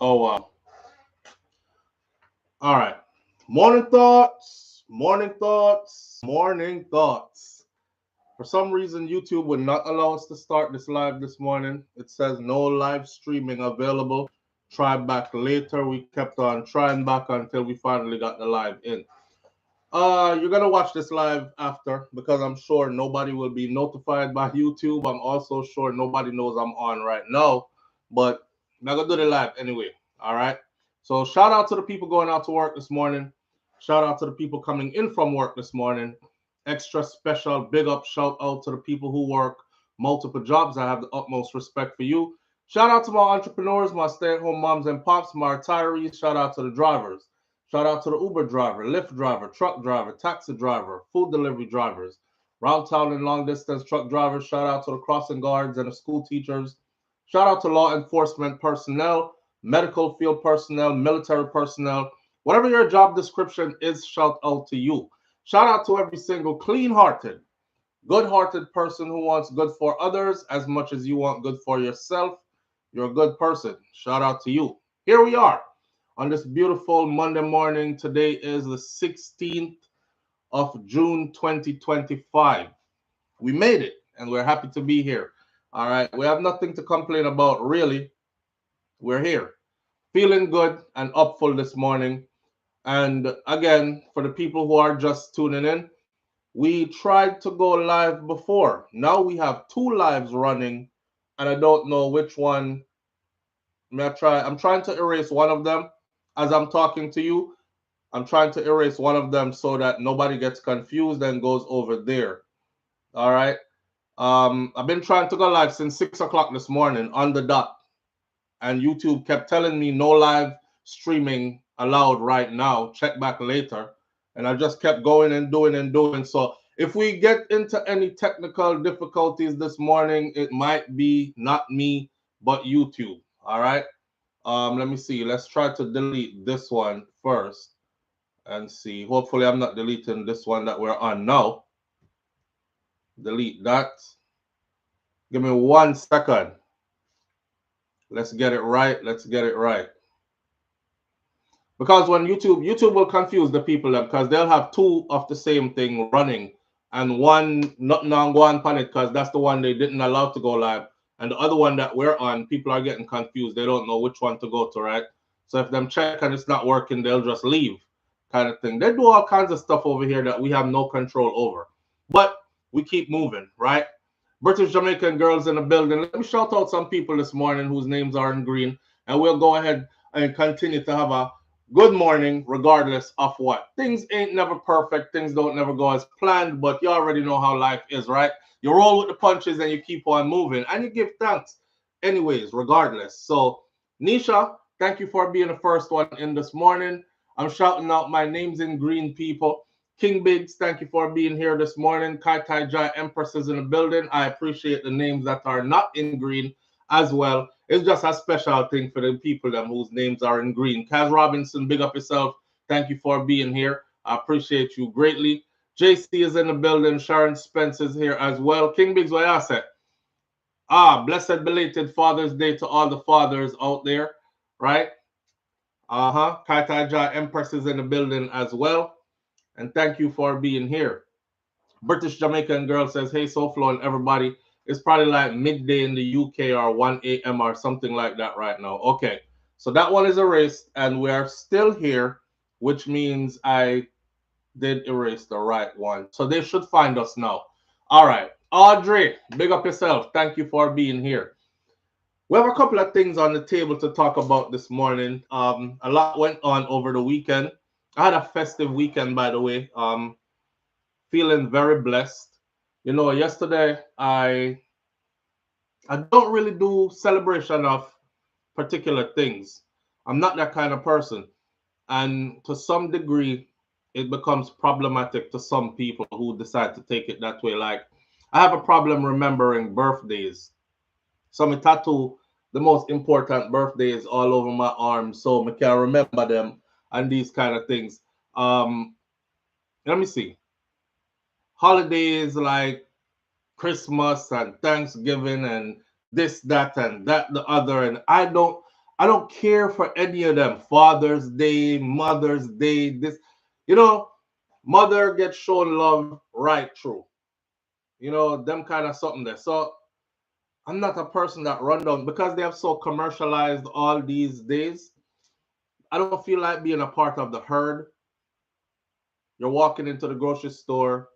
Oh, wow. All right. Morning thoughts. Morning thoughts. Morning thoughts. For some reason, YouTube would not allow us to start this live this morning. It says no live streaming available. Try back later. We kept on trying back until we finally got the live in. You're gonna watch this live after because I'm sure nobody will be notified by YouTube. I'm also sure nobody knows I'm on right now, but I'm gonna do the live anyway. All right. So shout out to the people going out to work this morning. Shout out to the people coming in from work this morning. Extra special big up shout out to the people who work multiple jobs. I have the utmost respect for you. Shout out to my entrepreneurs, my stay-at-home moms and pops, my retirees. Shout out to the drivers. Shout out to the Uber driver, Lyft driver, truck driver, taxi driver, food delivery drivers, round town and long distance truck drivers. Shout out to the crossing guards and the school teachers. Shout out to law enforcement personnel, medical field personnel, military personnel. Whatever your job description is, shout out to you. Shout out to every single clean hearted, good hearted person who wants good for others as much as you want good for yourself. You're a good person. Shout out to you. Here we are on this beautiful Monday morning. Today is the 16th of June 2025. We made it and we're happy to be here. All right. We have nothing to complain about, really. We're here. Feeling good and up full this morning. And again, for the people who are just tuning in, we tried to go live before. Now we have two lives running, and I don't know which one. I'm trying to erase one of them as I'm talking to you. I'm trying to erase one of them so that nobody gets confused and goes over there. All right. I've been trying to go live since 6 o'clock this morning on the dot, and YouTube kept telling me no live streaming allowed right now. Check back later, and I just kept going and doing and doing. So if we get into any technical difficulties this morning, it might be not me but YouTube. All right. Let me see. Let's try to delete this one first and see. Hopefully, I'm not deleting this one that we're on now. Delete that. Give me 1 second. Let's get it right. Let's get it right. Because when YouTube will confuse the people because they'll have two of the same thing running and one not on go on it because that's the one they didn't allow to go live. And the other one that we're on, people are getting confused. They don't know which one to go to, right? So if them check and it's not working, they'll just leave kind of thing. They do all kinds of stuff over here that we have no control over. But we keep moving, right? British Jamaican girls in the building. Let me shout out some people this morning whose names are in green, and we'll go ahead and continue to have a good morning, regardless of what. Things ain't never perfect. Things don't never go as planned, but you already know how life is, right? You roll with the punches and you keep on moving, and you give thanks, anyways, regardless. So, Nisha, thank you for being the first one in this morning. I'm shouting out my names in green, people. King Biggs, thank you for being here this morning. Kai Tai Jai Empress is in the building. I appreciate the names that are not in green as well. It's just a special thing for the people them whose names are in green. Kaz Robinson, big up yourself. Thank you for being here. I appreciate you greatly. JC is in the building. Sharon Spence is here as well. King Biggs, what you say? Blessed belated Father's Day to all the fathers out there, right? Kai Tai Jai Empress is in the building as well. And thank you for being here. British Jamaican girl says, hey, SoFlo and everybody. It's probably like midday in the UK or 1 a.m. or something like that right now. Okay. So that one is erased and we are still here, which means I did erase the right one. So they should find us now. All right. Audrey, big up yourself. Thank you for being here. We have a couple of things on the table to talk about this morning. A lot went on over the weekend. I had a festive weekend, by the way. Feeling very blessed. You know, yesterday I don't really do celebration of particular things. I'm not that kind of person. And to some degree, it becomes problematic to some people who decide to take it that way. Like, I have a problem remembering birthdays. So me tattoo the most important birthdays all over my arm so I can remember them and these kind of things. Um, Let me see. Holidays like Christmas and Thanksgiving and this, that, and that, the other. And I don't care for any of them. Father's Day, Mother's Day, this, you know, mother gets shown love right through. Them kind of something there. So I'm not a person that run down because they have so commercialized all these days. I don't feel like being a part of the herd. You're walking into the grocery store,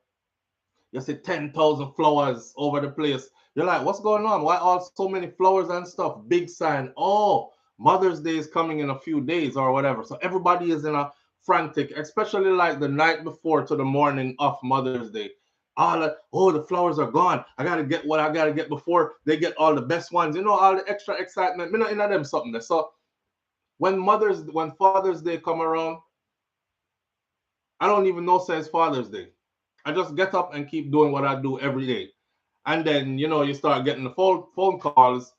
you see 10,000 flowers over the place. You're like, what's going on? Why all so many flowers and stuff? Big sign. Oh, Mother's Day is coming in a few days or whatever. So everybody is in a frantic, especially like the night before to the morning of Mother's Day. Oh, the flowers are gone. I gotta get what I gotta get before they get all the best ones. All the extra excitement. Me not in them something there. So when Father's Day come around, I don't even know say it's Father's Day. I just get up and keep doing what I do every day. And then, you start getting the phone calls,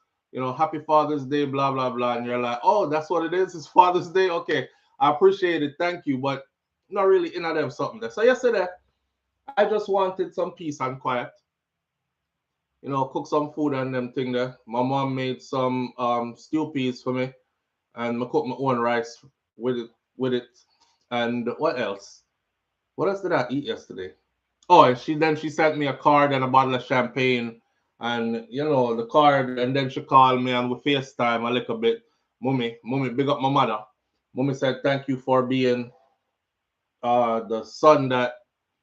Happy Father's Day, blah, blah, blah. And you're like, oh, that's what it is. It's Father's Day. Okay. I appreciate it. Thank you. But not really in them something there. So yesterday, I just wanted some peace and quiet. Cook some food and them thing there. My mom made some stew peas for me. And I cooked my own rice with it. And what else? What else did I eat yesterday? Oh, and she sent me a card and a bottle of champagne, and the card, and then she called me and we FaceTime a little bit. Mummy, big up my mother. Mummy said thank you for being the son that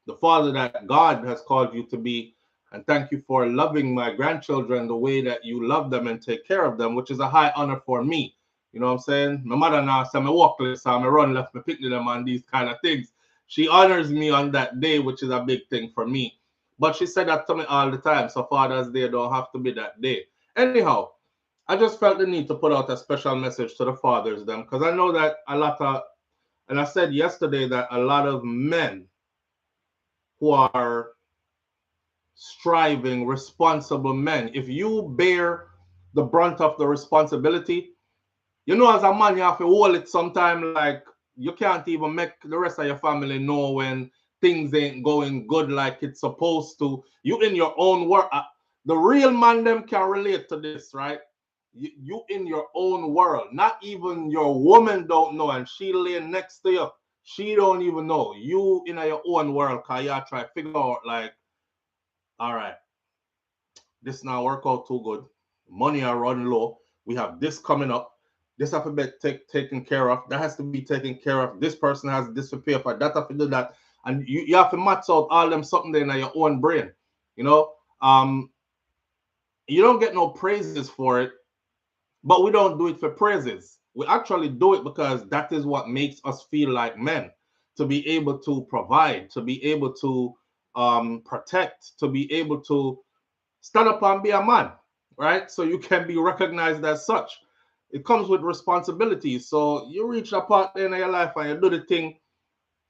the father that God has called you to be, and thank you for loving my grandchildren the way that you love them and take care of them, which is a high honor for me. You know what I'm saying? My mother now said me walk less, so me run left, me picnic them and these kind of things. She honors me on that day, which is a big thing for me. But she said that to me all the time, so Father's Day don't have to be that day. Anyhow, I just felt the need to put out a special message to the fathers them because I know that and I said yesterday that a lot of men who are striving, responsible men, if you bear the brunt of the responsibility, as a man, you have to hold it sometime. Like, you can't even make the rest of your family know when things ain't going good like it's supposed to. You in your own world. The real man them can relate to this, right? You in your own world. Not even your woman don't know, and she laying next to you. She don't even know. You in your own world, cause you try to figure out like, all right, this now work out too good. Money are running low. We have this coming up. This have to be taken care of. That has to be taken care of. This person has this to pay for. That have to do that. And you have to match out all them something there in your own brain. You know, um, you don't get no praises for it, but we don't do it for praises. We actually do it because that is what makes us feel like men. To be able to provide, to be able to protect, to be able to stand up and be a man, right? So you can be recognized as such. It comes with responsibilities. So you reach a part in your life and you do the thing.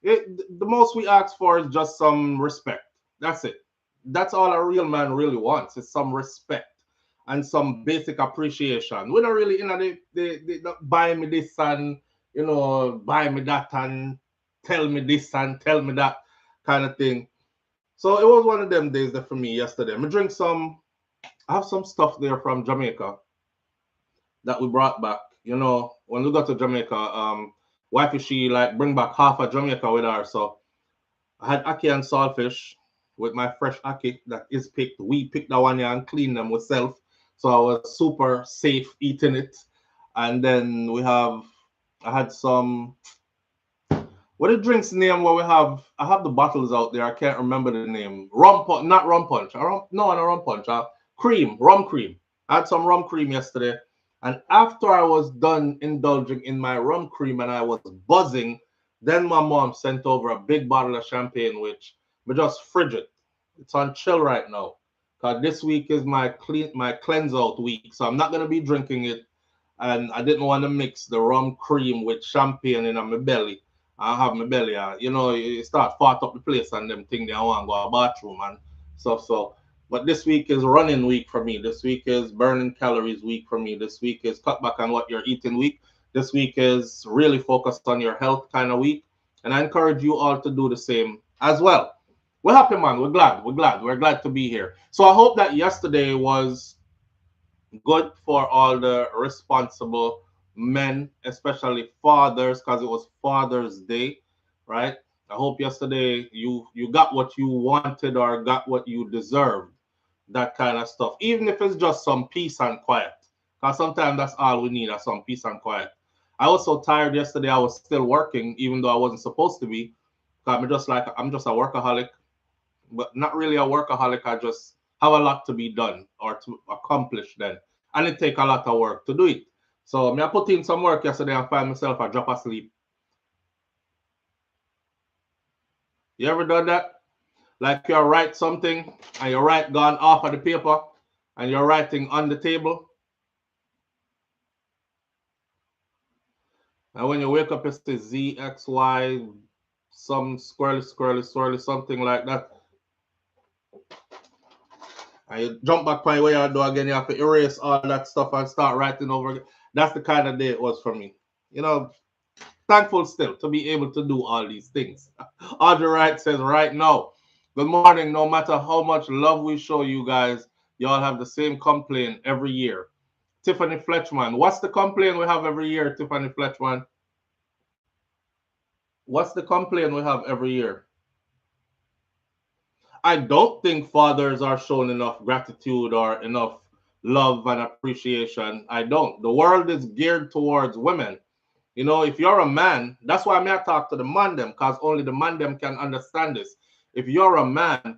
The most we ask for is just some respect. That's it. That's all a real man really wants is some respect and some basic appreciation. We're not really they buy me this and buy me that and tell me this and tell me that kind of thing. So it was one of them days that for me yesterday. I have some stuff there from Jamaica that we brought back. When we got to Jamaica, wifey she like bring back half of Jamaica with her. So I had ackee and saltfish with my fresh ackee that is picked. We picked that one here and cleaned them ourselves. So I was super safe eating it. And then I had some, what the drinks name where I have the bottles out there. I can't remember the name. Rum punch, not rum punch. No, not rum punch. Rum cream. I had some rum cream yesterday. And after I was done indulging in my rum cream and I was buzzing, then my mom sent over a big bottle of champagne, which we just fridge it. It's on chill right now. Cause this week is my cleanse out week. So I'm not gonna be drinking it. And I didn't want to mix the rum cream with champagne in my belly. I have my belly, you start fart up the place and them thing they want to go to the bathroom and stuff. So, but this week is running week for me. This week is burning calories week for me. This week is cut back on what you're eating week. This week is really focused on your health kind of week. And I encourage you all to do the same as well. We're happy, man. We're glad. We're glad to be here. So I hope that yesterday was good for all the responsible men, especially fathers, because it was Father's Day, right? I hope yesterday you got what you wanted or got what you deserved, that kind of stuff. Even if it's just some peace and quiet, because sometimes that's all we need, is some peace and quiet. I was so tired yesterday. I was still working, even though I wasn't supposed to be. I'm just a workaholic, but not really a workaholic. I just have a lot to be done or to accomplish then. And it take a lot of work to do it. So I put in some work yesterday and find myself a drop asleep. You ever done that? Like you write something and you write gone off of the paper and you're writing on the table. And when you wake up, you say Z, X, Y, some squirrely, something like that. And you jump back by where you do again, you have to erase all that stuff and start writing over again. That's the kind of day it was for me. Thankful still to be able to do all these things. Audrey Wright says right now, good morning. No matter how much love we show you guys, y'all have the same complaint every year. Tiffany Fletchman, what's the complaint we have every year, Tiffany Fletchman? What's the complaint we have every year? I don't think fathers are shown enough gratitude or enough love and appreciation. I don't. The world is geared towards women. If you're a man, that's why I talk to the man them, because only the man them can understand this. If you're a man,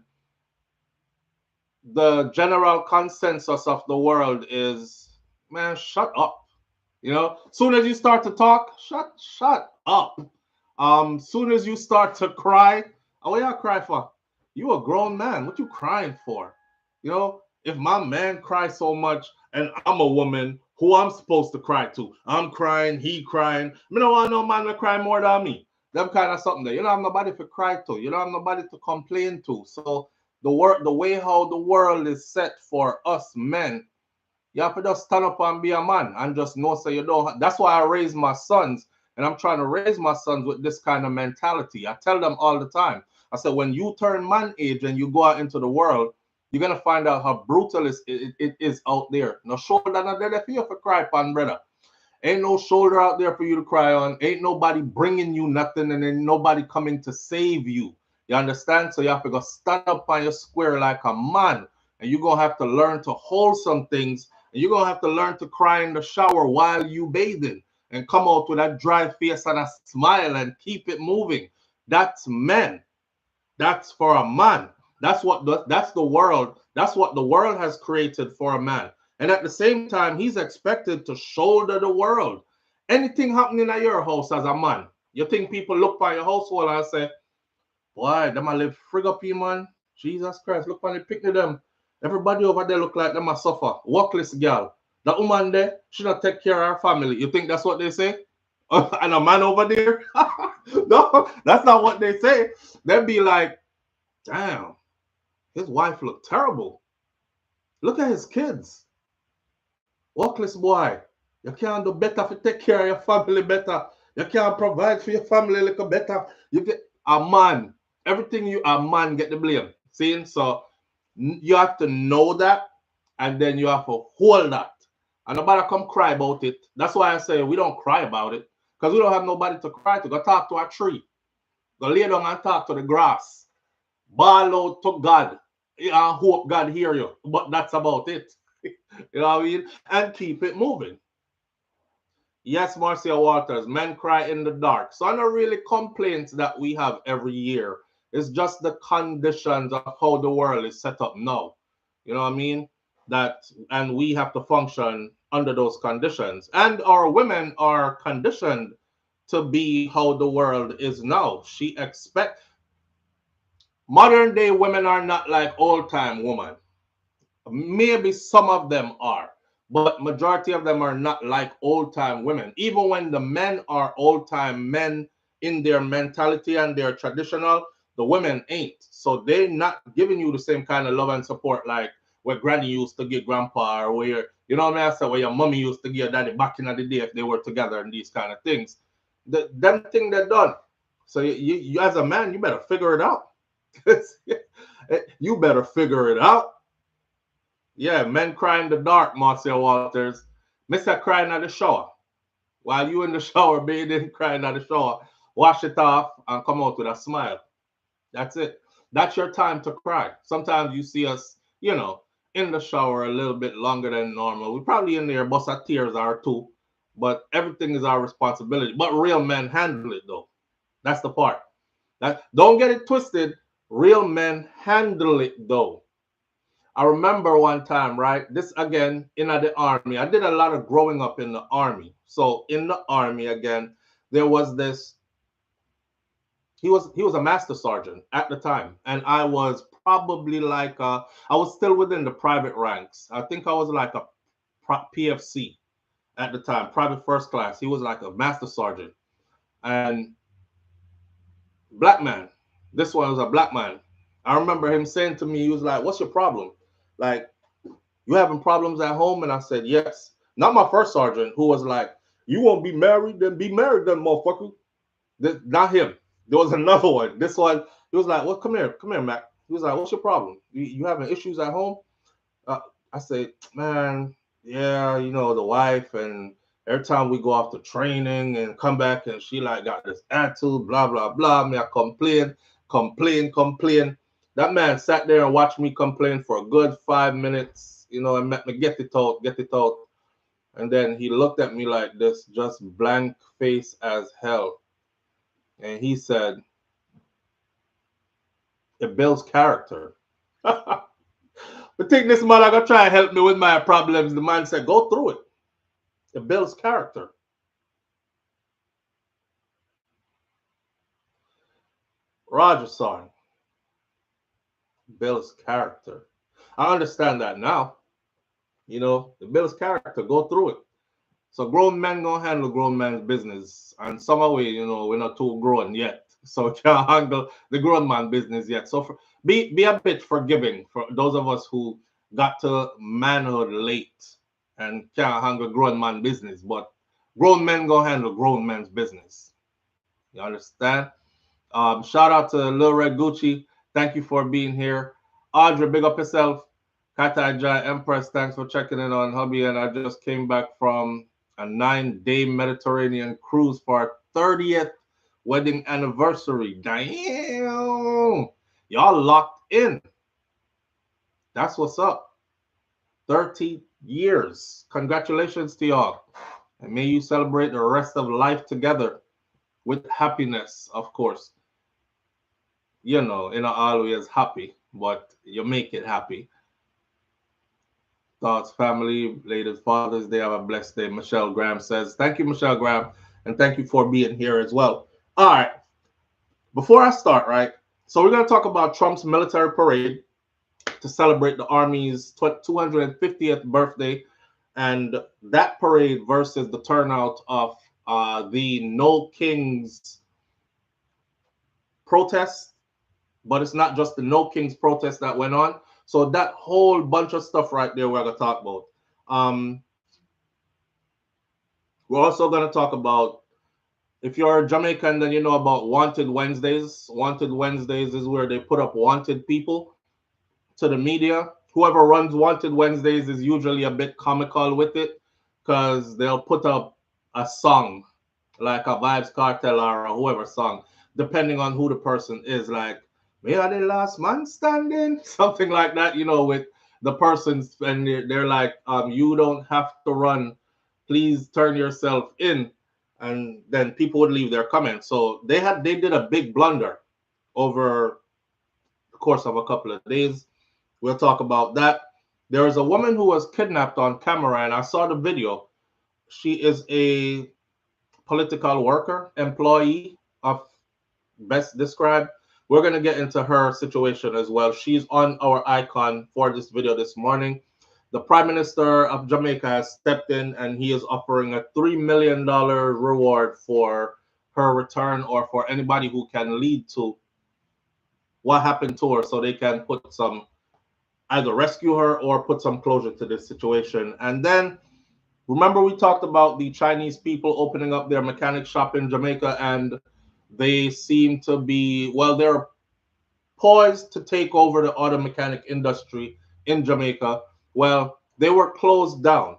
the general consensus of the world is, man, shut up. Soon as you start to talk, shut up. Soon as you start to cry, oh, what you cry for? You a grown man. What you crying for? If my man cries so much and I'm a woman, who I'm supposed to cry to? I'm crying, he crying. Me don't want no man to cry more than me. Them kind of something there. You don't have nobody to cry to. You don't have nobody to complain to. So the way how the world is set for us men, you have to just stand up and be a man and just know so you don't. That's why I raise my sons, and I'm trying to raise my sons with this kind of mentality. I tell them all the time. I said, when you turn man age and you go out into the world, you're gonna find out how brutal it is out there. No shoulder not there for you for cry upon, brother. Ain't no shoulder out there for you to cry on. Ain't nobody bringing you nothing, and ain't nobody coming to save you. You understand? So you have to go stand up on your square like a man, and you're gonna have to learn to hold some things, and you're gonna have to learn to cry in the shower while you bathing, and come out with that dry face and a smile and keep it moving. That's men. That's for a man. That's the world. That's what the world has created for a man. And at the same time, he's expected to shoulder the world. Anything happening at your house as a man, you think people look by your household and say, boy, them a live frig up here, man. Jesus Christ, look on the picnic them. Everybody over there look like them a suffer. Workless girl. That woman there, she not take care of her family. You think that's what they say? And a man over there? No, that's not what they say. They'd be like, damn, his wife look terrible. Look at his kids. Workless boy. You can't do better to take care of your family better. You can't provide for your family a little better. You get a man. Everything you a man get the blame. See? So you have to know that, and then you have to hold that. And nobody come cry about it. That's why I say we don't cry about it. Because we don't have nobody to cry to. Go talk to a tree. Go lay down and talk to the grass. Bawl out to God. I hope God hear you. But that's about it. You know what I mean? And keep it moving. Yes, Marcia Waters, men cry in the dark. So I don't really complaints that we have every year. It's just the conditions of how the world is set up now. You know what I mean? And we have to function under those conditions. And our women are conditioned to be how the world is now. She expect modern day women are not like old time women. Maybe some of them are, but majority of them are not like old time women. Even when the men are old time men in their mentality and they're traditional, the women ain't. So they're not giving you the same kind of love and support like where granny used to give grandpa, or where, you know what I mean? I said, where your mommy used to give your daddy back in the day if they were together and these kind of things. Them thing they're done. So you as a man, you better figure it out. You better figure it out. Yeah, men cry in the dark, Marcia Walters. Mr. crying at the shower. while you in the shower, bathing, crying at the shower, wash it off and come out with a smile. That's it. That's your time to cry. Sometimes you see us, in the shower a little bit longer than normal. We probably in there bust our tears or two, but everything is our responsibility. But real men handle it though. That's the part. That don't get it twisted. Real men handle it though. I remember one time, right? This again in the army. I did a lot of growing up in the army. So in the army again, there was this. He was a master sergeant at the time, and I was probably like I was still within the private ranks. I think I was like a PFC at the time, private first class. He was like a master sergeant, and black man. This one was a black man. I remember him saying to me, he was like, "What's your problem? Like, you having problems at home?" And I said, "Yes." Not my first sergeant, who was like, "You won't be married, then be married, then motherfucker." Not him. There was another one. This one, he was like, "Well, come here, Mac." He was like, "What's your problem? You having issues at home?" Uh, I said, "Man, yeah, the wife, and every time we go off to training and come back, and she like got this attitude, blah blah blah." Me, I complain. That man sat there and watched me complain for a good 5 minutes, and met me get it out, and then he looked at me like this, just blank face as hell, and he said, "It builds character." But think this man I gonna try and help me with my problems. The man said, "Go through it. It builds character." Roger son builds character. I understand that now. It builds character. Go through it. So grown men gonna handle grown man's business. And some way, we're not too grown yet. So we can't handle the grown man business yet. So be a bit forgiving for those of us who got to manhood late and can't handle grown man business. But grown men gonna handle grown men's business. You understand? Shout out to Lil Red Gucci. Thank you for being here. Audrey, big up yourself. Kata Jai Empress, thanks for checking in on hubby. And I just came back from a 9-day Mediterranean cruise for our 30th wedding anniversary. Damn. Y'all locked in. That's what's up. 30 years. Congratulations to y'all. And may you celebrate the rest of life together with happiness, of course. You're not always happy, but you make it happy. Thoughts, family, latest Father's Day. Have a blessed day. Michelle Graham says, "Thank you, Michelle Graham, and thank you for being here as well." All right. Before I start, right? So we're going to talk about Trump's military parade to celebrate the Army's 250th birthday, and that parade versus the turnout of the No Kings protest. But it's not just the No Kings protest that went on. So that whole bunch of stuff right there we're going to talk about. We're also going to talk about, if you're Jamaican, then you know about Wanted Wednesdays. Wanted Wednesdays is where they put up wanted people to the media. Whoever runs Wanted Wednesdays is usually a bit comical with it because they'll put up a song like a Vibes Cartel or whoever song, depending on who the person is. Like, "We are the last man standing," something like that, with the persons, and they're like, "You don't have to run. Please turn yourself in." And then people would leave their comments. So they did a big blunder over the course of a couple of days. We'll talk about that. There was a woman who was kidnapped on camera, and I saw the video. She is a political worker, employee of best described. We're going to get into her situation as well. She's on our icon for this video this morning. The Prime Minister of Jamaica has stepped in, and he is offering a $3 million reward for her return, or for anybody who can lead to what happened to her, so they can put some, either rescue her or put some closure to this situation. And then remember we talked about the Chinese people opening up their mechanic shop in Jamaica, and they seem to be, well, they're poised to take over the auto mechanic industry in Jamaica. Well, they were closed down.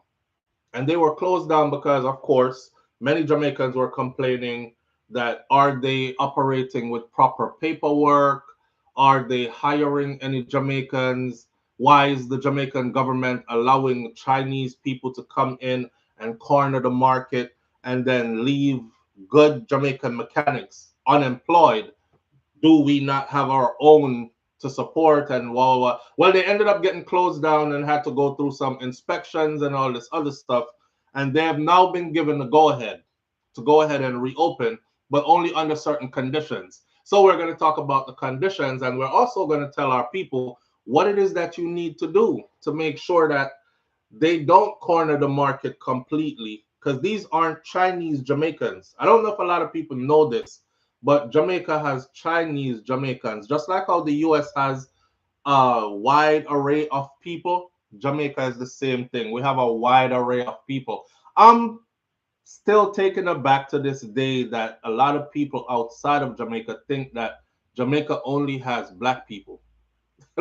And they were closed down because, of course, Many Jamaicans were complaining that are they operating with proper paperwork? Are they hiring any Jamaicans? Why is the Jamaican government allowing Chinese people to come in and corner the market and then leave good Jamaican mechanics unemployed? Do we not have our own to support and well, they ended up getting closed down and had to go through some inspections and all this other stuff, and they have now been given the go ahead to go ahead and reopen, but only under certain conditions. So we're going to talk about the conditions, and we're also going to tell our people what it is that you need to do to make sure that they don't corner the market completely, because these aren't Chinese Jamaicans. I don't know if a lot of people know this, but Jamaica has Chinese Jamaicans, just like how the US has a wide array of people. Jamaica is the same thing. We have a wide array of people. I'm still taken aback to this day that a lot of people outside of Jamaica think that Jamaica only has black people.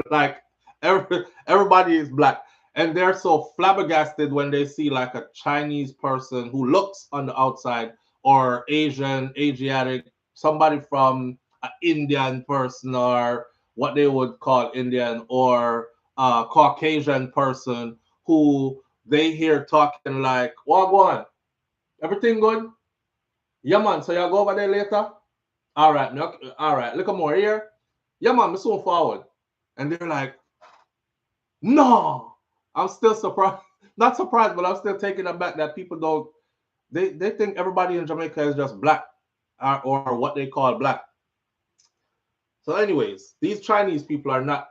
Like everybody is black, and they're so flabbergasted when they see like a Chinese person who looks on the outside, or Asiatic, somebody from an Indian person, or what they would call Indian, or a Caucasian person who they hear talking like, "Wagwan, everything good? Yeah, man. So y'all go over there later. All right, no, all right. Look more here. Yeah, man. I'm soon forward." And they're like, no, I'm still surprised. Not surprised, but I'm still taken aback that people don't. They think everybody in Jamaica is just black, or what they call black. So, anyways, these Chinese people are not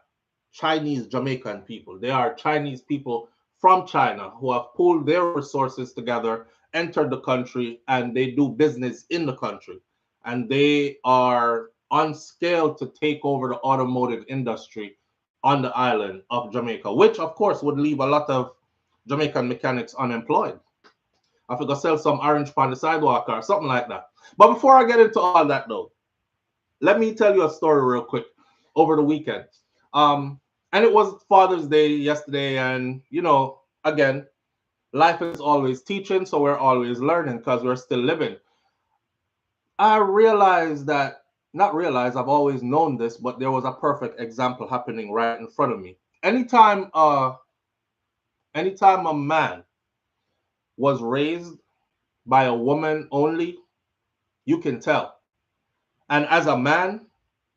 Chinese Jamaican people. They are Chinese people from China who have pulled their resources together, entered the country, and they do business in the country. And they are on scale to take over the automotive industry on the island of Jamaica, which of course would leave a lot of Jamaican mechanics unemployed. I forgot sell some orange on the sidewalk or something like that. But before I get into all that though, let me tell you a story real quick over the weekend. And it was Father's Day yesterday, and again, life is always teaching, so we're always learning because we're still living. I realized that, not realized, I've always known this, but there was a perfect example happening right in front of me. Anytime a man was raised by a woman only, you can tell. And as a man,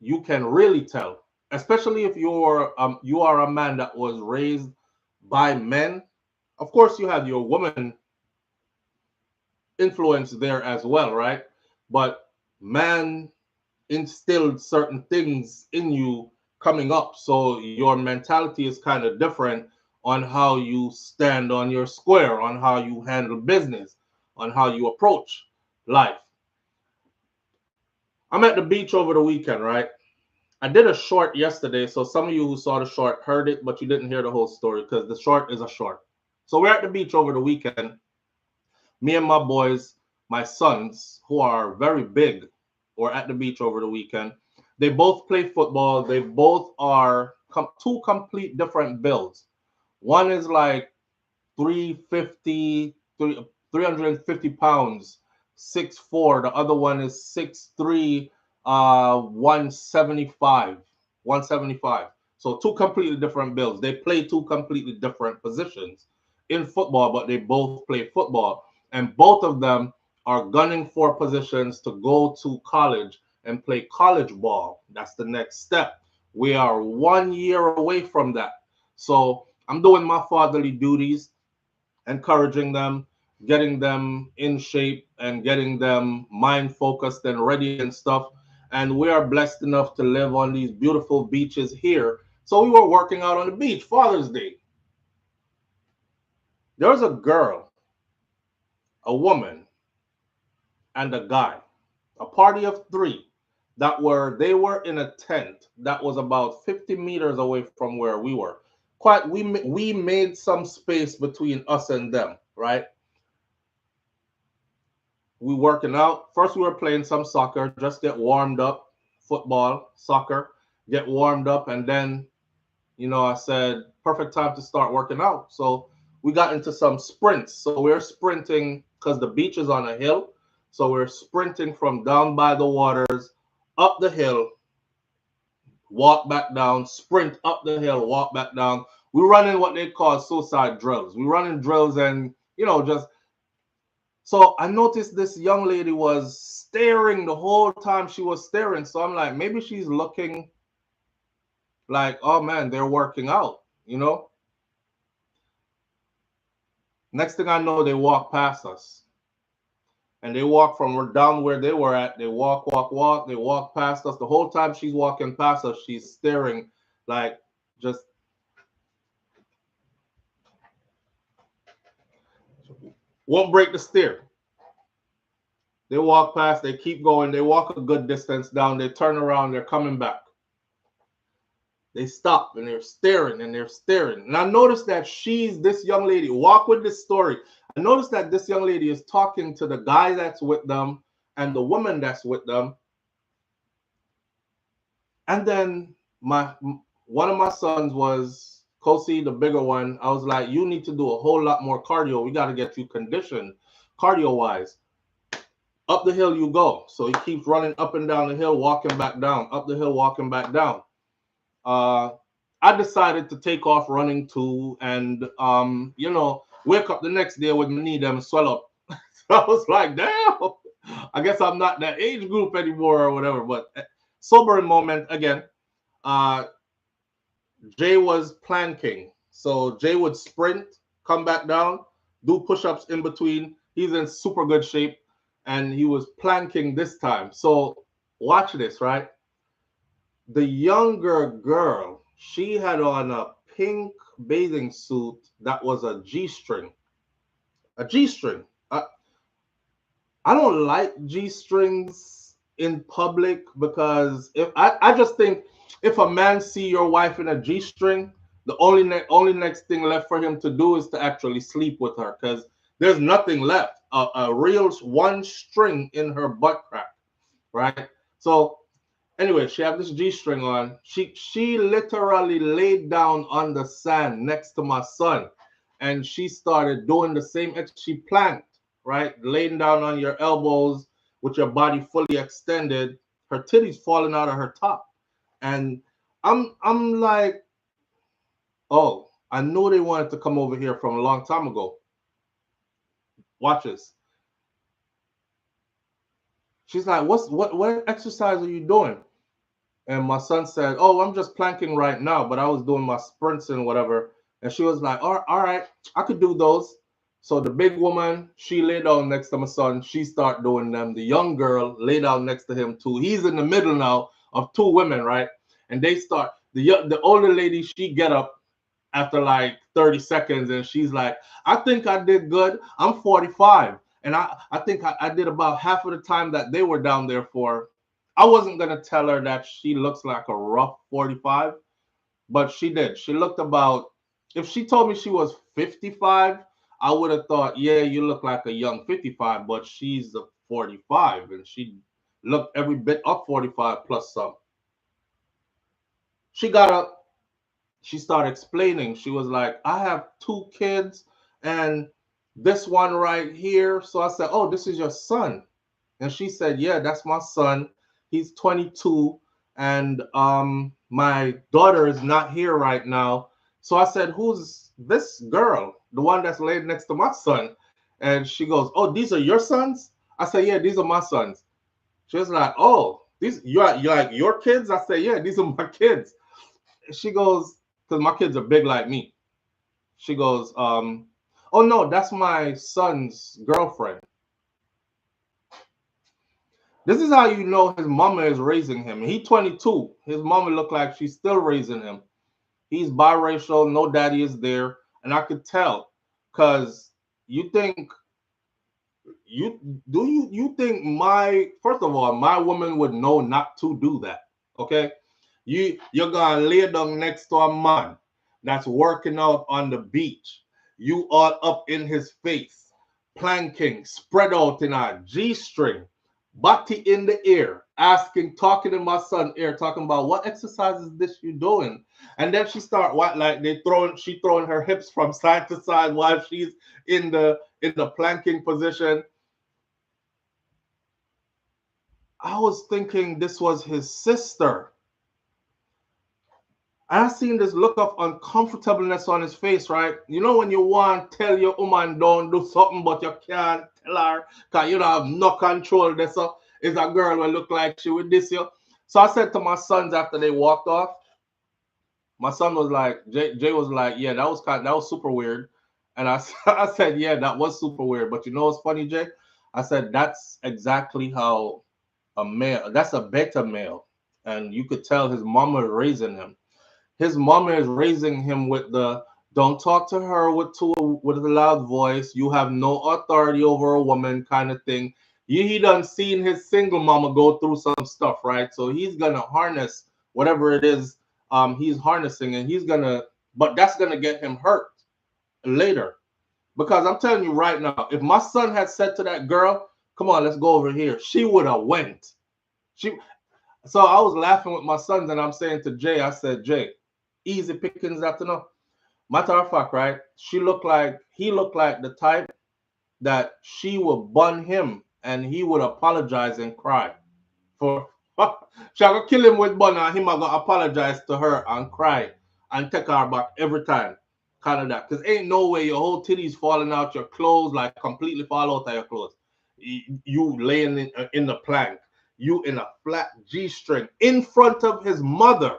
you can really tell, especially if you are a man that was raised by men. Of course, you have your woman influence there as well, right? But man instilled certain things in you coming up, so your mentality is kind of different on how you stand on your square, on how you handle business, on how you approach life. I'm at the beach over the weekend, right? I did a short yesterday, so some of you who saw the short heard it, but you didn't hear the whole story because the short is a short. So we're at the beach over the weekend. Me and my boys, my sons, who are very big, were at the beach over the weekend. They both play football. They both are two complete different builds. One is like 350, 350 pounds, 6'4". The other one is 6'3", 175, 175. So two completely different builds. They play two completely different positions in football, but they both play football. And both of them are gunning for positions to go to college and play college ball. That's the next step. We are 1 year away from that. So I'm doing my fatherly duties, encouraging them, getting them in shape, and getting them mind focused and ready and stuff. And we are blessed enough to live on these beautiful beaches here. So we were working out on the beach, Father's Day. There was a girl, a woman, and a guy, a party of three they were in a tent that was about 50 meters away from where we were. We made some space between us and them, right? We working out. First, we were playing some soccer, just get warmed up, football, soccer, get warmed up, and then, I said, perfect time to start working out. So we got into some sprints. So we're sprinting because the beach is on a hill. So we're sprinting from down by the waters up the hill, walk back down, sprint up the hill, walk back down. We run in what they call suicide drills. We run in drills and, just. So I noticed this young lady was staring the whole time she was staring. So I'm like, maybe she's looking like, oh man, they're working out. Next thing I know, they walk past us. And they walk from down where they were at. They walk, walk, walk. They walk past us. The whole time she's walking past us, she's staring like just won't break the stare. They walk past, they keep going, they walk a good distance down, they turn around, they're coming back. They stop and they're staring and they're staring. And I noticed that this young lady, walk with this story. I noticed that this young lady is talking to the guy that's with them and the woman that's with them. And then one of my sons was Kosi, the bigger one. I was like, you need to do a whole lot more cardio. We got to get you conditioned cardio-wise. Up the hill you go. So he keeps running up and down the hill, walking back down, up the hill, walking back down. I decided to take off running too, and wake up the next day with my knee them swell up. So I was like, damn, I guess I'm not that age group anymore or whatever. But sobering moment again. Jay was planking, so Jay would sprint, come back down, do push-ups in between. He's in super good shape, and he was planking this time. So watch this, right? The younger girl, she had on a pink bathing suit that was a G-string. A G-string. I don't like G-strings in public because I just think if a man see your wife in a G-string, the only next thing left for him to do is to actually sleep with her because there's nothing left. A real one string in her butt crack, right? So anyway, she had this G-string on. She literally laid down on the sand next to my son, and she started doing the same. She planked, right? Laying down on your elbows with your body fully extended, her titties falling out of her top. And I'm like, oh, I knew they wanted to come over here from a long time ago. Watch this. She's like, what exercise are you doing? And my son said, oh, I'm just planking right now, but I was doing my sprints and whatever. And she was like, all right, I could do those. So the big woman, she lay down next to my son. She start doing them. The young girl lay down next to him too. He's in the middle now of two women, right? And they start, the older lady, she get up after like 30 seconds and she's like, I think I did good. I'm 45. And I think I did about half of the time that they were down there for. I wasn't going to tell her that she looks like a rough 45, but she did. She looked about, if she told me she was 55, I would have thought, yeah, you look like a young 55, but she's a 45 and she looked every bit of 45 plus some. She got up, she started explaining. She was like, I have 2 kids and this one right here. So I said, oh, this is your son. And she said, yeah, that's my son. He's 22 and my daughter is not here right now. So I said, who's this girl, the one that's laid next to my son? And she goes, oh, these are your sons? I said, yeah, these are my sons. She was like, oh, these you're like your kids? I said, yeah, these are my kids. She goes, because my kids are big like me. She goes, oh no, that's my son's girlfriend. This is how you know his mama is raising him. He's 22. His mama look like she's still raising him. He's biracial. No daddy is there. And I could tell because you think first of all, my woman would know not to do that. Okay. You're gonna lay down next to a man that's working out on the beach. You all up in his face, planking, spread out in a G-string. Body in the air, talking in my son's ear, talking about what exercise is this you doing? And then she start she throwing her hips from side to side while she's in the in the planking position. I was thinking this was his sister. I seen this look of uncomfortableness on his face, right? You know when you want to tell your woman don't do something, but you can't tell her because you don't have no control. This is a girl will look like she would this you. So I said to my sons after they walked off, my son was like, Jay was like, yeah, that was super weird. And I said, yeah, that was super weird. But you know what's funny, Jay? I said that's exactly how a male, that's a beta male. And you could tell his mama is raising him. His mama is raising him with the don't talk to her with a loud voice. You have no authority over a woman kind of thing. He done seen his single mama go through some stuff, right? So he's gonna harness whatever it is he's harnessing, and but that's gonna get him hurt later. Because I'm telling you right now, if my son had said to that girl, "Come on, let's go over here," she would have went. She So I was laughing with my sons, and I'm saying to Jay, I said, Jay, easy pickings that to know. Matter of fact, right? He looked like the type that she would bun him and he would apologize and cry for she gonna kill him with bun and him gonna apologize to her and cry and take her back every time. Kind of that. Cause ain't no way your whole titties falling out your clothes, like completely fall out of your clothes. You laying in the plank, you in a flat G-string in front of his mother.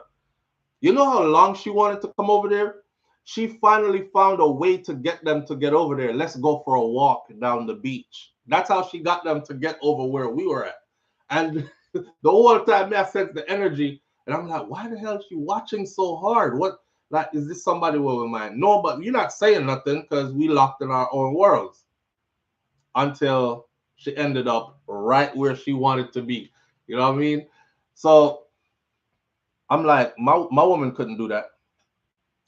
You know how long she wanted to come over there? She finally found a way to get them to get over there. Let's go for a walk down the beach. That's how she got them to get over where we were at. And the whole time I sense the energy, and I'm like, why the hell is she watching so hard? What, like, is this somebody with mine? No, but you're not saying nothing because we locked in our own worlds until she ended up right where she wanted to be. You know what I mean? So I'm like, my woman couldn't do that.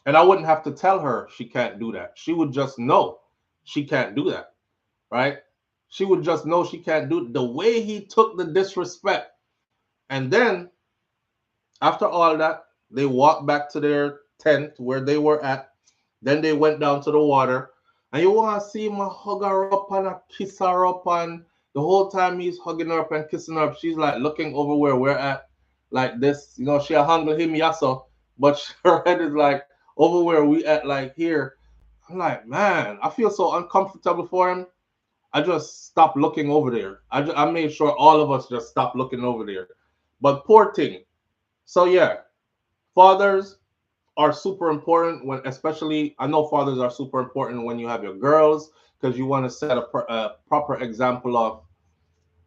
And I wouldn't have to tell her she can't do that. She would just know she can't do that, right? She would just know she can't do it. The way he took the disrespect. And then after all that, they walked back to their tent where they were at. Then they went down to the water. And you want to see him hug her up and kiss her up. And the whole time he's hugging her up and kissing her up, she's like looking over where we're at, like this. You know, she handle him yasso, but her head is like over where we at, like here. I'm like, man, I feel so uncomfortable for him. I just stopped looking over there. I made sure all of us just stopped looking over there. But poor thing. So yeah, fathers are super important when, especially, I know fathers are super important when you have your girls because you want to set a proper example of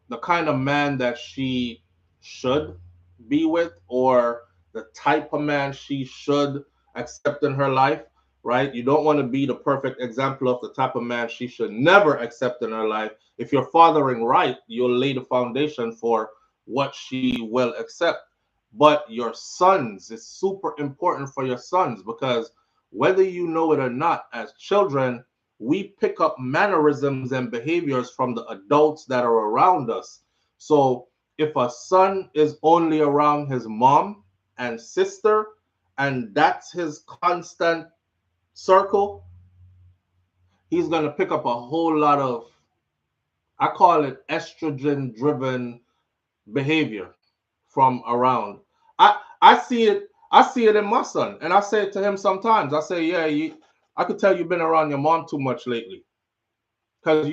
the kind of man that she should be with, or the type of man she should accept in her life, right? You don't want to be the perfect example of the type of man she should never accept in her life. If you're fathering right, you'll lay the foundation for what she will accept. But your sons is super important for your sons because whether you know it or not, as children, we pick up mannerisms and behaviors from the adults that are around us. So if a son is only around his mom and sister, and that's his constant circle, he's going to pick up a whole lot of, I call it estrogen driven behavior from around. I see it in my son, and I say it to him sometimes. I say, yeah, I could tell you've been around your mom too much lately, because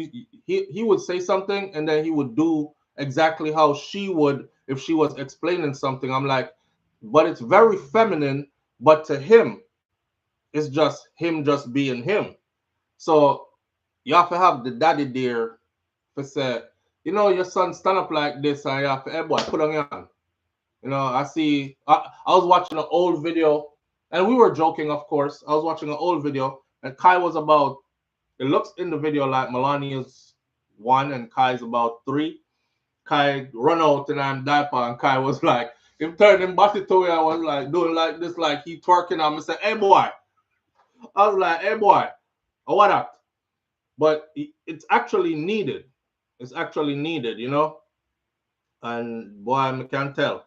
he would say something and then he would do exactly how she would if she was explaining something. I'm like, but it's very feminine, but to him, it's just him just being him. So you have to have the daddy there to say, you know, your son stand up like this, and you have to, hey boy, put on your hand. You know, I was watching an old video, and we were joking, of course. I was watching an old video, and Kai was about, it looks in the video like Melania's 1 and Kai's about 3. Kai run out and I'm diaper, and Kai was like, him turning him body to where I was like doing like this, like he twerking. I'm saying, hey boy. I was like, hey boy, or what that? But it's actually needed. It's actually needed, you know? And boy, I can tell.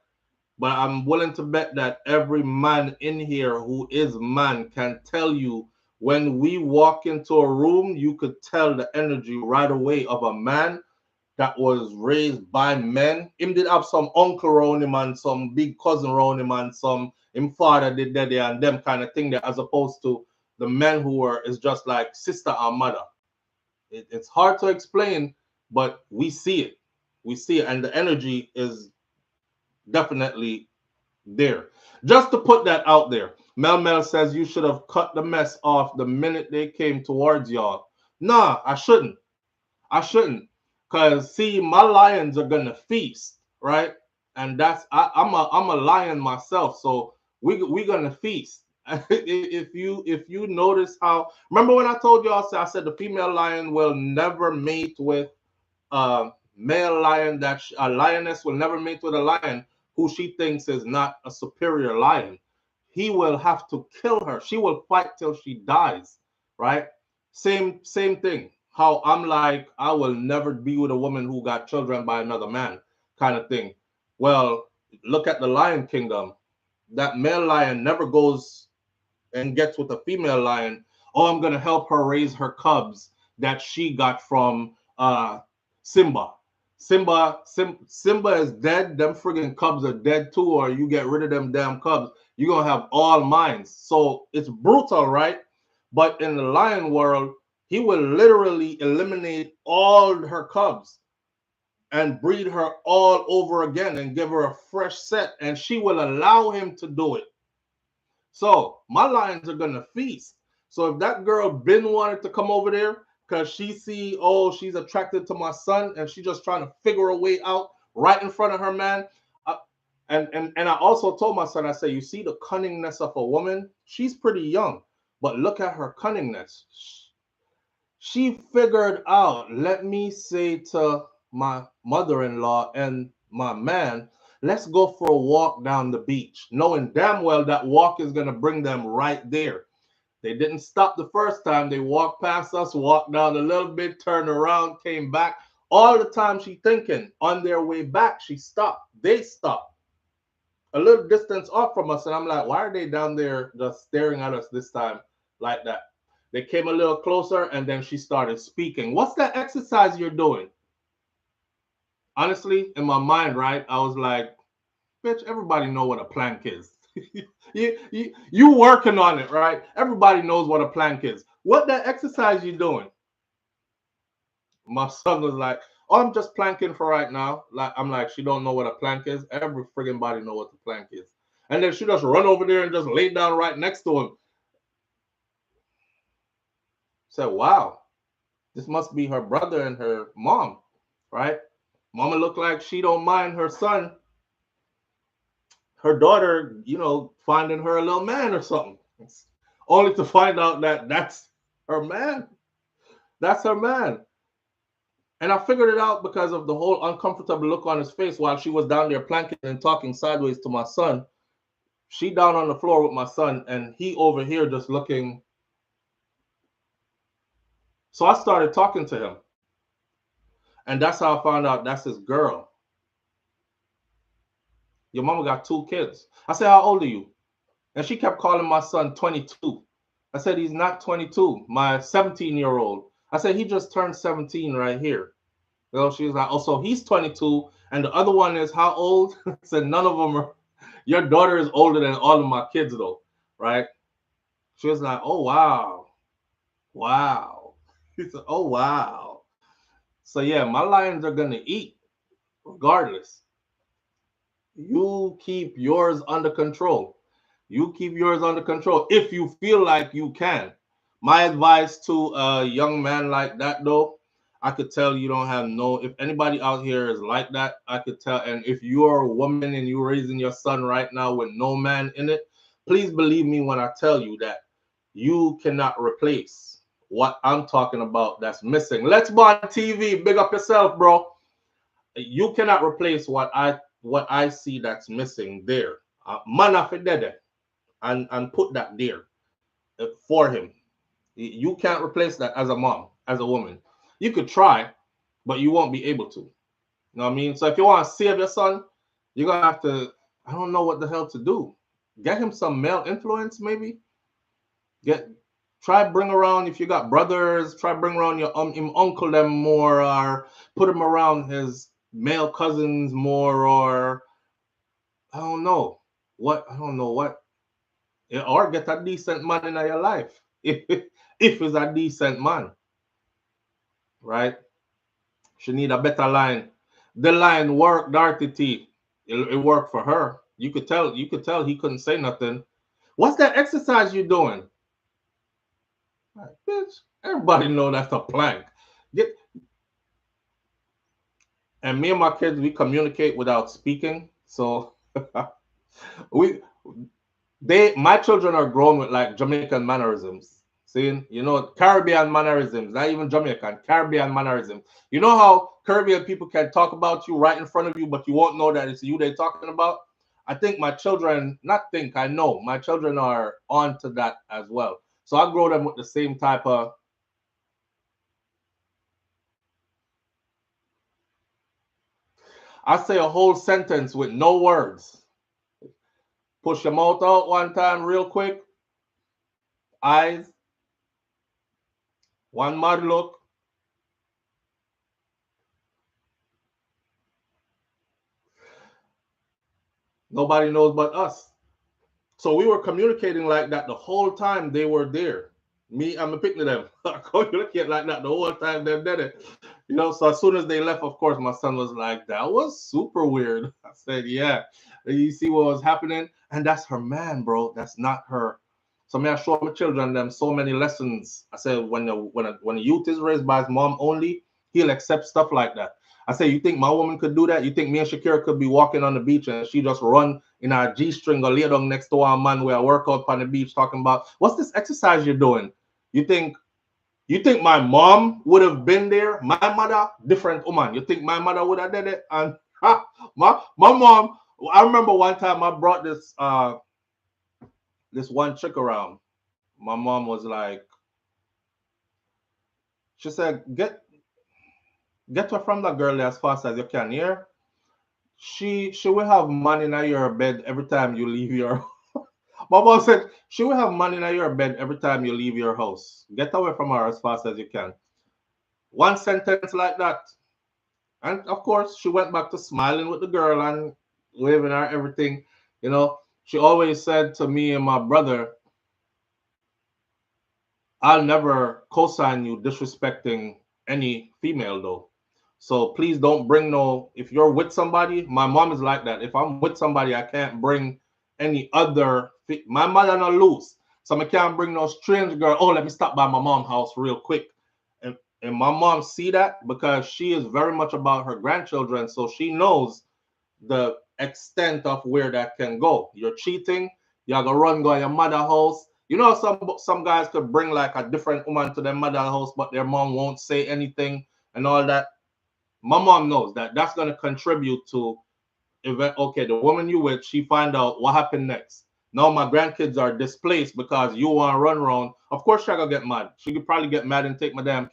But I'm willing to bet that every man in here who is man can tell you When we walk into a room, you could tell the energy right away of a man that was raised by men. Him did have some uncle around him and some big cousin around him and some him father did that and them kind of thing there, as opposed to the men who were is just like sister and mother. It's hard to explain, but we see it. We see it, and the energy is definitely there. Just to put that out there, Mel says you should have cut the mess off the minute they came towards y'all. Nah, I shouldn't. I shouldn't. Cause see, my lions are gonna feast, right? And I'm a lion myself, so we gonna feast. If you notice how, remember when I told you I said the female lion will never mate with a male lion, that a lioness will never mate with a lion who she thinks is not a superior lion. He will have to kill her. She will fight till she dies, right? Same thing. How I'm like, I will never be with a woman who got children by another man, kind of thing. Well, look at the Lion Kingdom. That male lion never goes and gets with a female lion. Oh, I'm gonna help her raise her cubs that she got from Simba. Simba is dead. Them friggin' cubs are dead too, or you get rid of them damn cubs, you're gonna have all mines. So it's brutal, right? But in the lion world, he will literally eliminate all her cubs and breed her all over again and give her a fresh set, and she will allow him to do it. So my lions are gonna feast. So if that girl been wanted to come over there because she see, oh, she's attracted to my son and she just trying to figure a way out right in front of her man. And I also told my son, I say, you see the cunningness of a woman? She's pretty young, but look at her cunningness. She figured out, let me say to my mother-in-law and my man, let's go for a walk down the beach, knowing damn well that walk is going to bring them right there. They didn't stop the first time. They walked past us, walked down a little bit, turned around, came back. All the time she thinking, on their way back, she stopped. They stopped a little distance off from us. And I'm like, why are they down there just staring at us this time like that? They came a little closer and then she started speaking. What's that exercise you're doing? Honestly, in my mind, right, I was like, bitch, everybody know what a plank is. you working on it, right? Everybody knows what a plank is. What that exercise you doing? My son was like, oh, I'm just planking for right now. Like, I'm like, she don't know what a plank is. Every friggin' body know what the plank is. And then she just run over there and just lay down right next to him. Said, wow, this must be her brother and her mom, right? Mama look like she don't mind her son, her daughter, finding her a little man or something. Only to find out that that's her man. That's her man. And I figured it out because of the whole uncomfortable look on his face while she was down there planking and talking sideways to my son. She down on the floor with my son, and he over here just looking. So I started talking to him. And that's how I found out that's his girl. Your mama got 2 kids. I said, how old are you? And she kept calling my son 22. I said, he's not 22. My 17-year-old. I said, he just turned 17 right here. She was like, oh, so he's 22. And the other one is how old? I said, none of them are. Your daughter is older than all of my kids, though, right? She was like, oh, wow. Wow. He said, oh, wow. So, yeah, my lions are going to eat regardless. You keep yours under control. You keep yours under control if you feel like you can. My advice to a young man like that, though, I could tell you don't have no, if anybody out here is like that, I could tell. And if you're a woman and you're raising your son right now with no man in it, please believe me when I tell you that you cannot replace what I'm talking about that's missing. Let's Bond TV, big up yourself, bro. You cannot replace what I see that's missing there. Man of dead and put that there for him. You can't replace that as a mom, as a woman. You could try, but you won't be able to. You know what I mean? So if you want to save your son, you're going to have to, I don't know what the hell to do. Get him some male influence, maybe. Try bring around if you got brothers. Try bring around your him uncle them more, or put him around his male cousins more, or I don't know what I don't know what, or get a decent man in your life if he's a decent man, right? She need a better line. The line worked, Darty T. It worked for her. You could tell he couldn't say nothing. What's that exercise you doing? Like, bitch, everybody know that's a plank. Get and me and my kids, we communicate without speaking. So we my children are grown with like Jamaican mannerisms. See, Caribbean mannerisms, not even Jamaican, Caribbean mannerisms. You know how Caribbean people can talk about you right in front of you, but you won't know that it's you they're talking about? I think my children, not think, I know my children are on to that as well. So I grow them with the same type of, I say a whole sentence with no words. Push your mouth out one time real quick, eyes, one mad look. Nobody knows but us. So we were communicating like that the whole time they were there. Me, I'm a picnic them. Communicate like that the whole time they did it. So as soon as they left, of course, my son was like, that was super weird. I said, yeah. You see what was happening? And that's her man, bro. That's not her. So me, I show my children them so many lessons. I said, when a youth is raised by his mom only, he'll accept stuff like that. I say, you think my woman could do that? You think me and Shakira could be walking on the beach and she just run in our G-string or lay down next to our man where I work out on the beach talking about, what's this exercise you're doing? You think my mom would have been there? My mother, different woman. You think my mother would have done it? And my mom, I remember one time I brought this one chick around. My mom was like, she said, get her from that girl as fast as you can here. She will have money in your bed every time you leave your. My mom said she will have money in your bed every time you leave your house. Get away from her as fast as you can. One sentence like that. And of course, she went back to smiling with the girl and waving her everything. She always said to me and my brother, I'll never co sign you disrespecting any female, though. So please don't bring no, if you're with somebody, my mom is like that. If I'm with somebody, I can't bring any other, my mother not loose. So I can't bring no strange girl. Oh, let me stop by my mom's house real quick. And my mom see that because she is very much about her grandchildren. So she knows the extent of where that can go. You're cheating, you're gonna run go to your mother house. Some guys could bring like a different woman to their mother house, but their mom won't say anything and all that. My mom knows that that's gonna contribute to event. Okay, the woman you with, she find out what happened next. Now my grandkids are displaced because you want to run around. Of course, she gonna get mad. She could probably get mad and take my damn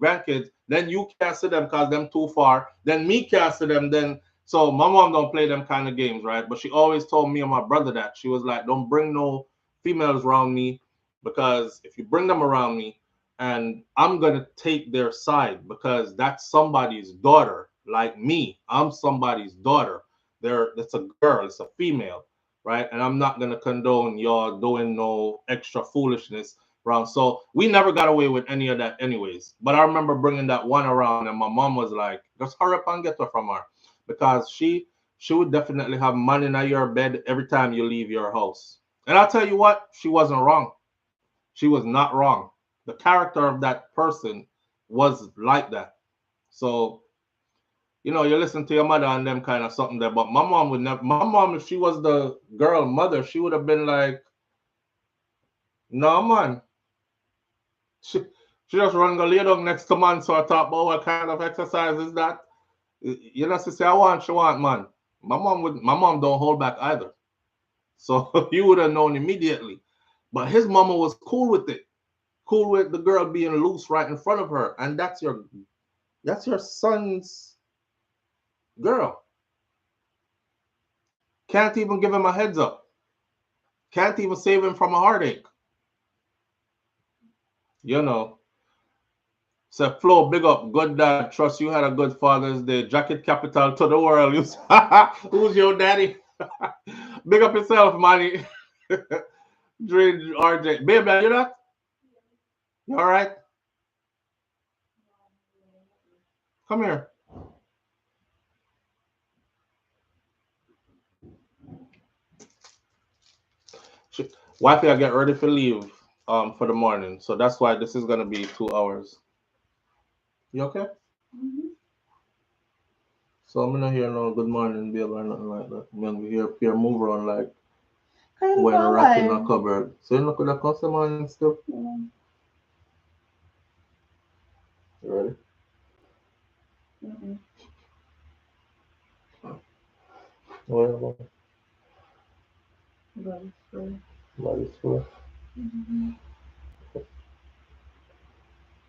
grandkids. Then you can't see them because them too far. Then me can't see them. Then so my mom don't play them kind of games, right? But she always told me and my brother that she was like, don't bring no females around me because if you bring them around me, and I'm gonna take their side because that's somebody's daughter. Like me, I'm somebody's daughter. It's a girl, it's a female, right? And I'm not gonna condone y'all doing no extra foolishness around. So we never got away with any of that, anyways. But I remember bringing that one around, and my mom was like, "Just hurry up and get her from her," because she would definitely have money in your bed every time you leave your house. And I'll tell you what, she wasn't wrong. She was not wrong. The character of that person was like that. So you listen to your mother and them kind of something there. But my mom would never. My mom, if she was the girl mother, she would have been like, "No, man." She just run go lay down next to man. So I thought, about what kind of exercise is that? She say, she want, man. My mom don't hold back either. So you would have known immediately. But his mama was cool with it, cool with the girl being loose right in front of her, and that's your son's girl. Can't even give him a heads up. Can't even save him from a heartache. You know. So Flo, big up, good dad. Trust you had a good Father's Day. Jacket capital to the world. Who's your daddy? Big up yourself, money. Dre RJ. Baby, are you that? You all right? Come here. Wifey, I get ready for leave for the morning. So that's why this is gonna be 2 hours. You okay? So I'm gonna hear no good morning, babe, or nothing like that. I'm gonna hear Pierre move around like when a rat in a cupboard. So you know could have come some morning stuff. You ready? Whatever. Body's full. You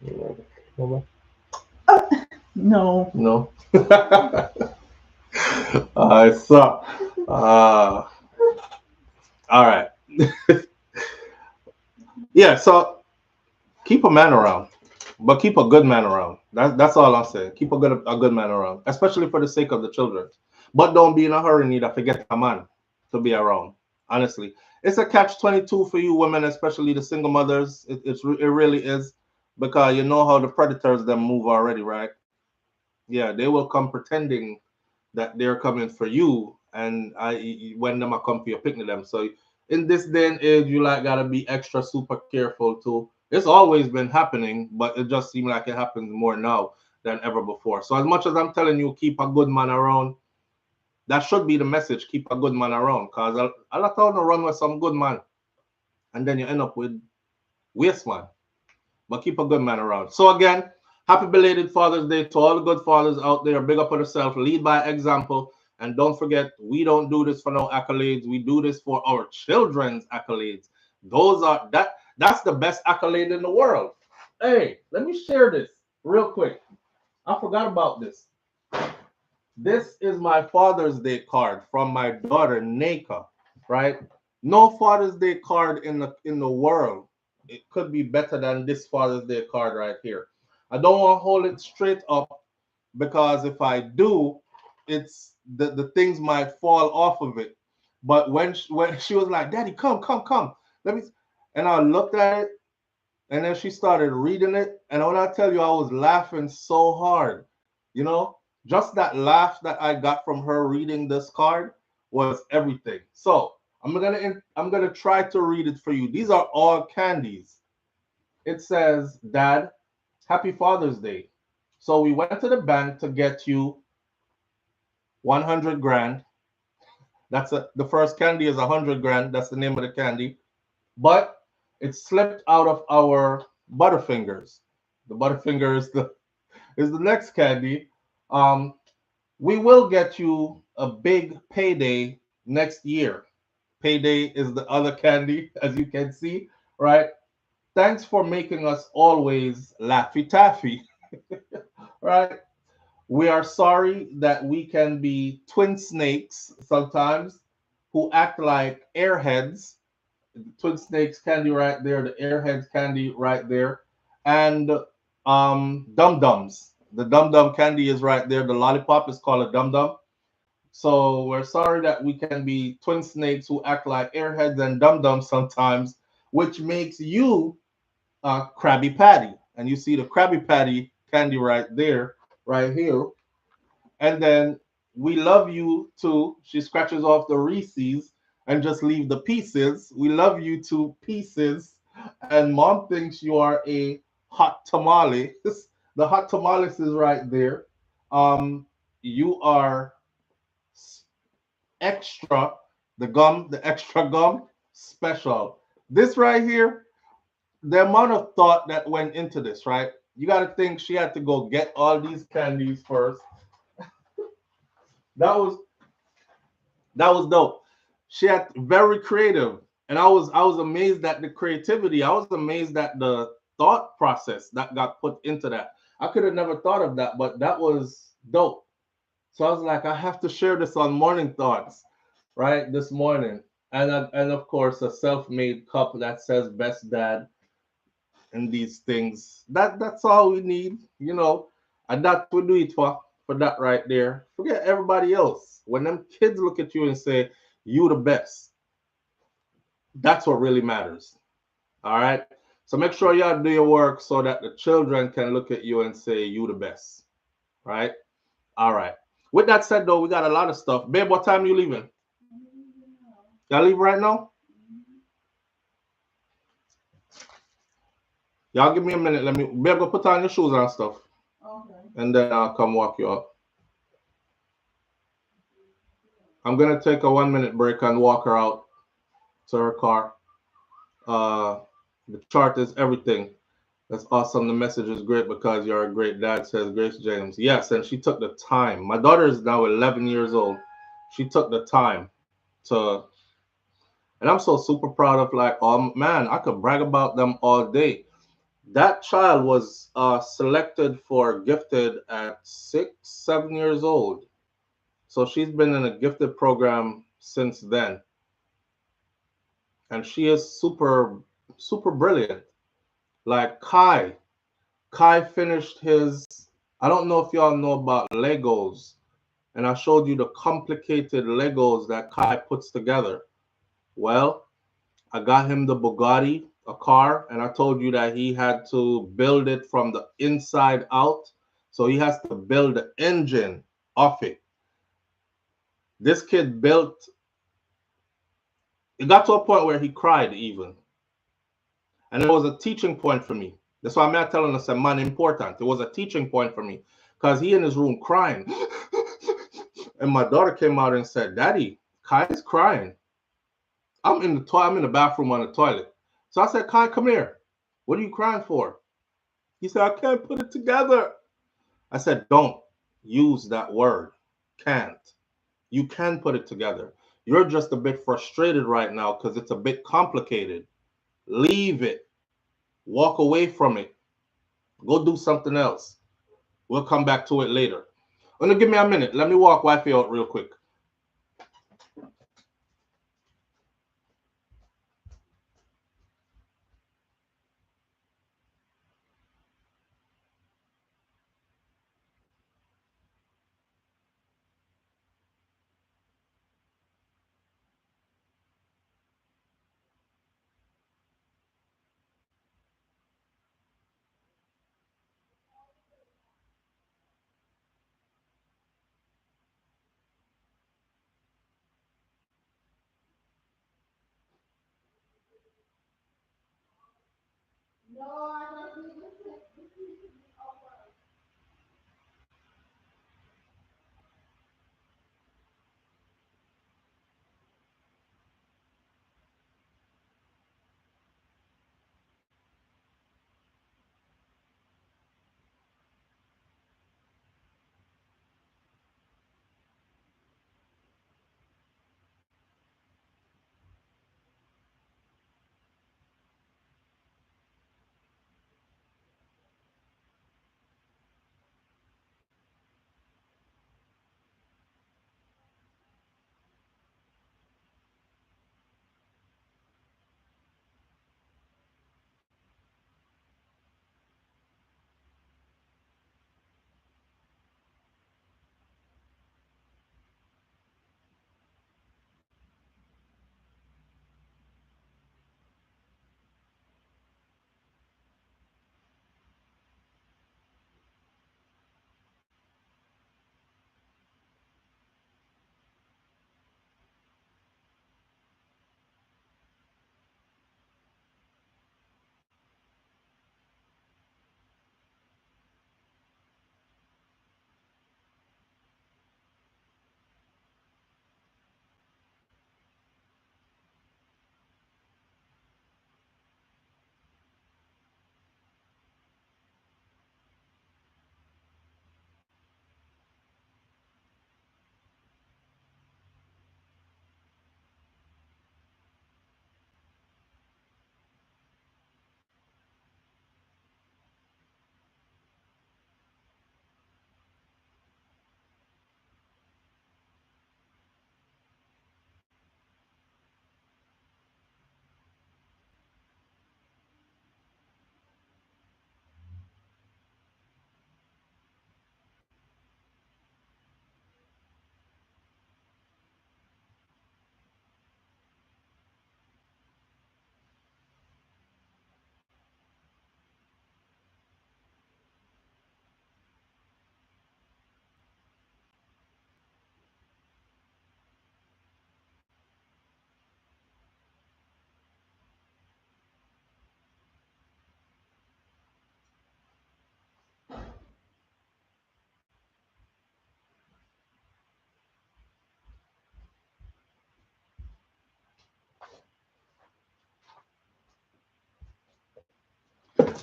ready? Mama? No. No. I saw. Uh, all right. Yeah. So keep a man around, but keep a good man around. That's all I'm saying. Keep a good man around, especially for the sake of the children. But don't be in a hurry neither. Forget a man to be around. Honestly, it's a catch-22 for you women, especially the single mothers. It really is because you know how the predators them move already, right? Yeah, they will come pretending that they're coming for you, and when them are come for your picnic them. So in this day and age, you like gotta be extra super careful too. It's always been happening, but it just seems like it happens more now than ever before. So as much as I'm telling you, keep a good man around, that should be the message. Keep a good man around, cause a lot of them run with some good man, and then you end up with waste man. But keep a good man around. So again, happy belated Father's Day to all the good fathers out there. Big up on yourself. Lead by example. And don't forget, we don't do this for no accolades. We do this for our children's accolades. That's the best accolade in the world. Hey, let me share this real quick. I forgot about this. This is my Father's Day card from my daughter Naka, right? No Father's Day card in the world. It could be better than this Father's Day card right here. I don't want to hold it straight up because if I do, it's the things might fall off of it. But when she was like, "Daddy, come, come, come," let me, and I looked at it, and then she started reading it, and when I tell you, I was laughing so hard, you know, just that laugh that I got from her reading this card was everything. So I'm gonna try to read it for you. These are all candies. It says, "Dad, Happy Father's Day. So we went to the bank to get you 100 grand. The first candy is 100 grand. That's the name of the candy, but it slipped out of our Butterfingers. The Butterfinger is the next candy. Um, we will get you a big payday next year. Payday is the other candy, as you can see, right? Thanks for making us always laffy taffy, right? We are sorry that we can be twin snakes sometimes who act like airheads. Twin snakes candy right there, the airheads candy right there, and dum dums. The dum dum candy is right there. The lollipop is called a dum dum. So we're sorry that we can be twin snakes who act like airheads and dum dums sometimes, which makes you Krabby Patty. And you see the Krabby Patty candy right there, right here. And then we love you too. She scratches off the Reese's and just leave the pieces. We love you two pieces. And mom thinks you are a hot tamale. The hot tamales is right there. You are extra, the extra gum, special. This right here, the amount of thought that went into this, right? You got to think she had to go get all these candies first. That was that was dope. She had very creative, and I was amazed at the creativity. I was amazed at the thought process that got put into that. I could have never thought of that, but that was dope. So I was like, I have to share this on Morning Thoughts, right? This morning, and of course a self-made cup that says "Best Dad." and these things. That's all we need, you know. And that we do it for that right there. Forget everybody else. When them kids look at you and say, you the best, that's what really matters. All right. So make sure y'all do your work so that the children can look at you and say, you the best. Right? All right. With that said, though, we got a lot of stuff. Babe, what time you leaving? Y'all leave right now? Y'all give me a minute. Let me, babe, go put on your shoes and stuff. Okay. And then I'll come walk you up. I'm going to take a 1 minute break and walk her out to her car. Uh, the chart is everything. That's awesome. The message is great because you're a great dad, says Grace James. Yes, and she took the time. My daughter is now 11 years old. She took the time to, and I'm so super proud of like, oh man, I could brag about them all day. That child was selected for gifted at 6, 7 years old. So she's been in a gifted program since then. And she is super, super brilliant. Like Kai finished his, I don't know if y'all know about Legos, and I showed you the complicated Legos that Kai puts together. Well, I got him the Bugatti, a car, and I told you that he had to build it from the inside out. So he has to build the engine off it. This kid built, it got to a point where he cried even. And it was a teaching point for me. That's why I'm not telling us that man important. It was a teaching point for me. Because he in his room crying. And my daughter came out and said, Daddy, Kai's crying. I'm in the bathroom on the toilet. So I said, Kai, come here. What are you crying for? He said, I can't put it together. I said, don't use that word. Can't. You can put it together. You're just a bit frustrated right now because it's a bit complicated. Leave it. Walk away from it. Go do something else. We'll come back to it later. Only give me a minute. Let me walk wifey out real quick.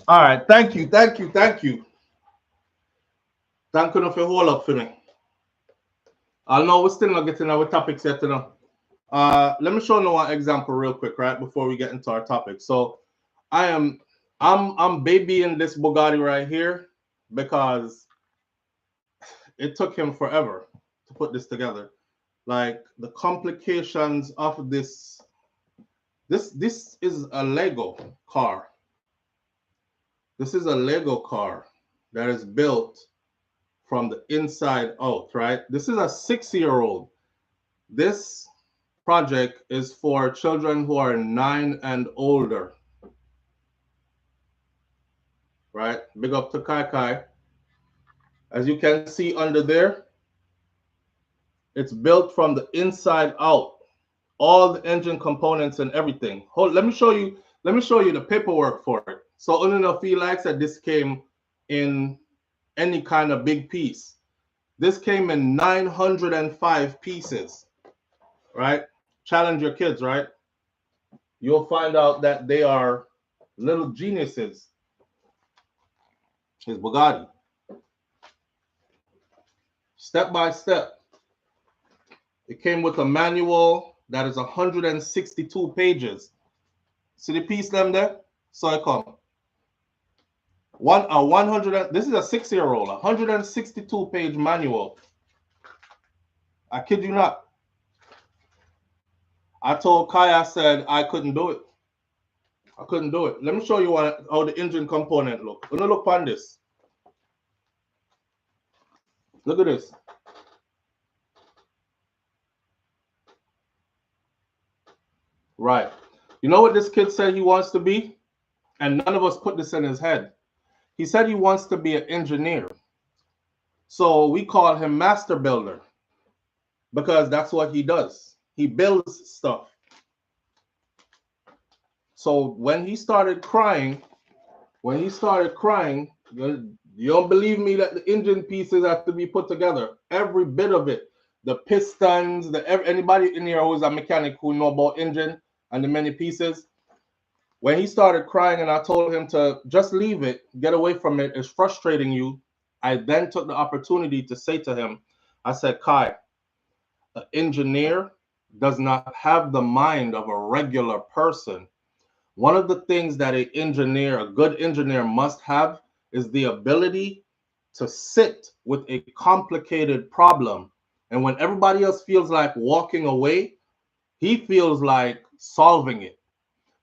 All right, thank you. Thank you for hold up for me. I know we're still not getting our topics yet, you know. Let me show you one example real quick, right, before we get into our topic. So I am I'm babying this Bugatti right here because it took him forever to put this together. Like the complications of this is a Lego car. This is a Lego car that is built from the inside out, right? This is a 6-year-old. This project is for children who are 9 and older, right? Big up to Kai Kai. As you can see under there, it's built from the inside out. All the engine components and everything. Let me show you. Let me show you the paperwork for it. So I don't know if he likes that this came in any kind of big piece. This came in 905 pieces, right? Challenge your kids, right? You'll find out that they are little geniuses. His Bugatti. Step by step. It came with a manual that is 162 pages. See the piece them there? So I come. 100. This is a 6-year-old. 162-page manual. I kid you not. I told Kai, I said I couldn't do it. I couldn't do it. Let me show you how the engine component look. We're gonna look on this. Look at this. Right. You know what this kid said he wants to be? And none of us put this in his head. He said he wants to be an engineer. So we call him Master Builder because that's what he does. He builds stuff. So when he started crying, you don't believe me that the engine pieces have to be put together. Every bit of it. The pistons, anybody in here who is a mechanic who know about engine and the many pieces. When he started crying and I told him to just leave it, get away from it, it's frustrating you. I then took the opportunity to say to him, I said, Kai, an engineer does not have the mind of a regular person. One of the things that a good engineer must have is the ability to sit with a complicated problem. And when everybody else feels like walking away, he feels like solving it.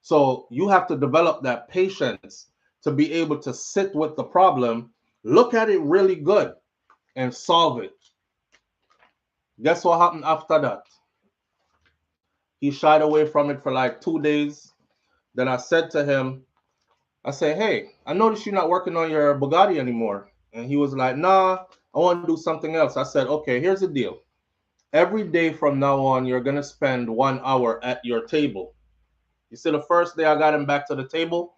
So you have to develop that patience to be able to sit with the problem, look at it really good, and solve it. Guess what happened after that? He shied away from it for like 2 days. Then I said to him, I said, hey, I noticed you're not working on your Bugatti anymore. And he was like, nah, I want to do something else. I said, okay, here's the deal. Every day from now on, you're going to spend 1 hour at your table. You see, the first day I got him back to the table,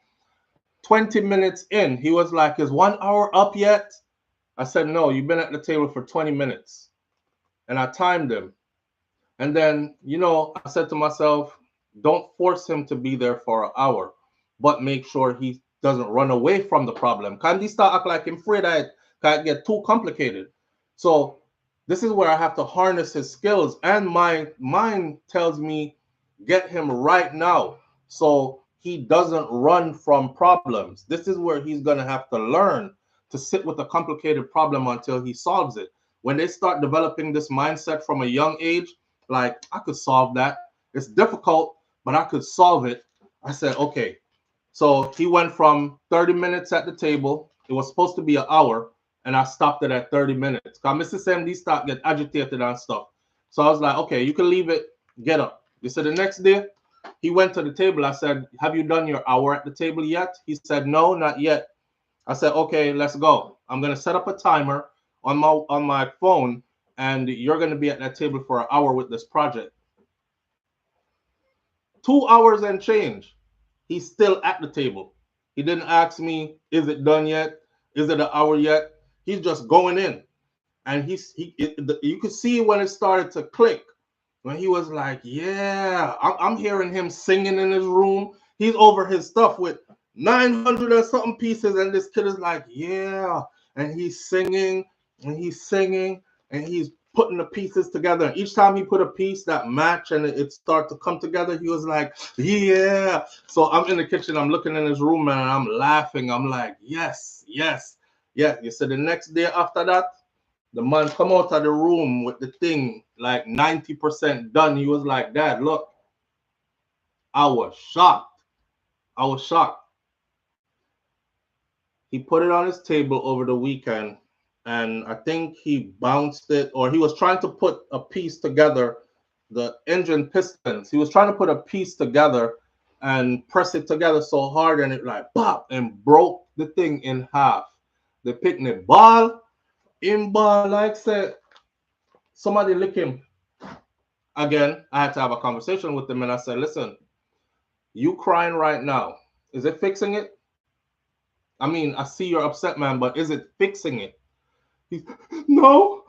20 minutes in, he was like, is 1 hour up yet? I said, no, you've been at the table for 20 minutes. And I timed him. And then, I said to myself, don't force him to be there for an hour, but make sure he doesn't run away from the problem. Can't he start act like him afraid that it can't get too complicated? So this is where I have to harness his skills. And my mind tells me, get him right now so he doesn't run from problems. This is where he's going to have to learn to sit with a complicated problem until he solves it. When they start developing this mindset from a young age, like, I could solve that. It's difficult, but I could solve it. I said, okay. So he went from 30 minutes at the table. It was supposed to be an hour, and I stopped it at 30 minutes. Because Mrs. MD start get agitated and stuff. So I was like, okay, you can leave it. Get up. They said the next day, he went to the table. I said, have you done your hour at the table yet? He said, no, not yet. I said, okay, let's go. I'm going to set up a timer on my phone, and you're going to be at that table for an hour with this project. 2 hours and change. He's still at the table. He didn't ask me, is it done yet? Is it an hour yet? He's just going in. And you could see when it started to click, when he was like, yeah, I'm hearing him singing in his room. He's over his stuff with 900 and something pieces, and this kid is like, yeah, and he's singing, and he's singing, and he's putting the pieces together. And each time he put a piece that match and it start to come together, he was like, yeah. So I'm in the kitchen, I'm looking in his room, and I'm laughing. I'm like, yes, yes, yeah. You said the next day after that, the man come out of the room with the thing like 90% done. He was like, Dad, look, I was shocked. I was shocked. He put it on his table over the weekend, and I think he bounced it, or he was trying to put a piece together, the engine pistons. He was trying to put a piece together and press it together so hard, and it like pop and broke the thing in half. The picnic ball, in ball, like said, somebody lick him. Again, I had to have a conversation with him, and I said, listen, you crying right now, is it fixing it? I mean, I see you're upset, man, but is it fixing it? He, no.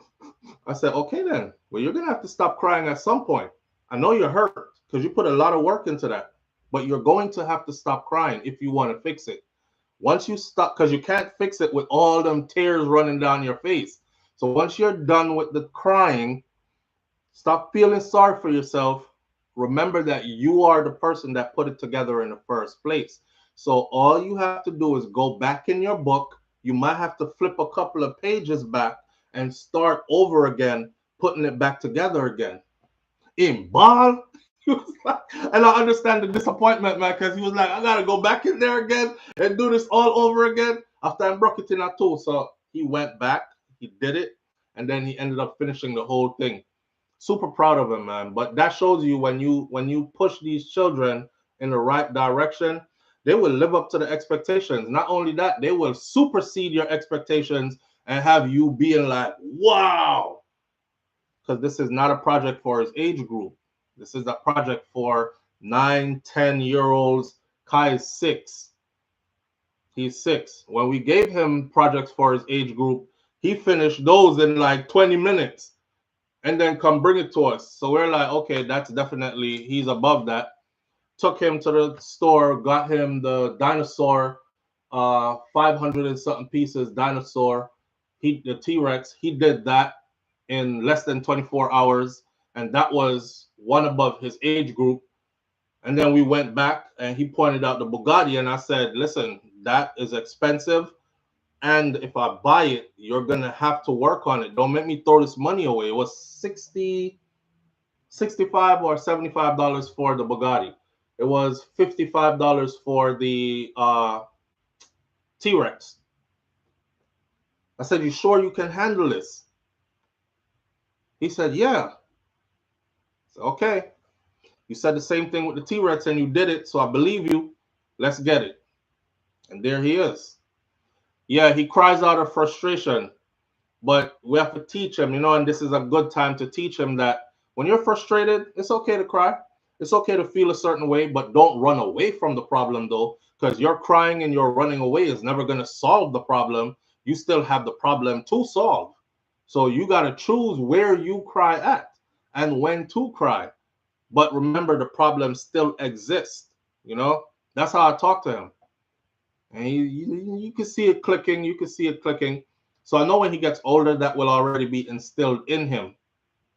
I said, okay then. Well, you're gonna have to stop crying at some point. I know you're hurt because you put a lot of work into that, but you're going to have to stop crying if you want to fix it. Once you stop, because you can't fix it with all them tears running down your face. So once you're done with the crying, stop feeling sorry for yourself. Remember that you are the person that put it together in the first place. So all you have to do is go back in your book. You might have to flip a couple of pages back and start over again, putting it back together again. In ball. And I understand the disappointment, man, because he was like, I gotta go back in there again and do this all over again after I broke it in a two. So he went back, he did it, and then he ended up finishing the whole thing. Super proud of him, man. But that shows you when you push these children in the right direction, they will live up to the expectations. Not only that, they will supersede your expectations and have you being like, wow. Because this is not a project for his age group. This is a project for 9, 10 year olds. Kai is 6. He's 6. When we gave him projects for his age group, he finished those in like 20 minutes and then come bring it to us. So we're like, okay, that's definitely, he's above that. Took him to the store, got him the dinosaur, 500 and something pieces dinosaur, the T-Rex. He did that in less than 24 hours, and that was one above his age group. And then we went back, and he pointed out the Bugatti, and I said, listen, that is expensive. And if I buy it, you're gonna have to work on it. Don't make me throw this money away. It was 65 or $75 for the Bugatti. It was $55 for the T-Rex. I said, you sure you can handle this? He said, yeah. I said, okay. You said the same thing with the T-Rex and you did it, so I believe you. Let's get it. And there he is. Yeah, he cries out of frustration, but we have to teach him, and this is a good time to teach him that when you're frustrated, it's okay to cry. It's okay to feel a certain way, but don't run away from the problem though, because your crying and your running away is never going to solve the problem. You still have the problem to solve. So you got to choose where you cry at and when to cry. But remember, the problem still exists. That's how I talk to him. And you can see it clicking. You can see it clicking. So I know when he gets older, that will already be instilled in him,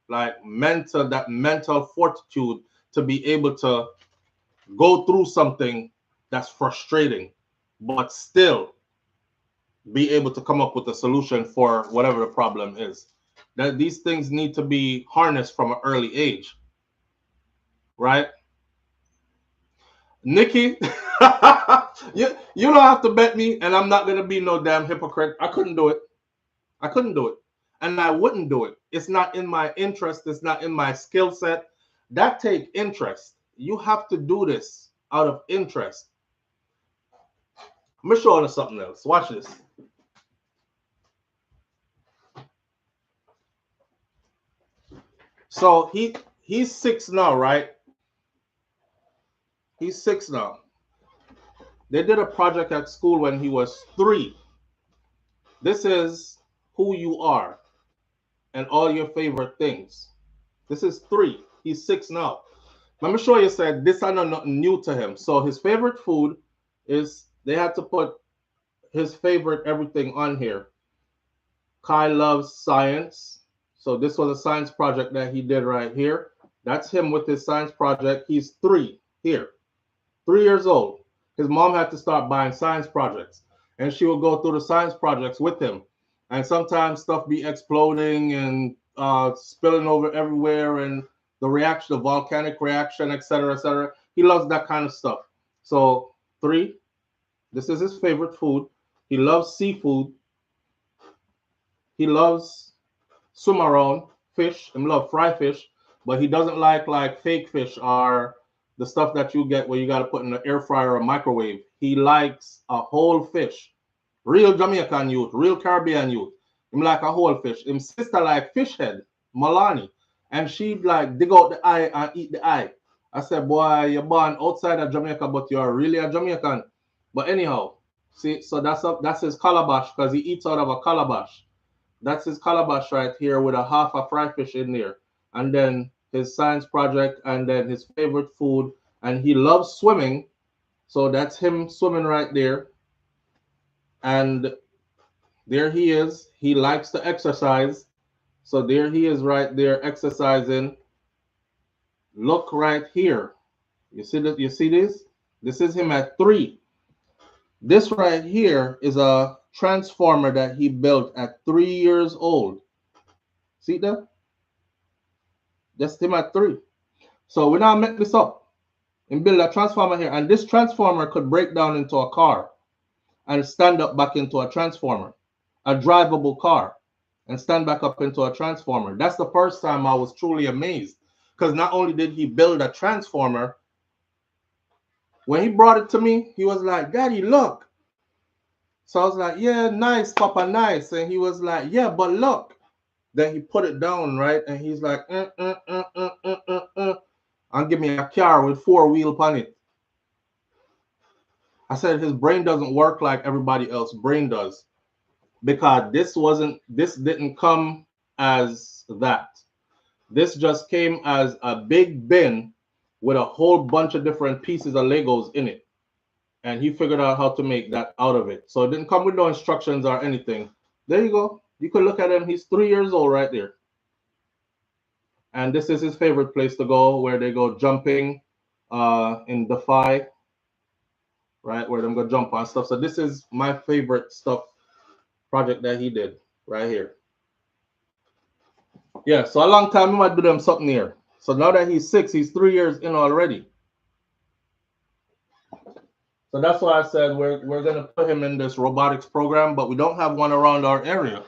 like that mental fortitude to be able to go through something that's frustrating, but still be able to come up with a solution for whatever the problem is. That these things need to be harnessed from an early age, right? Nikki, you don't have to bet me, and I'm not gonna be no damn hypocrite. I couldn't do it. I couldn't do it. And I wouldn't do it. It's not in my interest. It's not in my skill set. That take interest. You have to do this out of interest. I'm gonna show you something else. Watch this. So he's 6 now, right? He's 6 now. They did a project at school when he was 3. This is who you are and all your favorite things. This is 3. He's 6 now. Let me show you, said this is not nothing new to him. So his favorite food is they had to put his favorite everything on here. Kai loves science. So this was a science project that he did right here. That's him with his science project. He's 3 here, 3 years old. His mom had to start buying science projects, and she would go through the science projects with him. And sometimes stuff be exploding and spilling over everywhere, and the reaction, the volcanic reaction, etc., etc. He loves that kind of stuff. So 3, this is his favorite food. He loves seafood. He loves swim around fish. He loves fry fish, but he doesn't like fake fish or the stuff that you get where you got to put in the air fryer or microwave. He likes a whole fish. Real Jamaican youth, real Caribbean youth. Him like a whole fish. Him sister like fish head, Malani. And she like dig out the eye and eat the eye. I said, boy, you're born outside of Jamaica, but you're really a Jamaican. But anyhow, see, so that's his calabash because he eats out of a calabash. That's his calabash right here with a half a fried fish in there. And then his science project and then his favorite food. And he loves swimming. So that's him swimming right there. And there he is. He likes to exercise. So there he is right there exercising. Look right here. You see that? You see this? This is him at 3. This right here is a transformer that he built at 3 years old. See that? That's him at 3. So we now make this up and build a transformer here. And this transformer could break down into a car and stand up back into a transformer, a drivable car, and stand back up into a transformer. That's the first time I was truly amazed. Because not only did he build a transformer, when he brought it to me, he was like, Daddy, look. So I was like, yeah, nice, Papa, nice. And he was like, yeah, but look. Then he put it down, right? And he's like, and give me a car with 4 wheels on it. I said his brain doesn't work like everybody else's brain does. Because this didn't come as that. This just came as a big bin with a whole bunch of different pieces of Legos in it. And he figured out how to make that out of it. So it didn't come with no instructions or anything. There you go. You could look at him. He's 3 years old right there. And this is his favorite place to go, where they go jumping in Defy, right? Where them go jump on stuff. So this is my favorite stuff project that he did right here. Yeah, so a long time we might do them something here. So now that he's 6, he's 3 years in already. So that's why I said we're going to put him in this robotics program, but we don't have one around our area.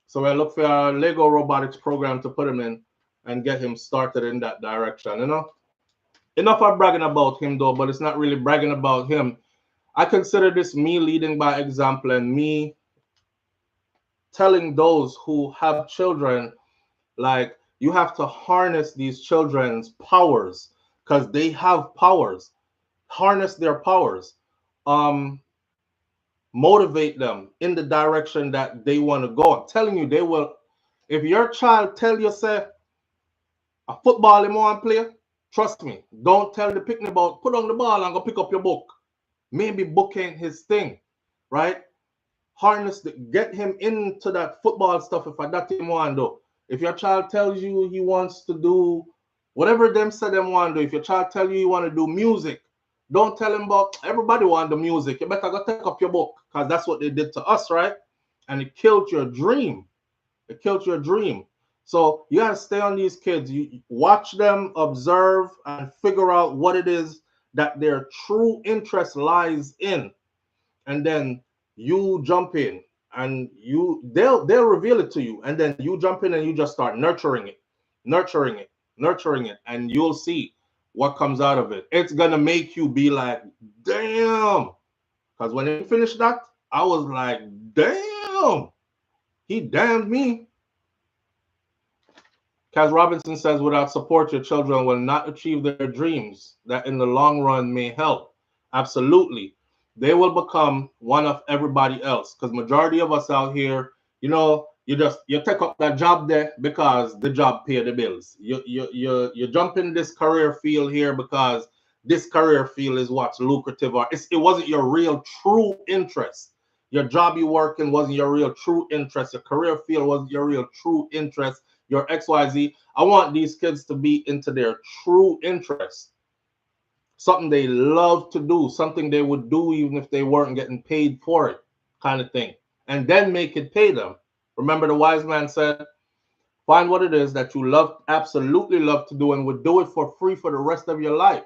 So we'll look for a Lego robotics program to put him in and get him started in that direction, you know? Enough of bragging about him, though, but it's not really bragging about him. I consider this me leading by example and me telling those who have children, like, you have to harness these children's powers because they have powers. Harness their powers. Motivate them in the direction that they want to go. I'm telling you, they will. If your child tell you, say, a football in one play, trust me, don't tell the picnic about, put on the ball and go pick up your book. Maybe book ain't his thing, right? Get him into that football stuff if I that him want to do. If your child tells you he wants to do whatever them say them want to do, if your child tell you want to do music, don't tell him about everybody want the music. You better go take up your book because that's what they did to us, right? And it killed your dream. It killed your dream. So you got to stay on these kids. You watch them, observe, and figure out what it is that their true interest lies in. And then you jump in and they'll reveal it to you. And then you jump in and you just start nurturing it, and you'll see what comes out of it. It's gonna make you be like, damn. Because when he finished that, I was like, damn, he damned me. Kaz Robinson says, without support, your children will not achieve their dreams that in the long run may help. Absolutely. They will become one of everybody else. Because majority of us out here, you know, you take up that job there because the job pay the bills. You jump in this career field here because this career field is what's lucrative, or it wasn't your real true interest. Your job you work in wasn't your real true interest. Your career field wasn't your real true interest. Your XYZ. I want these kids to be into their true interest. Something they love to do, something they would do even if they weren't getting paid for it, kind of thing. And then make it pay them. Remember the wise man said, find what it is that you love, absolutely love to do, and would do it for free for the rest of your life.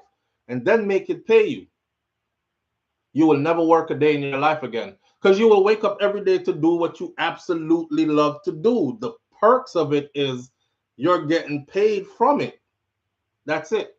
And then make it pay you. You will never work a day in your life again. Because you will wake up every day to do what you absolutely love to do. The perks of it is you're getting paid from it. That's it.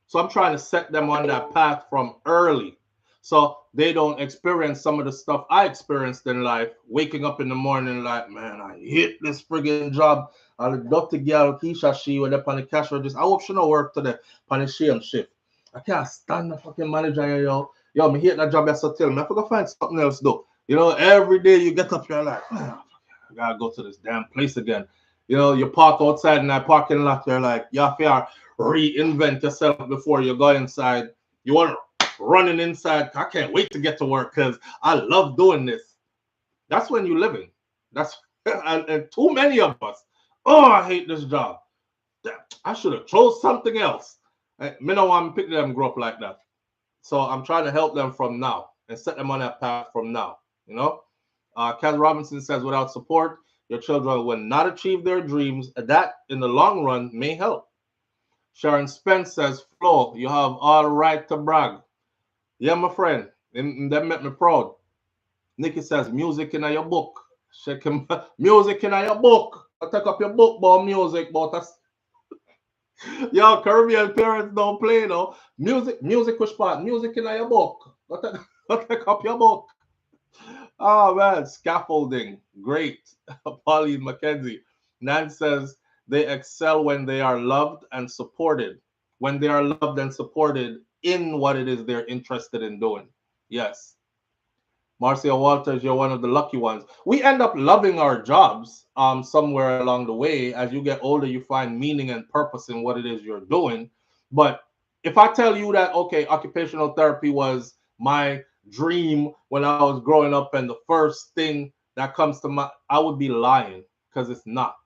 So I'm trying to set them on that path from early so they don't experience some of the stuff I experienced in life. Waking up in the morning like, man, I hate this friggin' job. I'll love to girl Keisha, she went up on the cash register. I hope she no work today on the shame shift. I can't stand the fucking manager here, yo. Yo, me hate that job. That's so tell me. I forgot to find something else though. You know, every day you get up, you're like, man, I gotta go to this damn place again. You know, you park outside in that parking lot, you're like, you have to reinvent yourself before you go inside. You want to running inside. I can't wait to get to work because I love doing this. That's when you're living. That's and too many of us. Oh, I hate this job. I should have chose something else. Me no want to pick them grow up like that. So I'm trying to help them from now and set them on that path from now. You know, Ken Robinson says, without support, your children will not achieve their dreams. That, in the long run, may help. Sharon Spence says, Flo, you have all right to brag. Yeah, my friend. And that make me proud. Nikki says, music in your book. Check him. Music in your book. I take up your book about music, but us. Yo, Caribbean parents don't play, no. Music which part? Music in your book. Go take up your book. Oh man, scaffolding. Great. Pauline McKenzie. Nan says they excel when they are loved and supported. When they are loved and supported in what it is they're interested in doing. Yes. Marcia Walters, you're one of the lucky ones. We end up loving our jobs somewhere along the way. As you get older, you find meaning and purpose in what it is you're doing. But if I tell you that, okay, occupational therapy was my dream when I was growing up and the first thing that comes to mind, I would be lying because it's not.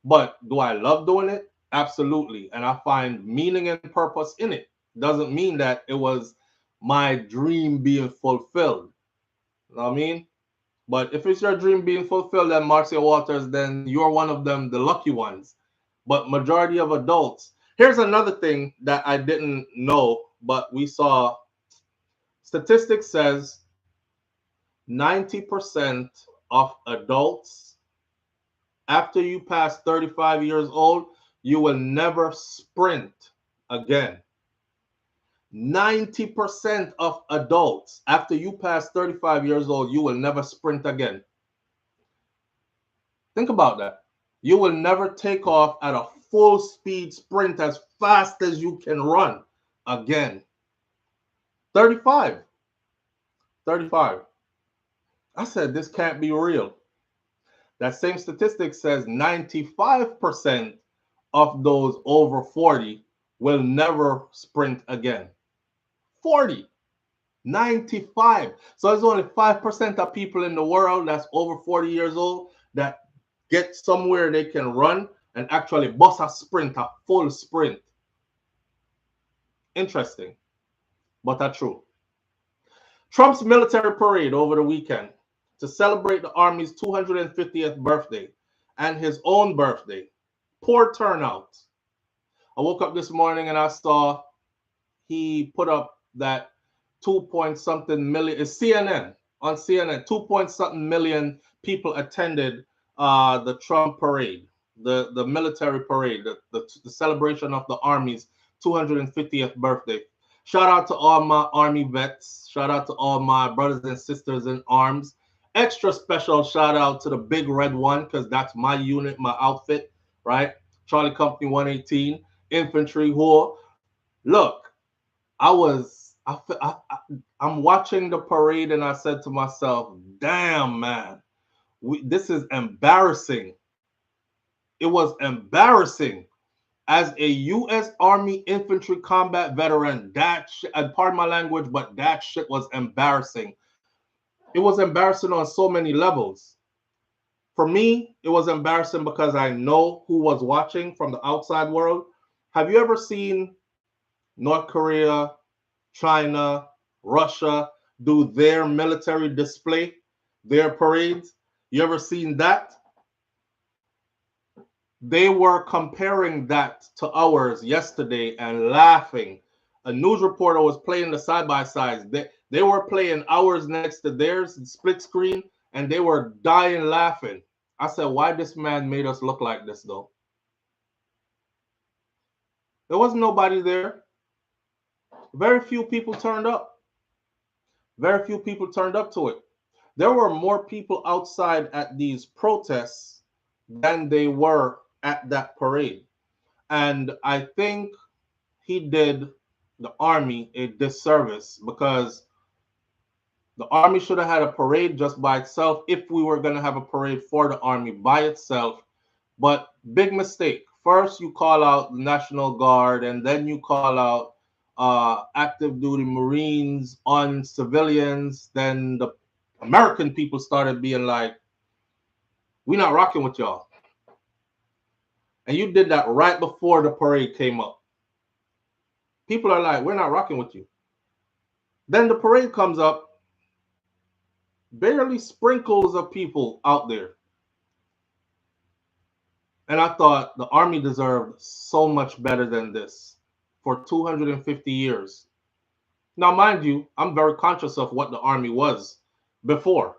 But do I love doing it? Absolutely. And I find meaning and purpose in it. Doesn't mean that it was my dream being fulfilled. You know what I mean? But if it's your dream being fulfilled, then Marcia Waters, then you're one of them, the lucky ones. But majority of adults. Here's another thing that I didn't know, but we saw. Statistics says 90% of adults, after you pass 35 years old, you will never sprint again. 90% of adults, after you pass 35 years old, you will never sprint again. Think about that. You will never take off at a full speed sprint as fast as you can run again. 35. 35. I said, this can't be real. That same statistic says 95% of those over 40 will never sprint again. 40. 95. So there's only 5% of people in the world that's over 40 years old that get somewhere they can run and actually bust a sprint, a full sprint. Interesting, but that's true. Trump's military parade over the weekend to celebrate the Army's 250th birthday and his own birthday. Poor turnout. I woke up this morning and I saw he put up that 2-point-something million. It's CNN, on CNN. 2-point-something million people attended the Trump parade, the military parade, the celebration of the Army's 250th birthday. Shout out to all my Army vets. Shout out to all my brothers and sisters in arms. Extra special shout out to the big red one, because that's my unit, my outfit, right? Charlie Company 118, infantry who. Look, I'm watching the parade and I said to myself, damn, man, this is embarrassing. It was embarrassing. As a U.S. Army infantry combat veteran, that shit, and pardon my language, but that shit was embarrassing. It was embarrassing on so many levels. For me, it was embarrassing because I know who was watching from the outside world. Have you ever seen North Korea, China, Russia do their military display, their parades? You ever seen that? They were comparing that to ours yesterday and laughing. A news reporter was playing the side by sides. They were playing ours next to theirs, split screen, and they were dying laughing. I said, why this man made us look like this though? There was nobody there. Very few people turned up. Very few people turned up to it. There were more people outside at these protests than they were at that parade. And I think he did the army a disservice because the army should have had a parade just by itself if we were going to have a parade for the army by itself. But big mistake. First, you call out the National Guard, and then you call out active duty Marines on civilians. Then the American people started being like, we're not rocking with y'all. And you did that right before the parade came up. People are like, we're not rocking with you. Then the parade comes up, barely sprinkles of people out there. And I thought the army deserved so much better than this for 250 years. Now, mind you, I'm very conscious of what the army was before.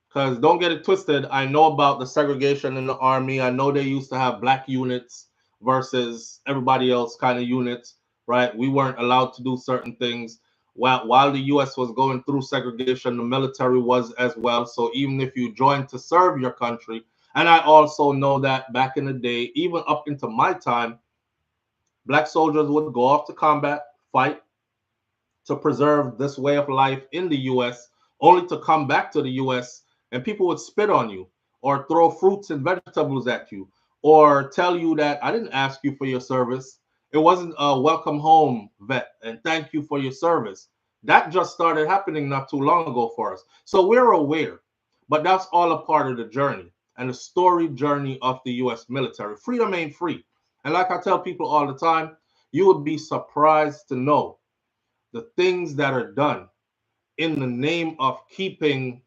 Because don't get it twisted, I know about the segregation in the army. I know they used to have black units versus everybody else kind of units, right? We weren't allowed to do certain things. While the U.S. was going through segregation, the military was as well. So even if you joined to serve your country, and I also know that back in the day, even up into my time, black soldiers would go off to combat, fight to preserve this way of life in the U.S., only to come back to the U.S. and people would spit on you or throw fruits and vegetables at you or tell you that I didn't ask you for your service. It wasn't a welcome home vet and thank you for your service. That just started happening not too long ago for us. So we're aware, but that's all a part of the journey and the storied journey of the U.S. military. Freedom ain't free. And like I tell people all the time, you would be surprised to know the things that are done in the name of keeping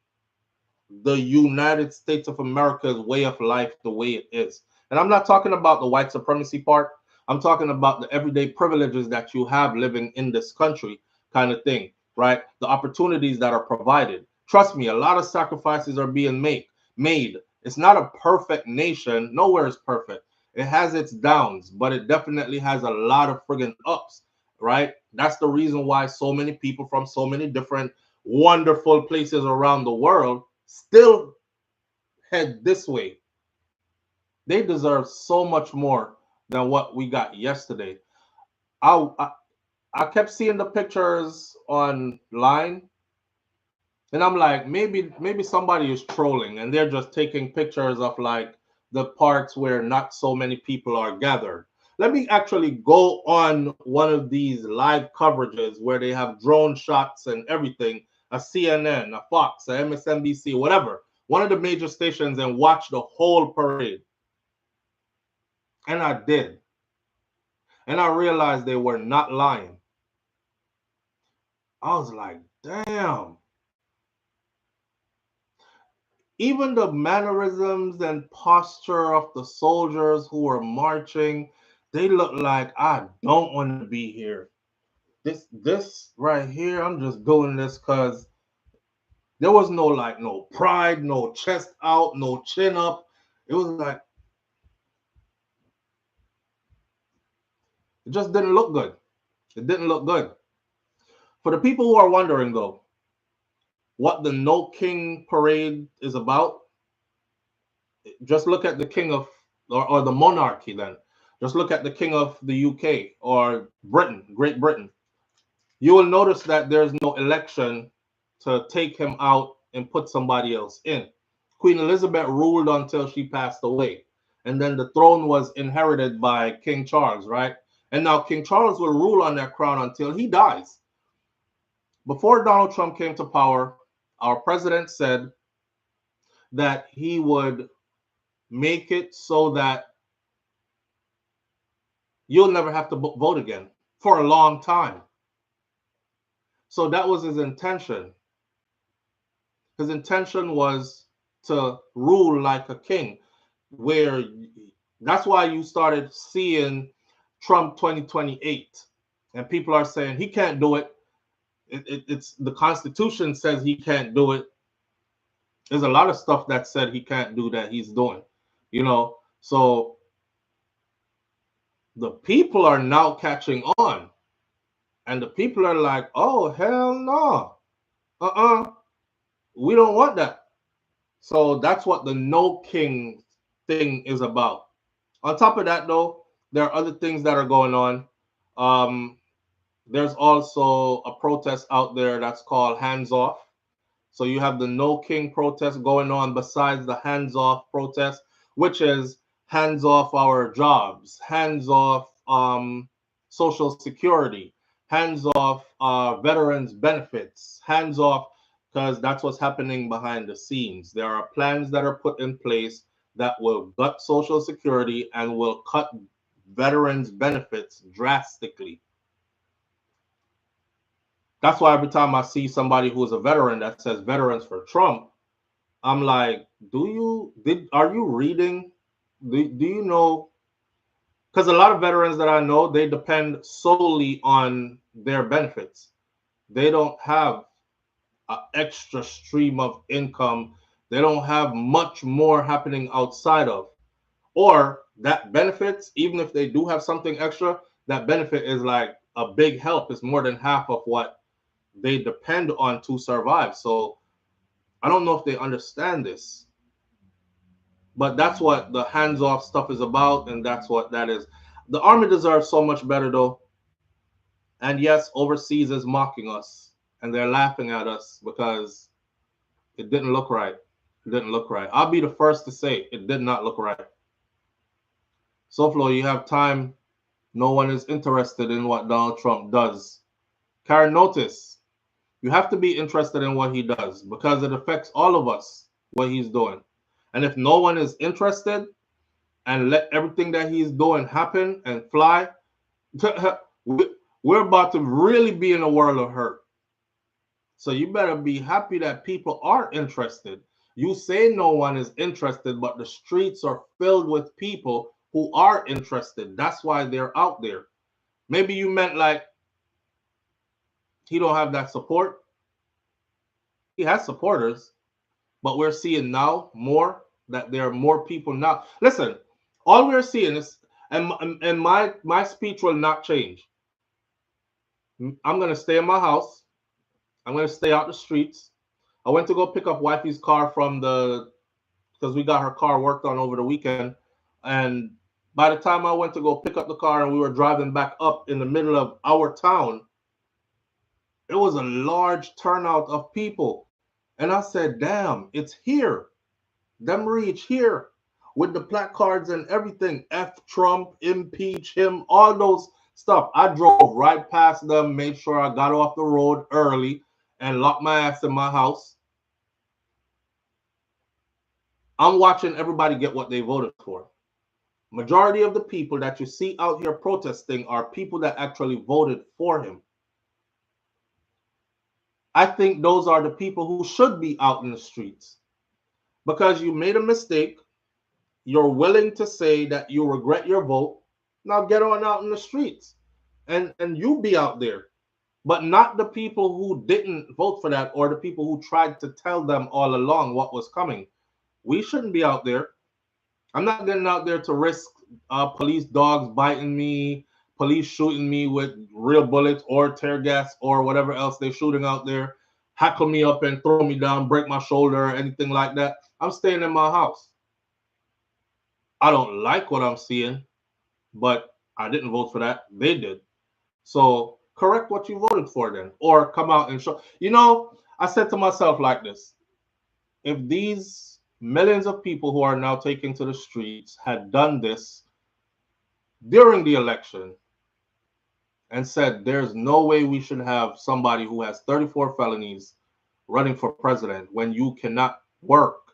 the United States of America's way of life the way it is. And I'm not talking about the white supremacy part. I'm talking about the everyday privileges that you have living in this country kind of thing, right? The opportunities that are provided. Trust me, a lot of sacrifices are being made. It's not a perfect nation. Nowhere is perfect. It has its downs, but it definitely has a lot of friggin' ups, right? That's the reason why so many people from so many different wonderful places around the world still head this way. They deserve so much more than what we got yesterday. I, I, I kept seeing the pictures online, and I'm like, maybe somebody is trolling, and they're just taking pictures of like the parts where not so many people are gathered. Let me actually go on one of these live coverages where they have drone shots and everything, a CNN, a Fox, a MSNBC, whatever, one of the major stations, and watch the whole parade. And I did. And I realized they were not lying. I was like, damn. Even the mannerisms and posture of the soldiers who were marching, they look like I don't want to be here. This right here, I'm just doing this because there was no like no pride, no chest out, no chin up. It was like it just didn't look good. It didn't look good. For the people who are wondering though, what the No King parade is about, just look at the king of or the monarchy then. Just look at the king of the UK or Britain, Great Britain. You will notice that there's no election to take him out and put somebody else in. Queen Elizabeth ruled until she passed away. and then the throne was inherited by King Charles, right? And now King Charles will rule on that crown until he dies. Before Donald Trump came to power, our president said that he would make it so that you'll never have to vote again for a long time. So that was his intention. His intention was to rule like a king, where that's why you started seeing Trump 2028. And people are saying he can't do it. It's the Constitution says he can't do it. There's a lot of stuff that said he can't do that he's doing, you know. So the people are now catching on, and the people are like, "Oh hell no, we don't want that." So that's what the no king thing is about. On top of that, though, there are other things that are going on. Um, there's also a protest out there that's called Hands Off. So you have the No King protest going on besides the Hands Off protest, which is hands off our jobs, hands off Social Security, hands off veterans benefits, hands off, because that's what's happening behind the scenes. There are plans that are put in place that will gut Social Security and will cut veterans benefits drastically. That's why every time I see somebody who is a veteran that says veterans for Trump, I'm like, are you reading? Do you know? Because a lot of veterans that I know, they depend solely on their benefits. They don't have an extra stream of income. They don't have much more happening outside of. Or that benefits, even if they do have something extra, that benefit is like a big help. It's more than half of what they depend on to survive. So I don't know if they understand this, but that's what the hands off stuff is about, and that's what that is. The army deserves so much better, though. And yes, overseas is mocking us, and they're laughing at us because it didn't look right. It didn't look right. I'll be the first to say it did not look right. So, Flo, you have time. No one is interested in what Donald Trump does. Karen, notice you have to be interested in what he does because it affects all of us, what he's doing. And if no one is interested and let everything that he's doing happen and fly, we're about to really be in a world of hurt. So you better be happy that people are interested. You say no one is interested, but the streets are filled with people who are interested. That's why they're out there. Maybe you meant like he don't have that support. He has supporters, but we're seeing now more that there are more people now. Listen, all we're seeing is, and my speech will not change. I'm gonna stay in my house. I'm gonna stay out the streets. I went to go pick up wifey's car from the because we got her car worked on over the weekend, and by the time I went to go pick up the car and we were driving back up in the middle of our town, it was a large turnout of people, and I said, "Damn, it's here." Them reach here with the placards and everything. F Trump, impeach him, all those stuff. I drove right past them, made sure I got off the road early, and locked my ass in my house. I'm watching everybody get what they voted for. Majority of the people that you see out here protesting are people that actually voted for him. I think those are the people who should be out in the streets because you made a mistake. You're willing to say that you regret your vote. Now get on out in the streets and you be out there. But not the people who didn't vote for that or the people who tried to tell them all along what was coming. We shouldn't be out there. I'm not getting out there to risk police dogs biting me, police shooting me with real bullets or tear gas or whatever else they're shooting out there, hackle me up and throw me down, break my shoulder, or anything like that. I'm staying in my house. I don't like what I'm seeing, but I didn't vote for that. They did. So correct what you voted for then, or come out and show. I said to myself like this: if these millions of people who are now taking to the streets had done this during the election and said there's no way we should have somebody who has 34 felonies running for president when you cannot work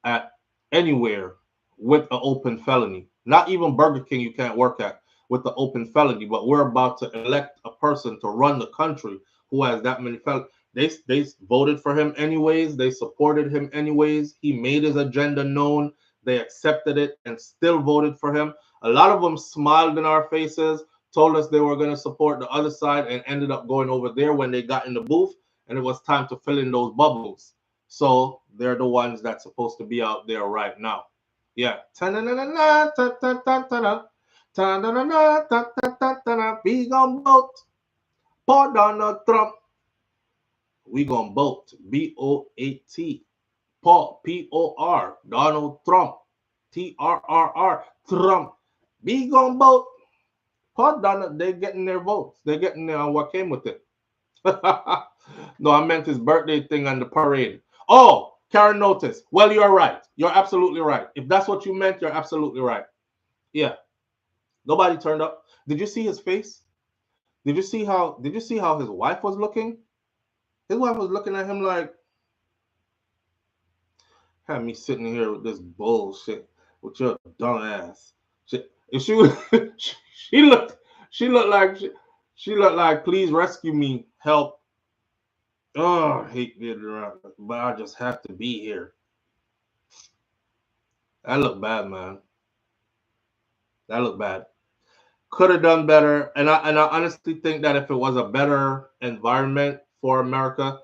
at anywhere with an open felony. Not even Burger King you can't work at with the open felony, but we're about to elect a person to run the country who has that many felonies. They voted for him anyways. They supported him anyways. He made his agenda known. They accepted it and still voted for him. A lot of them smiled in our faces, told us they were going to support the other side, and ended up going over there when they got in the booth and it was time to fill in those bubbles. So they're the ones that's supposed to be out there right now. Yeah. We gonna vote for Donald Trump. We gonna vote B-O-A-T. Paul P-O-R. Donald Trump. T-R-R-R. Trump. We gonna vote for Donald. They're getting their votes. They're getting what came with it. No, I meant his birthday thing on the parade. Oh, Karen noticed. Well, you're right. You're absolutely right. If that's what you meant, you're absolutely right. Yeah. Nobody turned up. Did you see his face? Did you see how his wife was looking? His wife was looking at him like, had me sitting here with this bullshit with your dumb ass. If she was, she looked, she looked like she looked like, please rescue me, help. Oh, I hate being around, but I just have to be here. That looked bad, man. That looked bad. Could have done better, and I honestly think that if it was a better environment for America,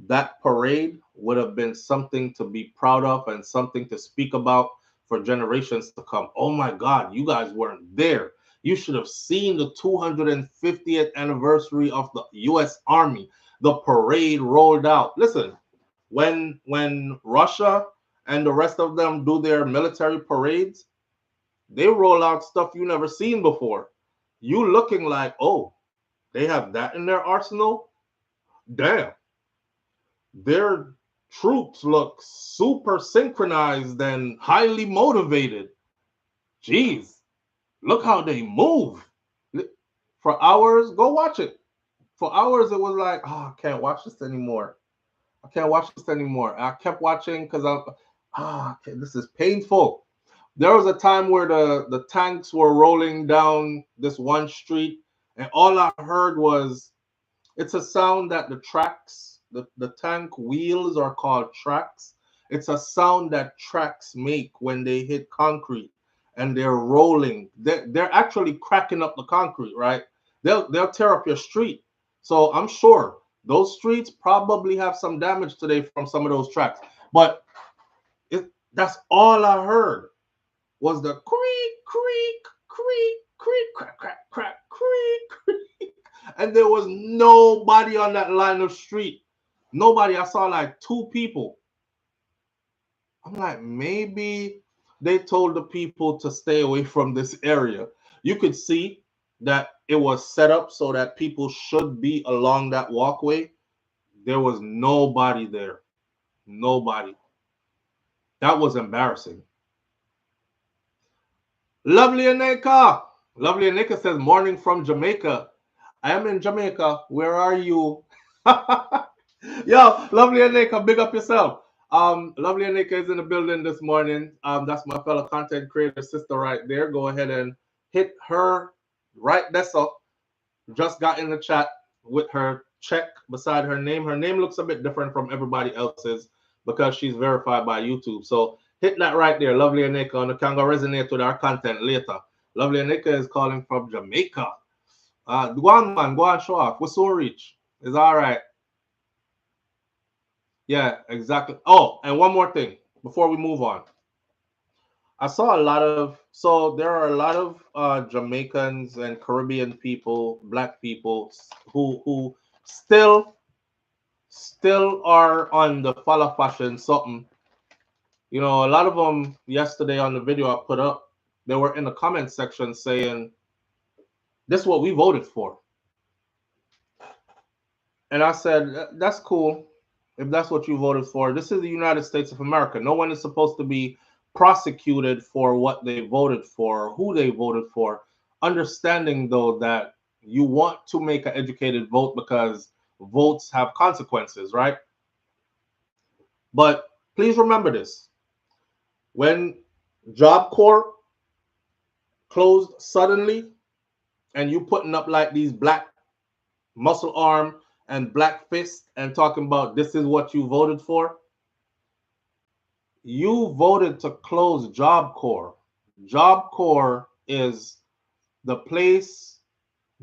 that parade would have been something to be proud of and something to speak about for generations to come. Oh my God, you guys weren't there. You should have seen the 250th anniversary of the U.S. Army. The parade rolled out. Listen, when Russia and the rest of them do their military parades, they roll out stuff you never seen before. You looking like, oh, they have that in their arsenal? Damn. Their troops look super synchronized and highly motivated. Jeez, look how they move. For hours, go watch it. For hours, it was like, oh, I can't watch this anymore. I can't watch this anymore. I kept watching because okay, this is painful. There was a time where the tanks were rolling down this one street, and all I heard was, it's a sound that the tracks, the tank wheels are called tracks. It's a sound that tracks make when they hit concrete and they're rolling. They're actually cracking up the concrete, right? They'll tear up your street. So I'm sure those streets probably have some damage today from some of those tracks. But that's all I heard was the creak, creak, creak, creak, crack, crack, crack, creak, creak. And there was nobody on that line of street. Nobody. I saw like two people. I'm like, maybe they told the people to stay away from this area. You could see that it was set up so that people should be along that walkway. There was nobody there. Nobody. That was embarrassing. Lovely Aneka. Lovely Aneka says, morning from Jamaica. I am in Jamaica. Where are you? Yo, Lovely Aneka, big up yourself. Lovely Aneka is in the building this morning. That's my fellow content creator sister right there. Go ahead and hit her right that's up. Just got in the chat with her check beside her name. Her name looks a bit different from everybody else's because she's verified by YouTube. So hit that right there, Lovely Aneka, and it can go resonate with our content later. Lovely Aneka is calling from Jamaica. Go on, man. Go on, show off. We're so rich. It's all right. Yeah, exactly. Oh, and one more thing before we move on. I saw a lot of, so there are a lot of Jamaicans and Caribbean people, black people who still are on the follow fashion something. You know, a lot of them yesterday on the video I put up, they were in the comment section saying, this is what we voted for. And I said, that's cool. if that's what you voted for. This is the United States of America. No one is supposed to be prosecuted for what they voted for, who they voted for. Understanding, though, that you want to make an educated vote because votes have consequences, right? But please remember this. When Job Corps closed suddenly and you putting up like these black muscle arm and black fist and talking about this is what you voted for, you voted to close Job Corps. Job Corps is the place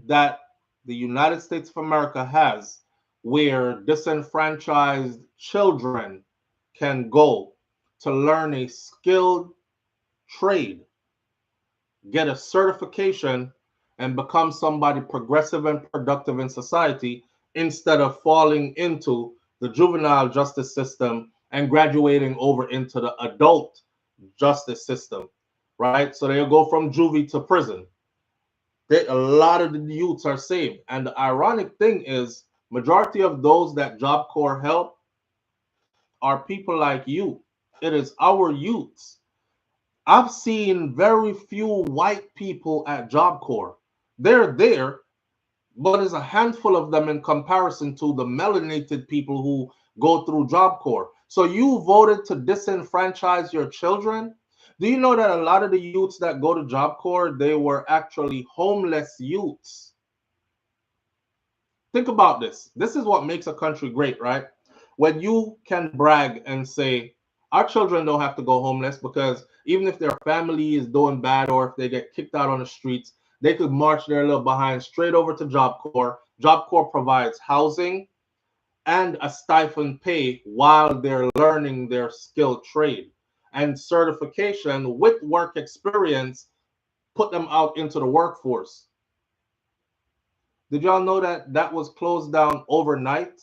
that the United States of America has where disenfranchised children can go to learn a skilled trade, get a certification, and become somebody progressive and productive in society instead of falling into the juvenile justice system and graduating over into the adult justice system, right? So they'll go from juvie to prison. A lot of the youths are saved. And the ironic thing is, majority of those that Job Corps help are people like you. It is our youths. I've seen very few white people at Job Corps. They're there, but there's a handful of them in comparison to the melanated people who go through Job Corps. So you voted to disenfranchise your children? Do you know that a lot of the youths that go to Job Corps, they were actually homeless youths? Think about this. This is what makes a country great, right? When you can brag and say, our children don't have to go homeless because even if their family is doing bad or if they get kicked out on the streets, they could march their little behind straight over to Job Corps. Job Corps provides housing and a stipend pay while they're learning their skilled trade. And certification with work experience put them out into the workforce. Did y'all know that that was closed down overnight?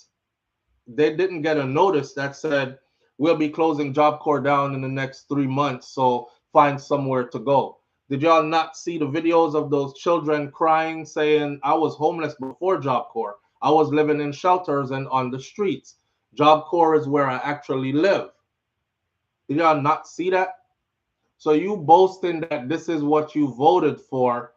They didn't get a notice that said, we'll be closing Job Corps down in the next 3 months, so find somewhere to go. Did y'all not see the videos of those children crying, saying, I was homeless before Job Corps. I was living in shelters and on the streets. Job Corps is where I actually live. Did y'all not see that? So you boasting that this is what you voted for.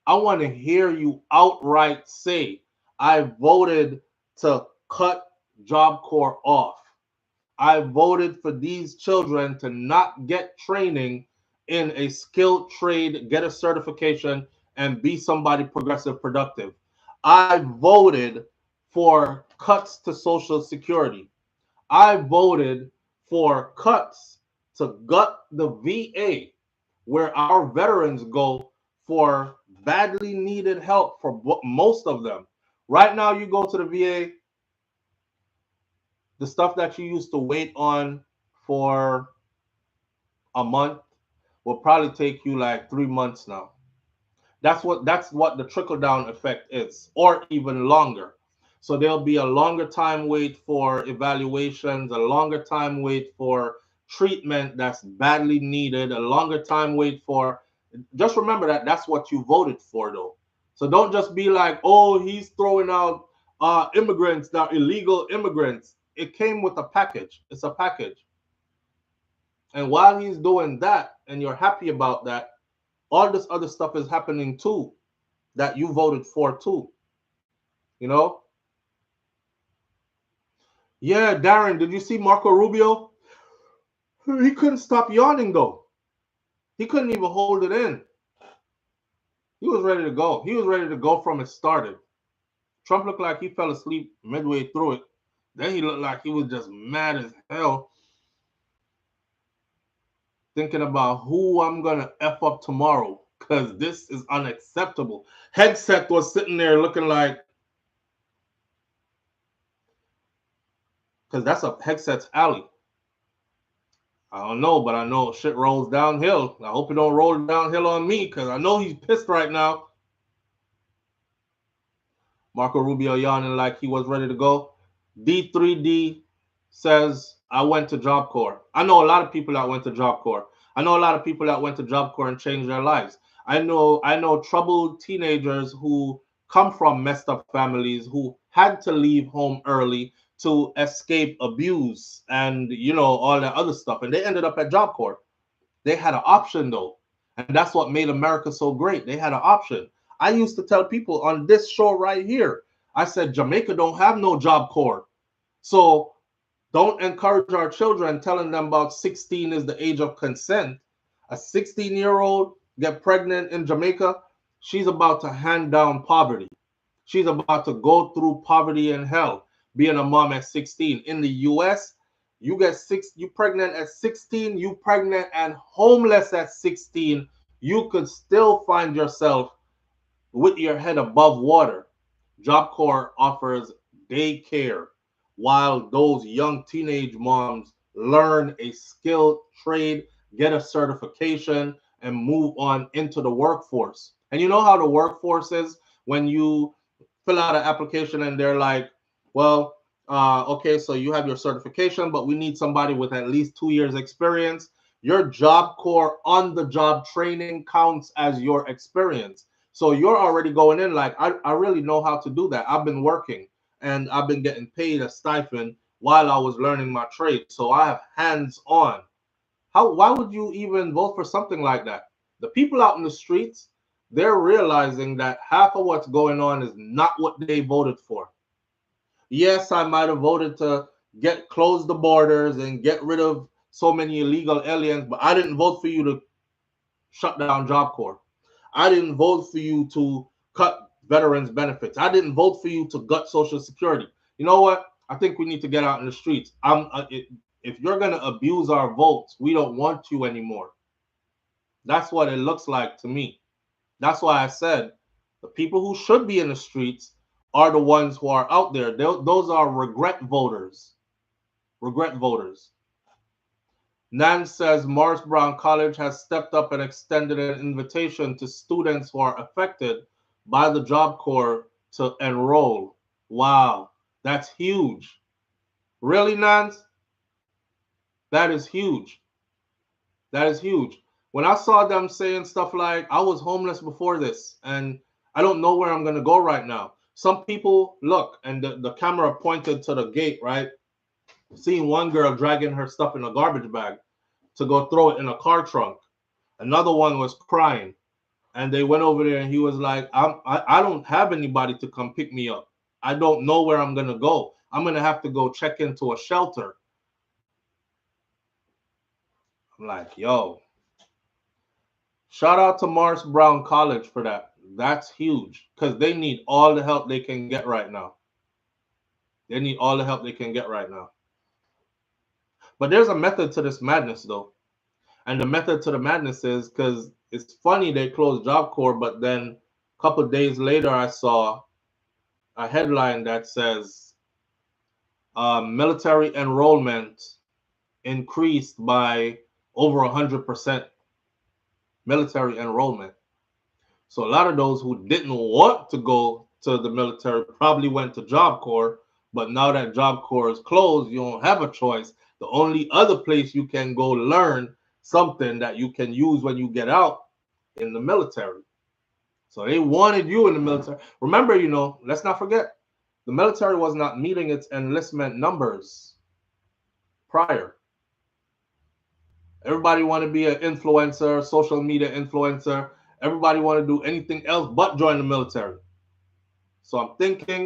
I want to hear you outright say, I voted to cut Job Corps off. I voted for these children to not get training in a skilled trade, get a certification, and be somebody progressive, productive. I voted for cuts to Social Security. I voted for cuts to gut the VA, where our veterans go for badly needed help for most of them. Right now, you go to the VA, the stuff that you used to wait on for a month will probably take you like 3 months now. That's what the trickle down effect is, or even longer. So there'll be a longer time wait for evaluations, a longer time wait for treatment that's badly needed, a longer time wait for. Just remember that that's what you voted for, though. So don't just be like, oh, he's throwing out immigrants that are illegal immigrants. It came with a package. It's a package. And while he's doing that, and you're happy about that, all this other stuff is happening too that you voted for too. You know? Yeah, Darren, did you see Marco Rubio? He couldn't stop yawning though. He couldn't even hold it in. He was ready to go. He was ready to go from it started. Trump looked like he fell asleep midway through it. Then he looked like he was just mad as hell, thinking about who I'm gonna F up tomorrow, because this is unacceptable. Headset was sitting there looking like, because that's a Headset's alley. I don't know, but I know shit rolls downhill. I hope it don't roll downhill on me, because I know he's pissed right now. Marco Rubio yawning like he was ready to go. D3D says, I went to Job Corps. I know a lot of people that went to Job Corps. I know a lot of people that went to Job Corps and changed their lives. I know troubled teenagers who come from messed up families who had to leave home early to escape abuse and, you know, all that other stuff. And they ended up at Job Corps. They had an option though. And that's what made America so great. They had an option. I used to tell people on this show right here, I said, Jamaica don't have no Job Corps. So don't encourage our children telling them about 16 is the age of consent. A 16-year-old get pregnant in Jamaica, she's about to hand down poverty. She's about to go through poverty and hell being a mom at 16. In the US, you pregnant at 16, you pregnant and homeless at 16, you could still find yourself with your head above water. Job Corps offers daycare while those young teenage moms learn a skilled trade, get a certification, and move on into the workforce. And you know how the workforce is when you fill out an application and they're like, well, okay, so you have your certification, but we need somebody with at least 2 years experience. Your Job Corps on the job training counts as your experience. So you're already going in like, I really know how to do that. I've been working and I've been getting paid a stipend while I was learning my trade. So I have hands on. Why would you even vote for something like that? The people out in the streets, they're realizing that half of what's going on is not what they voted for. Yes, I might have voted to close the borders and get rid of so many illegal aliens, but I didn't vote for you to shut down Job Corps. I didn't vote for you to cut veterans benefits. I didn't vote for you to gut Social Security. You know what? I think we need to get out in the streets. If you're going to abuse our votes, we don't want you anymore. That's what it looks like to me. That's why I said the people who should be in the streets are the ones who are out there. Those are regret voters. Regret voters. Nan says Morris Brown College has stepped up and extended an invitation to students who are affected by the Job Corps to enroll. Wow, that's huge. Really, Nance? That is huge. That is huge. When I saw them saying stuff like, I was homeless before this, and I don't know where I'm going to go right now. Some people, look, and the camera pointed to the gate, right? Seeing one girl dragging her stuff in a garbage bag to go throw it in a car trunk. Another one was crying. And they went over there and he was like, I don't have anybody to come pick me up. I don't know where I'm going to go. I'm going to have to go check into a shelter. I'm like, yo, shout out to Morris Brown College for that. That's huge because they need all the help they can get right now. They need all the help they can get right now. But there's a method to this madness, though. And the method to the madness is because it's funny they closed Job Corps, but then a couple of days later, I saw a headline that says military enrollment increased by over 100%. Military enrollment. So a lot of those who didn't want to go to the military probably went to Job Corps, but now that Job Corps is closed, you don't have a choice. The only other place you can go learn something that you can use when you get out in the military. So they wanted you in the military. Remember, you know, let's not forget, the military was not meeting its enlistment numbers prior. Everybody want to be an influencer, social media influencer. Everybody want to do anything else but join the military. So I'm thinking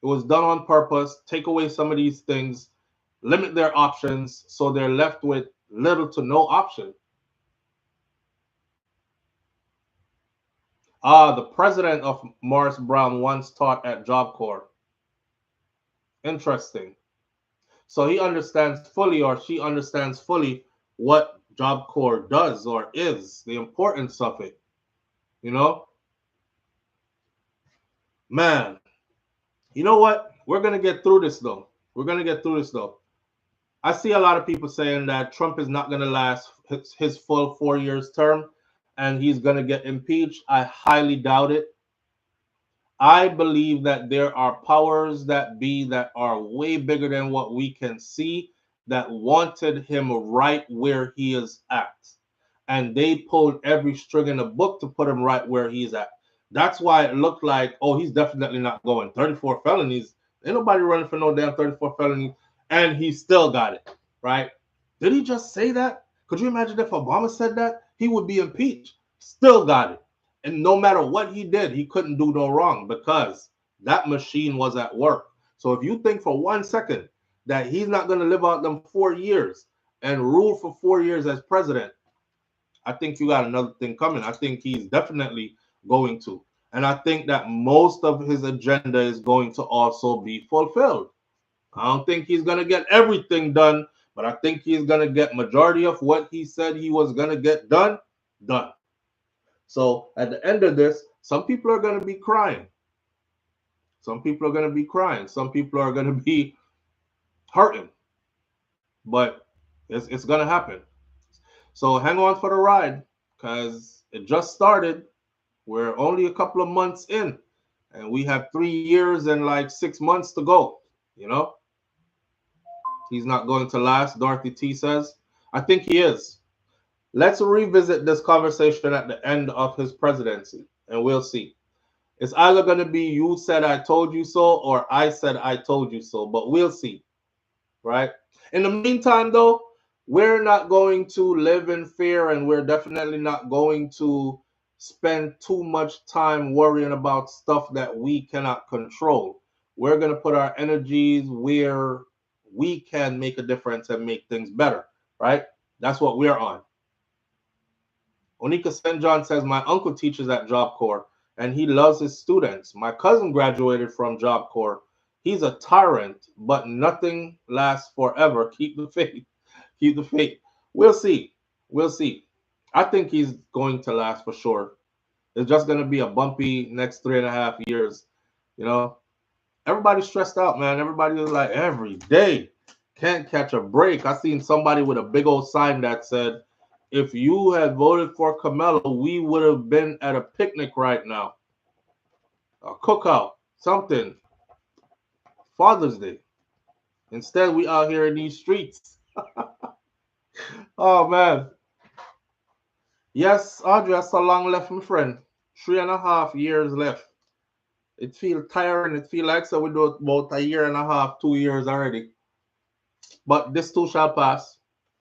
it was done on purpose, take away some of these things, limit their options so they're left with little to no option. The president of Morris Brown once taught at Job Corps. Interesting. So he understands fully, or she understands fully, what Job Corps does or is, the importance of it. You know? Man, you know what? We're going to get through this, though. We're going to get through this, though. I see a lot of people saying that Trump is not going to last his full 4 years term and he's going to get impeached. I highly doubt it. I believe that there are powers that be that are way bigger than what we can see that wanted him right where he is at. And they pulled every string in the book to put him right where he's at. That's why it looked like, oh, he's definitely not going. 34 felonies, Ain't nobody running for no damn 34 felony, and he still got it, right? Did he just say that? Could you imagine if Obama said that? He would be impeached. Still got it. And no matter what he did, he couldn't do no wrong because that machine was at work. So if you think for 1 second that he's not going to live out them 4 years and rule for 4 years as president, I think you got another thing coming. I think he's definitely going to. And I think that most of his agenda is going to also be fulfilled. I don't think he's going to get everything done, but I think he's going to get majority of what he said he was going to get done. So at the end of this, some people are going to be crying. Some people are going to be crying. Some people are going to be hurting. But it's going to happen. So hang on for the ride because it just started. We're only a couple of months in, and we have 3 years and like 6 months to go. You know, he's not going to last, Dorothy T says. I think he is. Let's revisit this conversation at the end of his presidency, and we'll see. It's either going to be you said I told you so, or I said I told you so, but we'll see, right? In the meantime, though, we're not going to live in fear, and we're definitely not going to spend too much time worrying about stuff that we cannot control. We're going to put our energies where we can make a difference and make things better, right? That's what we're on. Onika St. John says, my uncle teaches at Job Corps and he loves his students. My cousin graduated from Job Corps. He's a tyrant, but nothing lasts forever. Keep the faith. Keep the faith. We'll see. We'll see. I think he's going to last for sure. It's just going to be a bumpy next 3.5 years. You know, everybody's stressed out, man. Everybody is like every day. Can't catch a break. I seen somebody with a big old sign that said, if you had voted for Kamala, we would have been at a picnic right now. A cookout, something. Father's Day. Instead, we out here in these streets. Oh, man. Yes, Audrey, that's so long left, my friend. 3.5 years left. It feels tiring. It feels like so we do it about 1.5 years, 2 years already. But this too shall pass.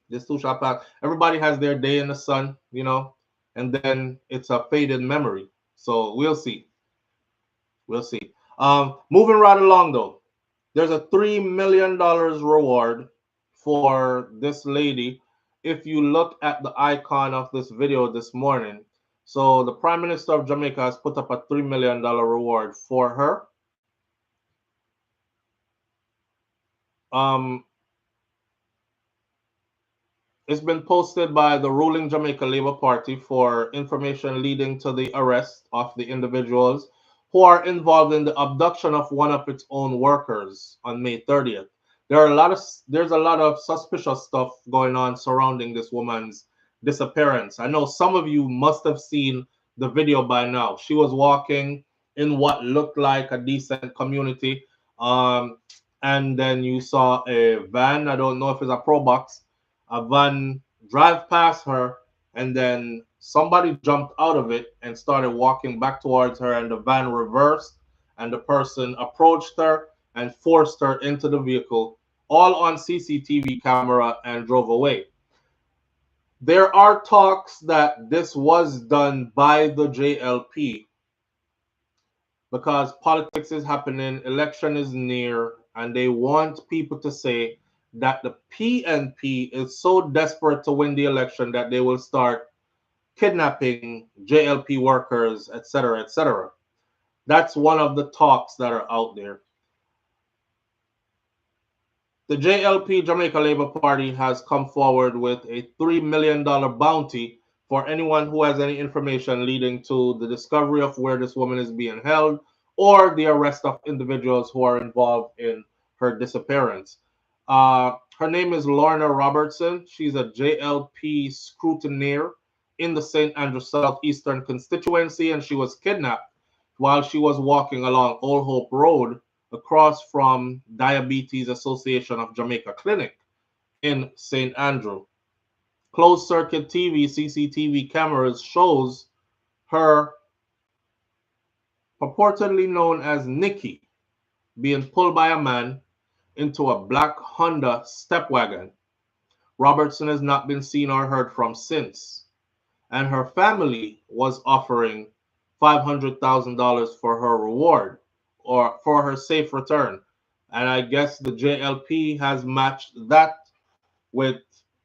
This too shall pass. Everybody has their day in the sun, you know, and then it's a faded memory. So we'll see. We'll see. Moving right along though, there's a $3 million reward for this lady. If you look at the icon of this video this morning, so the Prime Minister of Jamaica has put up a $3 million reward for her. It's been posted by the ruling Jamaica Labour Party for information leading to the arrest of the individuals who are involved in the abduction of one of its own workers on May 30th. There's a lot of suspicious stuff going on surrounding this woman's disappearance. I know some of you must have seen the video by now. She was walking in what looked like a decent community, and then you saw a van. I don't know if it's a Pro Box. A van drive past her, and then somebody jumped out of it and started walking back towards her, and the van reversed, and the person approached her and forced her into the vehicle, all on CCTV camera, and drove away. There are talks that this was done by the JLP because politics is happening, election is near, and they want people to say that the PNP is so desperate to win the election that they will start kidnapping JLP workers, etc., etc. That's one of the talks that are out there. The JLP, Jamaica Labour Party, has come forward with a $3 million bounty for anyone who has any information leading to the discovery of where this woman is being held or the arrest of individuals who are involved in her disappearance. Her name is Lorna Robertson. She's a JLP scrutineer in the St. Andrew Southeastern constituency, and she was kidnapped while she was walking along Old Hope Road across from Diabetes Association of Jamaica Clinic in St. Andrew. Closed circuit TV, CCTV cameras shows her purportedly known as Nikki, being pulled by a man into a black Honda step wagon. Robertson has not been seen or heard from since, and her family was offering $500,000 for her reward or for her safe return. And I guess the JLP has matched that with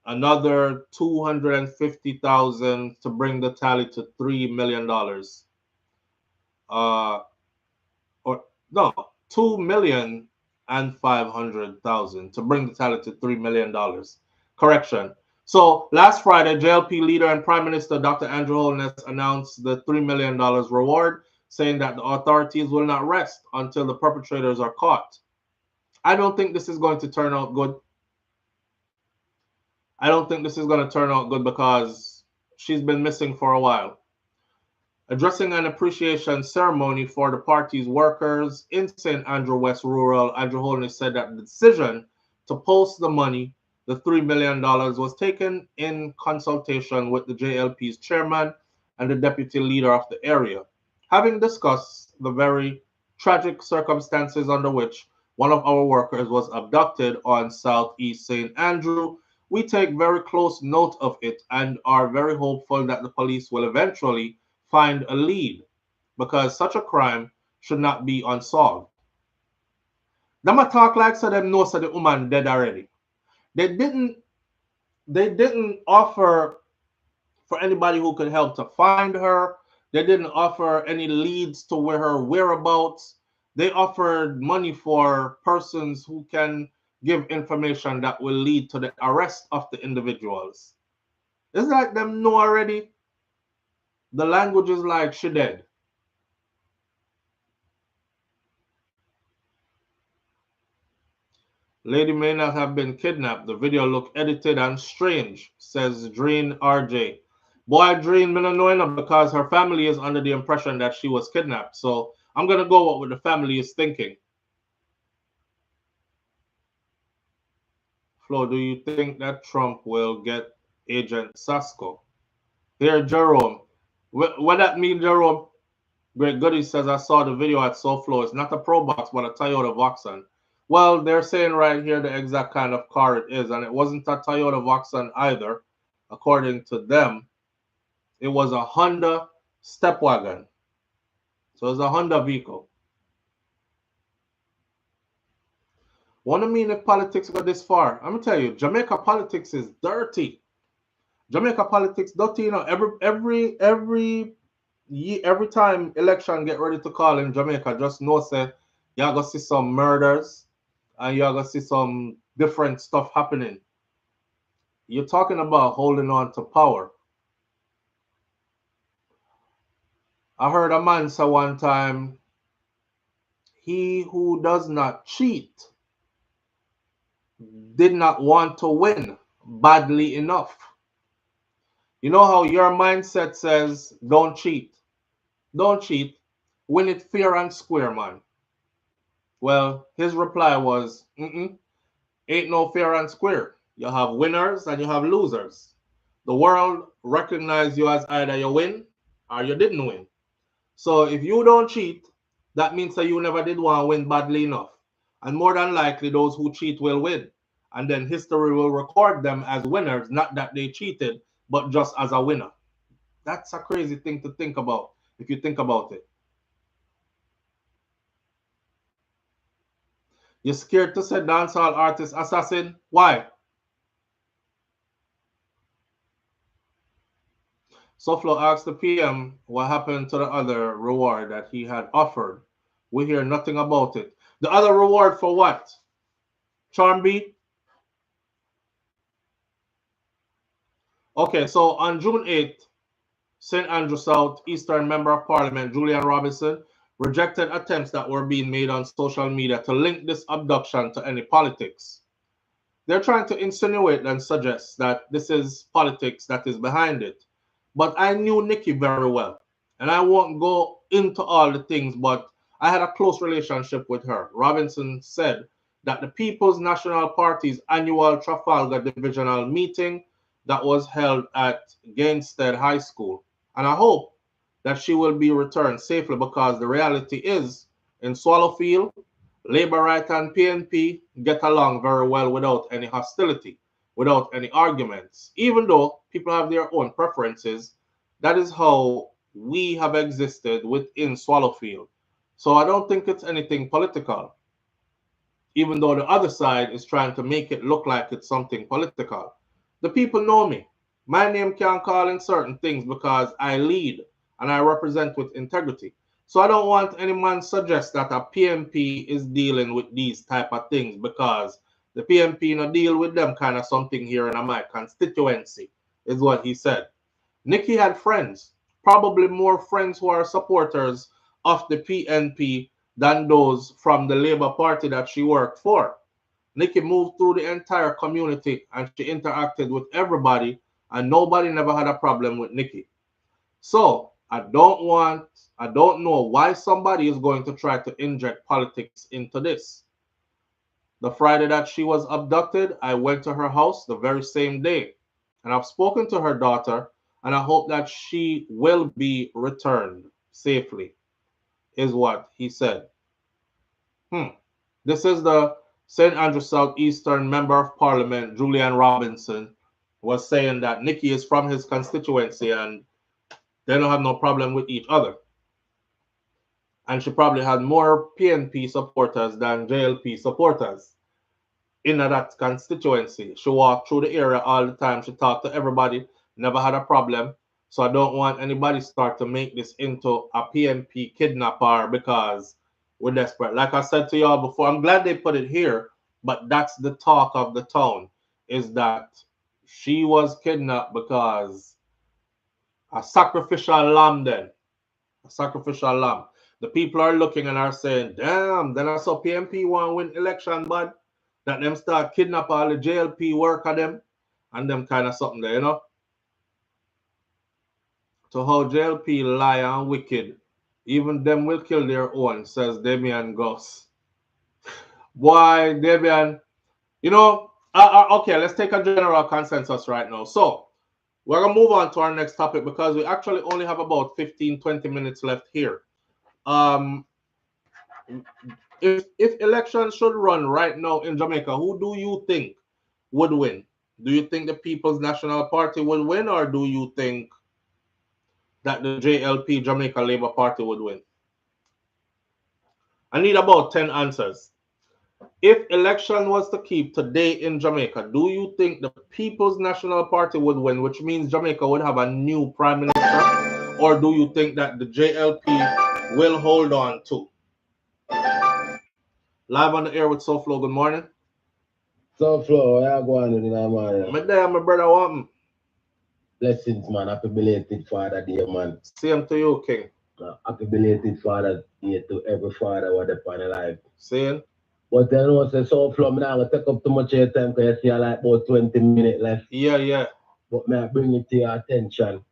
another 250,000 to bring the tally to $3 million. Or no, 2,500,000 to bring the tally to $3 million. Correction. So last Friday, JLP leader and Prime Minister Dr. Andrew Holness announced the $3 million reward, saying that the authorities will not rest until the perpetrators are caught. I don't think this is going to turn out good. I don't think this is going to turn out good because she's been missing for a while. Addressing an appreciation ceremony for the party's workers in St. Andrew West Rural, Andrew Holness said that the decision to post the money, the $3 million, was taken in consultation with the JLP's chairman and the deputy leader of the area. Having discussed the very tragic circumstances under which one of our workers was abducted on Southeast St. Andrew, we take very close note of it and are very hopeful that the police will eventually find a lead, because such a crime should not be unsolved. Them a talk like so them know so the woman dead already. They didn't offer for anybody who could help to find her. They didn't offer any leads to where her whereabouts. They offered money for persons who can give information that will lead to the arrest of the individuals. It's like them know already. The language is like she dead. Lady may not have been kidnapped. The video looked edited and strange, says Dreen RJ. Boy, Dreen, me not know enough because her family is under the impression that she was kidnapped. So I'm going to go with what the family is thinking. Flo, do you think that Trump will get Agent Sasko? Here, Jerome. What that mean, Jerome? Greg Goody says, I saw the video at SoFlo. It's not a Pro Box, but a Toyota Vauxhall. Well, they're saying right here the exact kind of car it is, and it wasn't a Toyota Vauxhall either. According to them, it was a Honda step wagon. So it's a Honda vehicle. Want to mean if politics go this far? I'm gonna tell you, Jamaica politics is dirty. Jamaica politics dirty. You know, every time election get ready to call in Jamaica, just know say you're gonna see some murders and you're gonna see some different stuff happening. You're talking about holding on to power. I heard a man say one time, he who does not cheat did not want to win badly enough. You know how your mindset says, don't cheat. Don't cheat. Win it fair and square, man. Well, his reply was, ain't no fair and square. You have winners and you have losers. The world recognizes you as either you win or you didn't win. So if you don't cheat, that means that you never did want to win badly enough. And more than likely, those who cheat will win. And then history will record them as winners, not that they cheated, but just as a winner. That's a crazy thing to think about, if you think about it. You're scared to say dancehall artist assassin? Why? Soflo asked the PM what happened to the other reward that he had offered. We hear nothing about it. The other reward for what? Charm B? Okay, so on June 8th, St. Andrew South Eastern Member of Parliament Julian Robinson rejected attempts that were being made on social media to link this abduction to any politics. They're trying to insinuate and suggest that this is politics that is behind it. But I knew Nikki very well, and I won't go into all the things, but I had a close relationship with her. Robinson said that the People's National Party's annual Trafalgar Divisional meeting that was held at Gainstead High School, and I hope that she will be returned safely, because the reality is in Swallowfield, Labour Right and PNP get along very well without any hostility, without any arguments. Even though people have their own preferences, that is how we have existed within Swallowfield. So I don't think it's anything political, even though the other side is trying to make it look like it's something political. The people know me. My name can call in certain things because I lead and I represent with integrity. So I don't want any man suggest that a PMP is dealing with these type of things because the PMP no deal with them kind of something here in my constituency, is what he said. Nikki had friends, probably more friends who are supporters of the PNP than those from the Labour Party that she worked for. Nikki moved through the entire community and she interacted with everybody, and nobody never had a problem with Nikki. So I don't know why somebody is going to try to inject politics into this. The Friday that she was abducted, I went to her house the very same day. And I've spoken to her daughter, and I hope that she will be returned safely, is what he said. This is the St. Andrew Southeastern Member of Parliament, Julian Robinson, was saying that Nikki is from his constituency and they don't have no problem with each other. And she probably had more PNP supporters than JLP supporters in that constituency. She walked through the area all the time. She talked to everybody, never had a problem. So I don't want anybody start to make this into a PNP kidnapper because we're desperate. Like I said to y'all before, I'm glad they put it here, but that's the talk of the town, is that she was kidnapped because a sacrificial lamb then. A sacrificial lamb. The people are looking and are saying, damn, then I saw PNP want to win election, but that them start kidnap all the JLP worker them and them kind of something there, you know? So how JLP lie and wicked, even them will kill their own, says Damian Goss. Boy, Damian, you know, okay, let's take a general consensus right now. So we're going to move on to our next topic because we actually only have about 15-20 minutes left here. Um, if elections should run right now in Jamaica, who do you think would win? Do you think the People's National Party would win, or do you think that the JLP, Jamaica Labour Party, would win? I need about 10 answers. If election was to keep today in Jamaica, do you think the People's National Party would win, which means Jamaica would have a new prime minister, or do you think that the JLP will hold on to? Live on the air with SoFlo, good morning. SoFlo, how you going in the morning? My day, my brother, what? Blessings, man. Happy belated Father Day, man. Same to you, King. Happy belated Father Day to every father who is upon life. Same. But then I say SoFlo, I'm not going to take up too much of your time because you see like about 20 minutes left. Yeah. But may I bring it to your attention.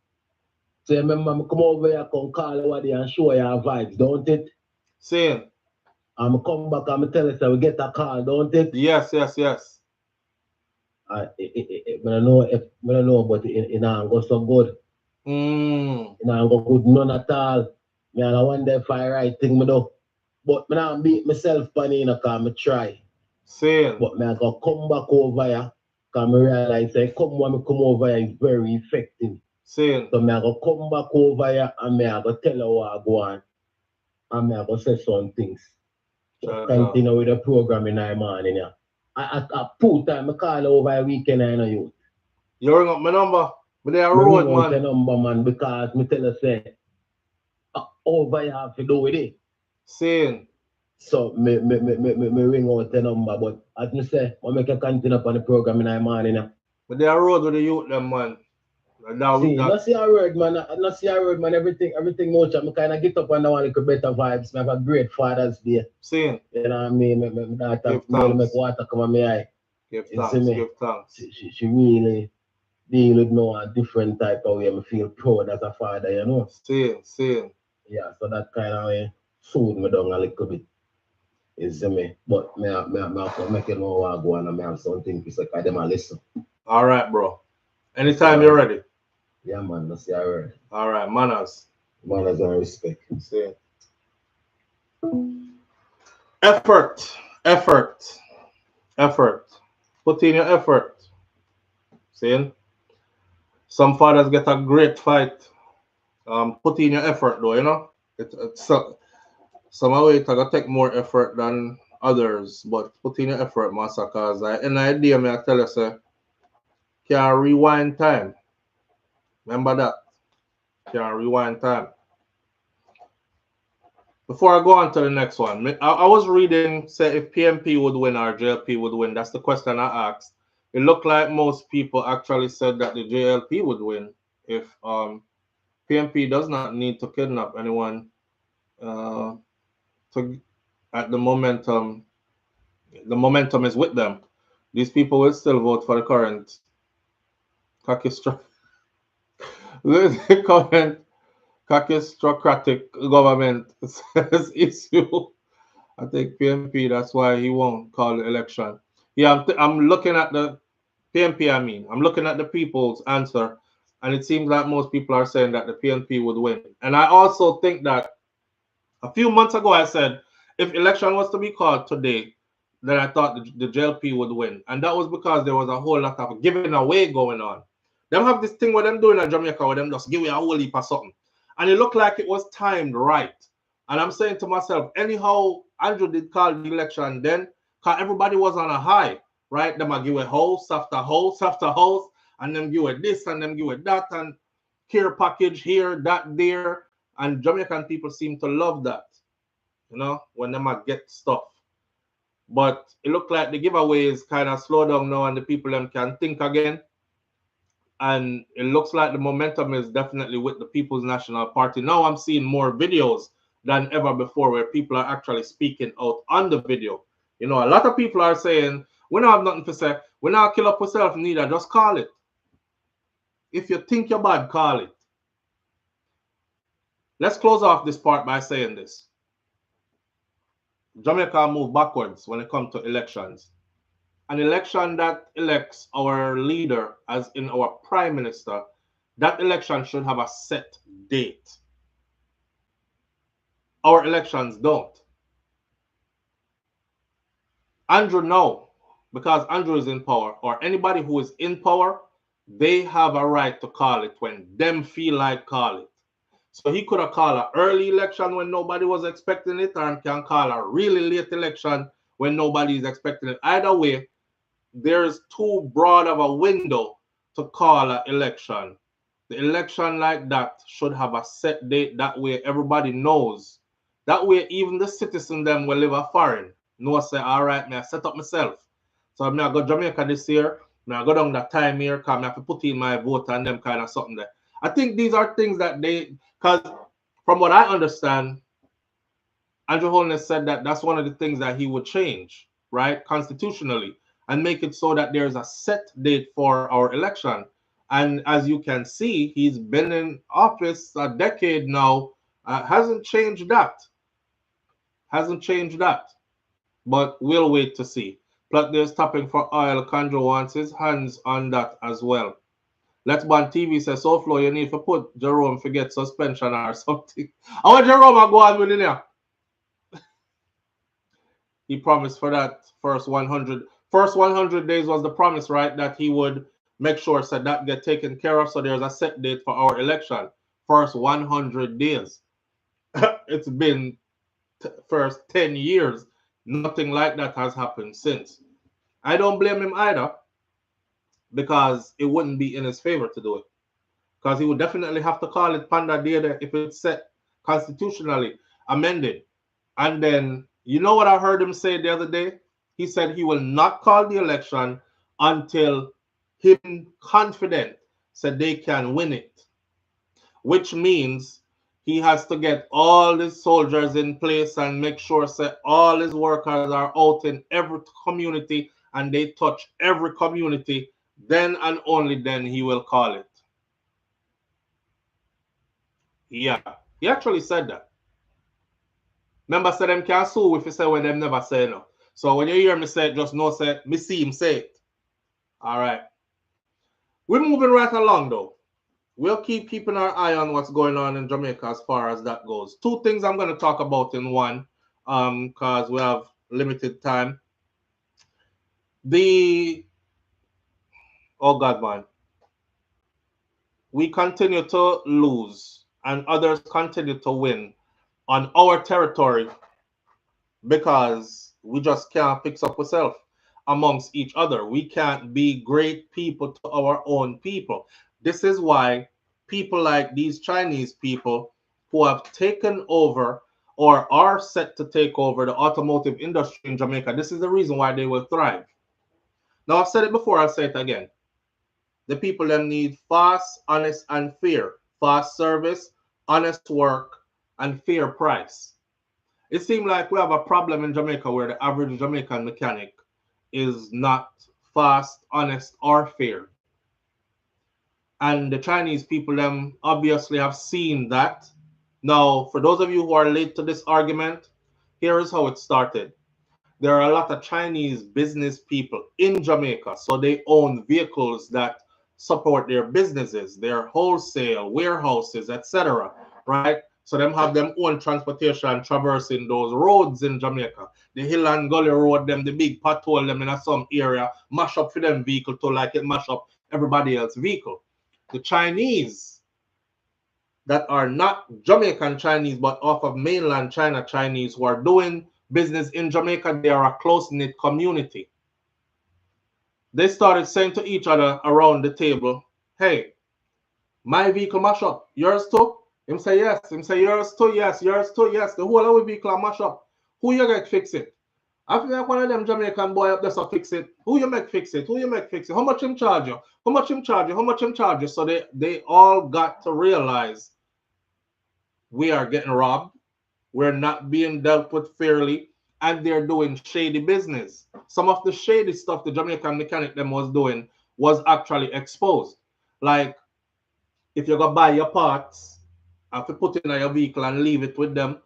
So remember, I come over here, come call over there and show your vibes, don't it? Same. I'm come back and tell us that we get a call, don't it? Yes. I don't know, but it don't go so good. It don't go good none at all. I wonder if I right thing me do. But I don't beat myself funny, because I try. Same. But I go come back over here because I realize that when I come over here is very effective. Same. So I go come back over here and I go tell her what I go on. And I go say some things. So continue with the program in the morning. Yeah. I 2 times I call over a weekend I know you. You ring up my number? But they are road, man. The number, man, because me tell you say over you have to do with it. Same. So me ring out the number, but as me say, I make a continue upon the program in the morning. Yeah. But they are road with the youth, them, man. Not see a word, man. Everything much. I'm kind of get up and I want a better vibes. I have a great Father's Day. Same. You know what I mean? My daughter make water come on my eye. Give thanks. She really deal with me a different type of way. I feel proud as a father, you know. Same. Yeah, so that kind of way soothe me down a little bit. You see me? But me make it know I go and I have something to say because them a listen. All right, bro. Anytime you're ready. Yeah, man, that's your word. All right, manners. Manners and respect. See. Effort, effort, effort. Put in your effort. See? Some fathers get a great fight. Put in your effort though, you know. Some of it gonna take more effort than others, but put in your effort, master, cause in the idea me I tell you say can rewind time. Remember that. Can rewind time. Before I go on to the next one, I was reading say if PMP would win or JLP would win. That's the question I asked. It looked like most people actually said that the JLP would win if PMP does not need to kidnap anyone uh, to at the momentum is with them. These people will still vote for the current kakistro- the current kakistocratic government says issue. I think PMP, that's why he won't call the election. Yeah, I'm looking at the PMP, I'm looking at the people's answer, and it seems like most people are saying that the PMP would win. And I also think that a few months ago I said if election was to be called today, then I thought the JLP would win. And that was because there was a whole lot of giving away going on. Them have this thing where them doing in Jamaica where them just give you a whole heap of something. And it looked like it was timed right. And I'm saying to myself, anyhow, Andrew did call the election then, because everybody was on a high, right? Them a give a house after house after house, and them give it this and them give it that, and care package here, that there. And Jamaican people seem to love that, when them a get stuff. But it looked like the giveaways kind of slow down now and the people them can think again. And it looks like the momentum is definitely with the People's National Party. Now I'm seeing more videos than ever before where people are actually speaking out on the video. A lot of people are saying, we don't have nothing to say. We not kill up yourself neither. Just call it. If you think you're bad, call it. Let's close off this part by saying this. Jamaica move backwards when it comes to elections. An election that elects our leader, as in our prime minister, that election should have a set date. Our elections don't. Andrew, no, because Andrew is in power, or anybody who is in power, they have a right to call it when them feel like call it. So he could have called an early election when nobody was expecting it, or can call a really late election when nobody is expecting it. Either way, there's too broad of a window to call an election. The election like that should have a set date. That way everybody knows. That way even the citizen them will live a foreign. Know say, all right, I set up myself. So I go Jamaica this year. I go down that time here because I have to put in my vote and them kind of something there. I think these are things that because from what I understand, Andrew Holness said that that's one of the things that he would change, right, constitutionally, and make it so that there's a set date for our election. And as you can see, he's been in office a decade now, hasn't changed that. Hasn't changed that. But we'll wait to see. Plus, there's tapping for oil. Kandro wants his hands on that as well. Let's Ban TV says, so Flo, you need to put Jerome forget suspension or something. I want Jerome to go on with it now. He promised for that first 100 days was the promise, right? That he would make sure so that get taken care of. So there's a set date for our election. First 100 days. It's been first 10 years. Nothing like that has happened since. I don't blame him either because it wouldn't be in his favor to do it. Because he would definitely have to call it Panda Day if it's set constitutionally amended. And then, you know what I heard him say the other day? He said he will not call the election until him confident said they can win it. Which means he has to get all his soldiers in place and make sure that all his workers are out in every community and they touch every community. Then and only then he will call it. Yeah, he actually said that. Remember, say them can't sue if you say when them never say no. So when you hear me say it, just know say me see him say it. All right. We're moving right along though. We'll keeping our eye on what's going on in Jamaica as far as that goes. Two things I'm going to talk about in one. because we have limited time. Oh God, man, we continue to lose and others continue to win on our territory because we just can't fix up ourselves amongst each other. We can't be great people to our own people. This is why people like these Chinese people who have taken over or are set to take over the automotive industry in Jamaica, this is the reason why they will thrive. Now, I've said it before, I'll say it again. The people them need fast, honest, and fair. Fast service, honest work, and fair price. It seems like we have a problem in Jamaica where the average Jamaican mechanic is not fast, honest, or fair. And the Chinese people them obviously have seen that. Now, for those of you who are late to this argument, here is how it started. There are a lot of Chinese business people in Jamaica, so they own vehicles that support their businesses, their wholesale, warehouses, etc. Right? So them have them own transportation traversing those roads in Jamaica. The hill and gully road, them the big pothole them in some area, mash up for them vehicle to like it mash up everybody else's vehicle. The Chinese that are not Jamaican Chinese, but off of mainland China Chinese who are doing business in Jamaica, they are a close-knit community. They started saying to each other around the table, hey, my vehicle mash up, yours too? Him say yes. Him say yours too, yes, yours too, yes. The whole of our vehicle mash up. Who you get fix it? I feel like one of them Jamaican boy up there so fix it. Who you make fix it? Who you make fix it? How much him charge you? How much him charge you? How much him charge you? So they all got to realize we are getting robbed. We're not being dealt with fairly, and they're doing shady business. Some of the shady stuff the Jamaican mechanic them was doing was actually exposed. Like, if you go buy your parts, have to put in your vehicle and leave it with them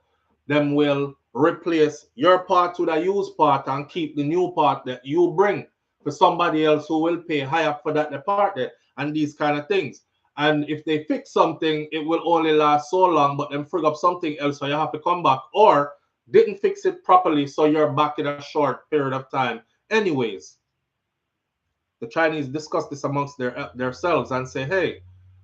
will replace your part with a used part and keep the new part that you bring for somebody else who will pay higher for that part there, and these kind of things. And if they fix something, it will only last so long, but then frig up something else, so you have to come back, or didn't fix it properly, so you're back in a short period of time. Anyways, the Chinese discuss this amongst themselves and say, hey,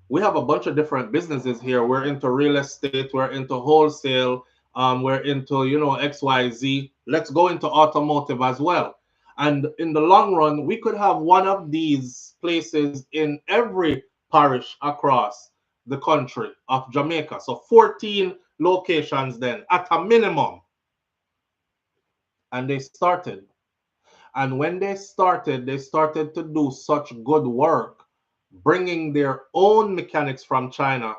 we have a bunch of different businesses here. We're into real estate, we're into wholesale, we're into, XYZ. Let's go into automotive as well. And in the long run, we could have one of these places in every parish across the country of Jamaica. So 14 locations then at a minimum. And they started. And when they started to do such good work, bringing their own mechanics from China,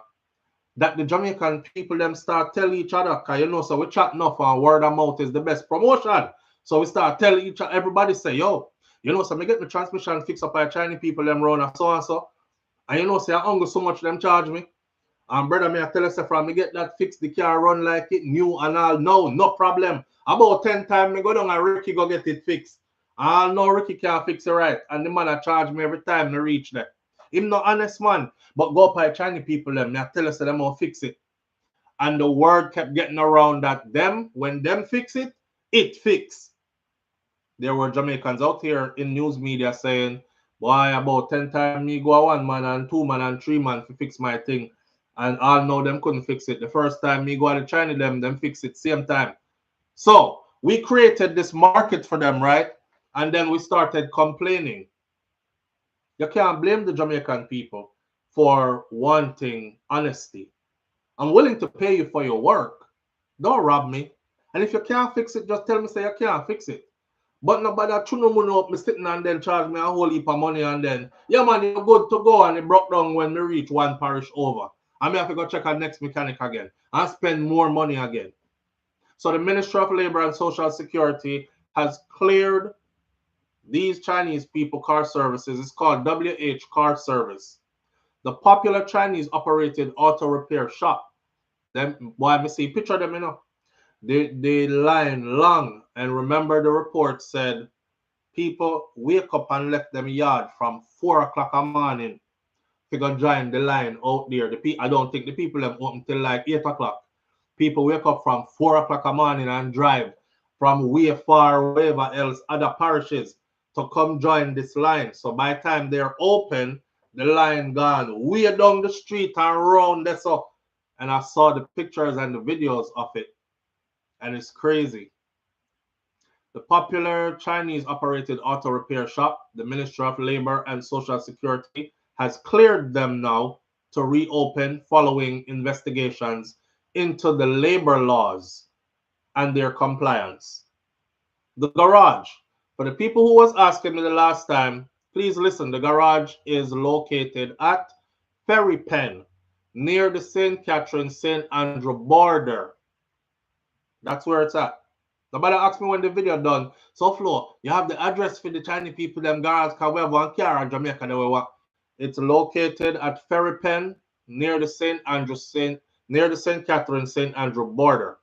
that the Jamaican people them start tell each other, because so we chat enough and word of mouth is the best promotion. So we start telling each other, everybody say, yo, so me get my transmission fixed up by Chinese people them run and so and so. And say I hungry so much them charge me. And brother, me I tell you, from me get that fixed, the car run like it, new and all. No problem. About 10 times me go down and Ricky go get it fixed. I know Ricky can't fix it right. And the man I charge me every time me reach there. Him no honest man. But go by Chinese people them, me I tell you, so them will fix it. And the word kept getting around that when them fix it, it fix. There were Jamaicans out here in news media saying, boy, about 10 times me go 1 man and 2 man and 3 man to fix my thing. And all know them couldn't fix it. The first time me go to China, them fix it same time. So we created this market for them, right? And then we started complaining. You can't blame the Jamaican people for wanting honesty. I'm willing to pay you for your work. Don't rob me. And if you can't fix it, just tell me say you can't fix it. But nobody tune me up, me sitting and then charge me a whole heap of money and then, yeah man, you're good to go, and it broke down when we reach one parish over. I may have to go check our next mechanic again and spend more money again. So the Ministry of Labor and Social Security has cleared these Chinese people car services. It's called WH Car Service. The popular Chinese operated auto repair shop. Them, boy, I see picture them, The line long, and remember the report said people wake up and left them yard from 4 o'clock a morning to go join the line out there. I don't think the people have open till like 8 o'clock. People wake up from 4 o'clock in the morning and drive from way far, wherever else, other parishes, to come join this line. So by the time they're open, the line gone way down the street and round this up. And I saw the pictures and the videos of it. And it's crazy. The popular Chinese-operated auto repair shop, the Ministry of Labor and Social Security, has cleared them now to reopen following investigations into the labor laws and their compliance. The garage. For the people who was asking me the last time, please listen. The garage is located at Ferry Pen, near the St. Catherine St. Andrew border. That's where it's at. Nobody asked me when the video done. So Flo, you have the address for the Chinese people, them garage, because we have one car in Jamaica. It's located at Ferry Pen, near the St. Catherine St. Andrew border.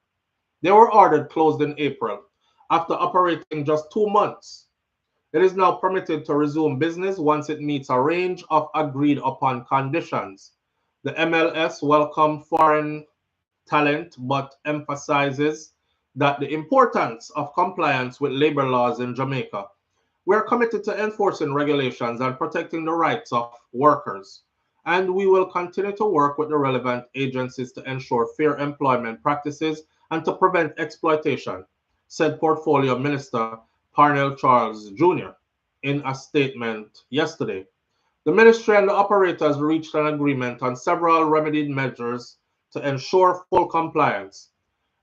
They were ordered closed in April after operating just 2 months. It is now permitted to resume business once it meets a range of agreed upon conditions. The MLS welcomed foreign talent but emphasizes that the importance of compliance with labor laws in Jamaica. We are committed to enforcing regulations and protecting the rights of workers, and we will continue to work with the relevant agencies to ensure fair employment practices and to prevent exploitation, said Portfolio Minister Parnell Charles Jr. in a statement yesterday. The ministry and the operators reached an agreement on several remedied measures to ensure full compliance,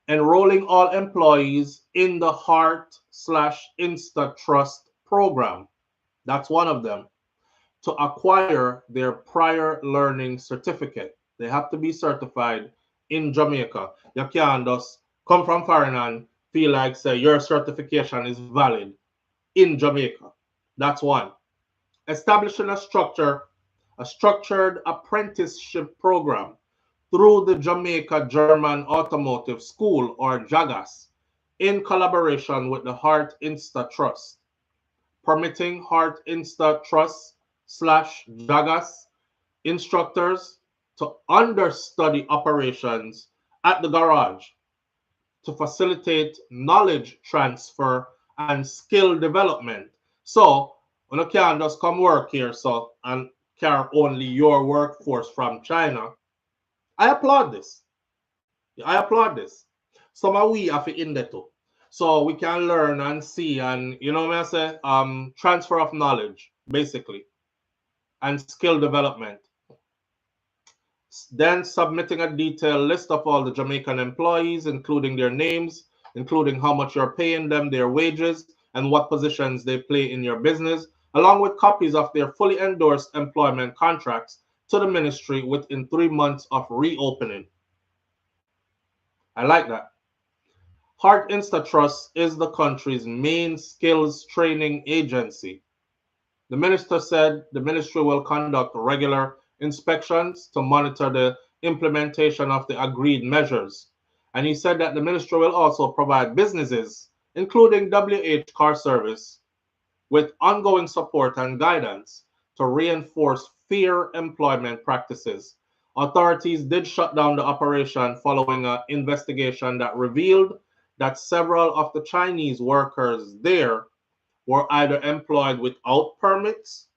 enrolling all employees in the Heart/Insta Trust program. That's one of them. To acquire their prior learning certificate. They have to be certified in Jamaica. You can't just come from foreign and feel like say your certification is valid in Jamaica. That's one. Establishing a structured apprenticeship program through the Jamaica German Automotive School, or JAGAS, in collaboration with the Heart Insta Trust, permitting Heart Insta Trust/JAGAS instructors to understudy operations at the garage to facilitate knowledge transfer and skill development. So, you can't just come work here and carry only your workforce from China. I applaud this. I applaud this. Some of we have it in there too. So we can learn and see and, you know what I say, transfer of knowledge, basically, and skill development. Then submitting a detailed list of all the Jamaican employees, including their names, including how much you're paying them, their wages, and what positions they play in your business, along with copies of their fully endorsed employment contracts to the ministry within 3 months of reopening. I like that. Heart Insta Trust is the country's main skills training agency. The minister said the ministry will conduct regular inspections to monitor the implementation of the agreed measures. And he said that the ministry will also provide businesses, including WH Car Service, with ongoing support and guidance to reinforce fair employment practices. Authorities did shut down the operation following an investigation that revealed that several of the Chinese workers there were either employed without permits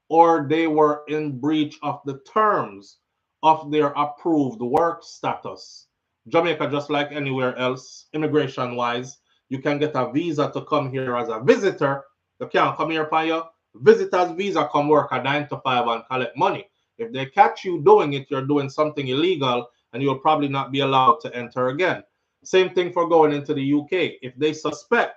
or they were in breach of the terms of their approved work status. Jamaica, just like anywhere else, immigration-wise, you can get a visa to come here as a visitor. You can't come here for your visitor's visa, come work a 9 to 5 and collect money. If they catch you doing it, you're doing something illegal and you'll probably not be allowed to enter again. Same thing for going into the UK. If they suspect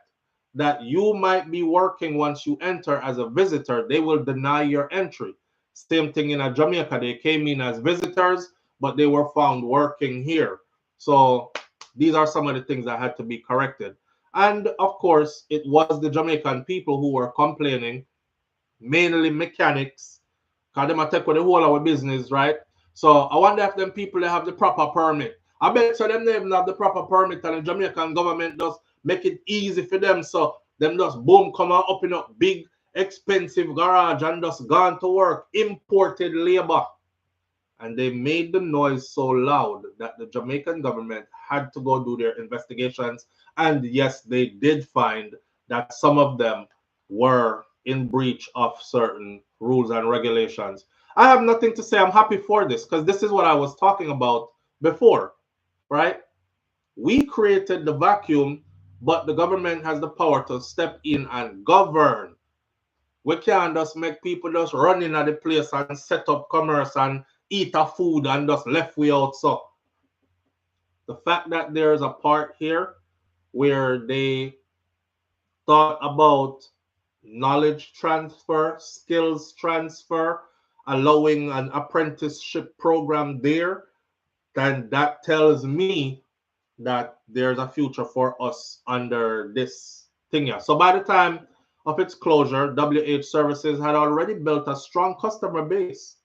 that you might be working once you enter as a visitor, they will deny your entry. Same thing in Jamaica. They came in as visitors, but they were found working here. So these are some of the things that had to be corrected. And of course, it was the Jamaican people who were complaining, mainly mechanics, because they take with the whole of our business, right? So I wonder if them people they have the proper permit. I bet so them they even have the proper permit, and the Jamaican government does make it easy for them. So them just boom, come and open up big, expensive garage and just gone to work. Imported labor. and they made the noise so loud that the Jamaican government had to go do their investigations. And yes, they did find that some of them were in breach of certain rules and regulations. I have nothing to say. I'm happy for this because this is what I was talking about before, right? We created the vacuum, but the government has the power to step in and govern. We can't just make people just run in at the place and set up commerce and eat a food and just left way out. So the fact that there's a part here where they thought about knowledge transfer, skills transfer, allowing an apprenticeship program there, then that tells me that there's a future for us under this thing here. So by the time of its closure, WH Services had already built a strong customer base,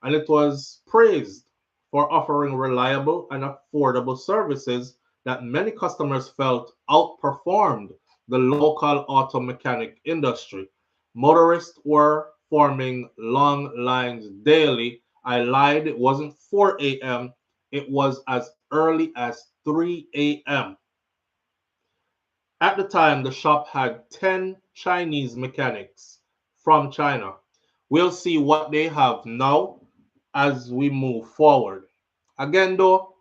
and it was praised for offering reliable and affordable services that many customers felt outperformed the local auto mechanic industry. Motorists were forming long lines daily. I lied, it wasn't 4 a.m., it was as early as 3 a.m. At the time, the shop had 10 Chinese mechanics from China. We'll see what they have now as we move forward. Again, though,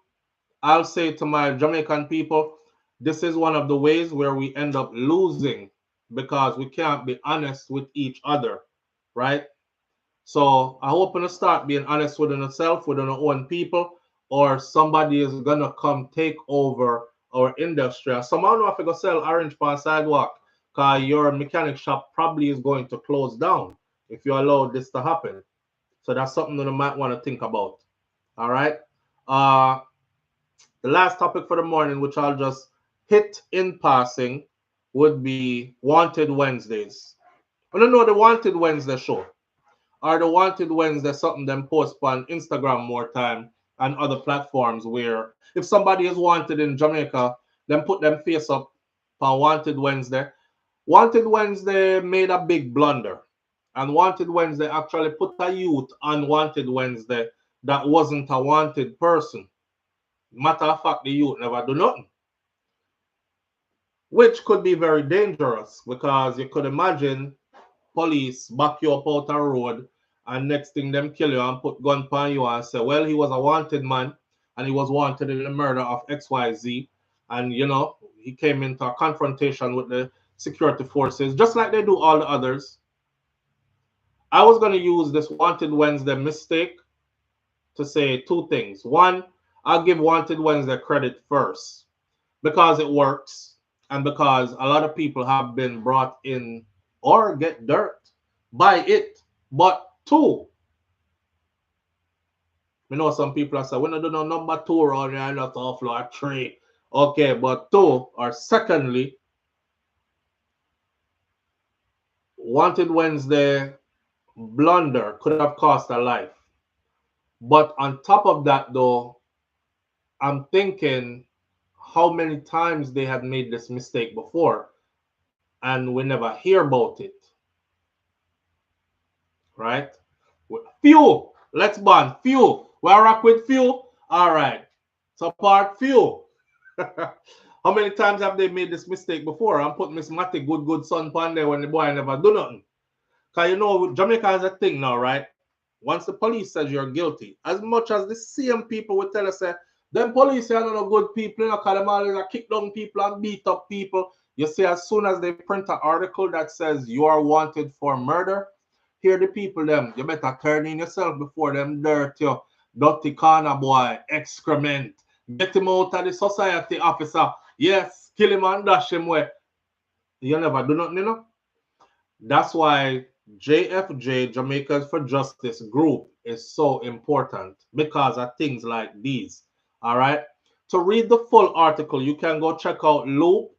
I'll say to my Jamaican people, this is one of the ways where we end up losing because we can't be honest with each other, right? So I hope to start being honest with yourself, with our own people, or somebody is gonna come take over our industry. Someone know if you go sell orange on sidewalk, cause your mechanic shop probably is going to close down if you allow this to happen. So that's something that you might want to think about. All right. Uh, the last topic for the morning, which I'll just hit in passing, would be Wanted Wednesdays. I don't know the Wanted Wednesday show. Or the Wanted Wednesday something them post on Instagram more time and other platforms where if somebody is wanted in Jamaica, then put them face up on Wanted Wednesday. Wanted Wednesday made a big blunder. And Wanted Wednesday actually put a youth on Wanted Wednesday that wasn't a wanted person. Matter of fact, the youth never do nothing. Which could be very dangerous because you could imagine police back you up out a road and next thing them kill you and put gun on you and say, well, he was a wanted man and he was wanted in the murder of XYZ. And you know, he came into a confrontation with the security forces, just like they do all the others. I was going to use this Wanted Wednesday mistake to say two things. One, I'll give Wanted Wednesday credit first because it works and because a lot of people have been brought in or get dirt by it. But two, you know some people are saying, we don't do no number two around here, not off floor three. Okay, but two, or secondly, Wanted Wednesday blunder could have cost a life. But on top of that, though, I'm thinking how many times they had made this mistake before and we never hear about it, right? Few, let's ban few. We rock with few. All right, support few. How many times have they made this mistake before? I'm putting Miss Matty good son on there when the boy never do nothing. Because you know, Jamaica has a thing now, right? Once the police says you're guilty, as much as the same people will tell us, them police are not good people, you know, because them always kick down people and beat up people. You see, as soon as they print an article that says you are wanted for murder, here the people them, you better turn in yourself before them dirt you, dirty corner boy, excrement. Get him out of the society, officer. Yes, kill him and dash him away. You never do nothing, you know? That's why JFJ, Jamaicans for Justice group, is so important because of things like these. All right. To read the full article, you can go check out Loop,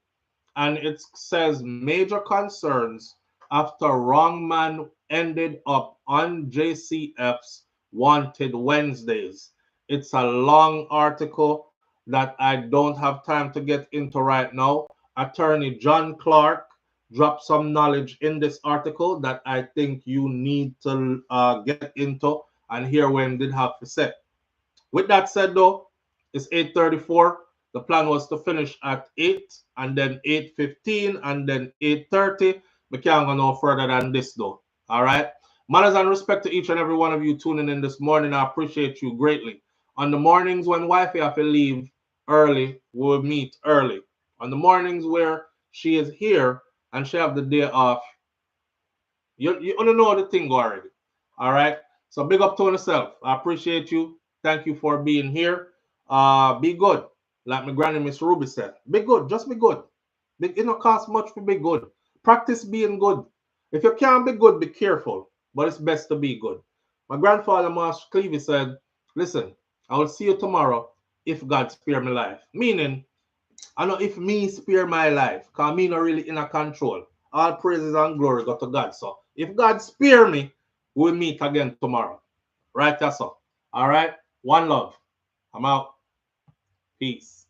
and it says major concerns after wrong man ended up on JCF's Wanted Wednesdays. It's a long article that I don't have time to get into right now. Attorney John Clark dropped some knowledge in this article that I think you need to get into and hear what he did have to say. With that said, though, it's 8:34. The plan was to finish at 8 and then 8:15 and then 8:30. We can't go no further than this, though. All right. Manners and respect to each and every one of you tuning in this morning. I appreciate you greatly. On the mornings when wifey have to leave early, we'll meet early. On the mornings where she is here and she have the day off, you don't know the thing already. All right. So big up to yourself. I appreciate you. Thank you for being here. Be good. Like my granny Miss Ruby said. Be good. Just be good. It don't cost much to be good. Practice being good. If you can't be good, be careful. But it's best to be good. My grandfather Master Clevey said, listen, I will see you tomorrow if God spare my life. Meaning, I know if me spare my life, because me not really in a control. All praises and glory go to God. So if God spare me, we'll meet again tomorrow. Right, that's all. All right. One love. I'm out. Peace.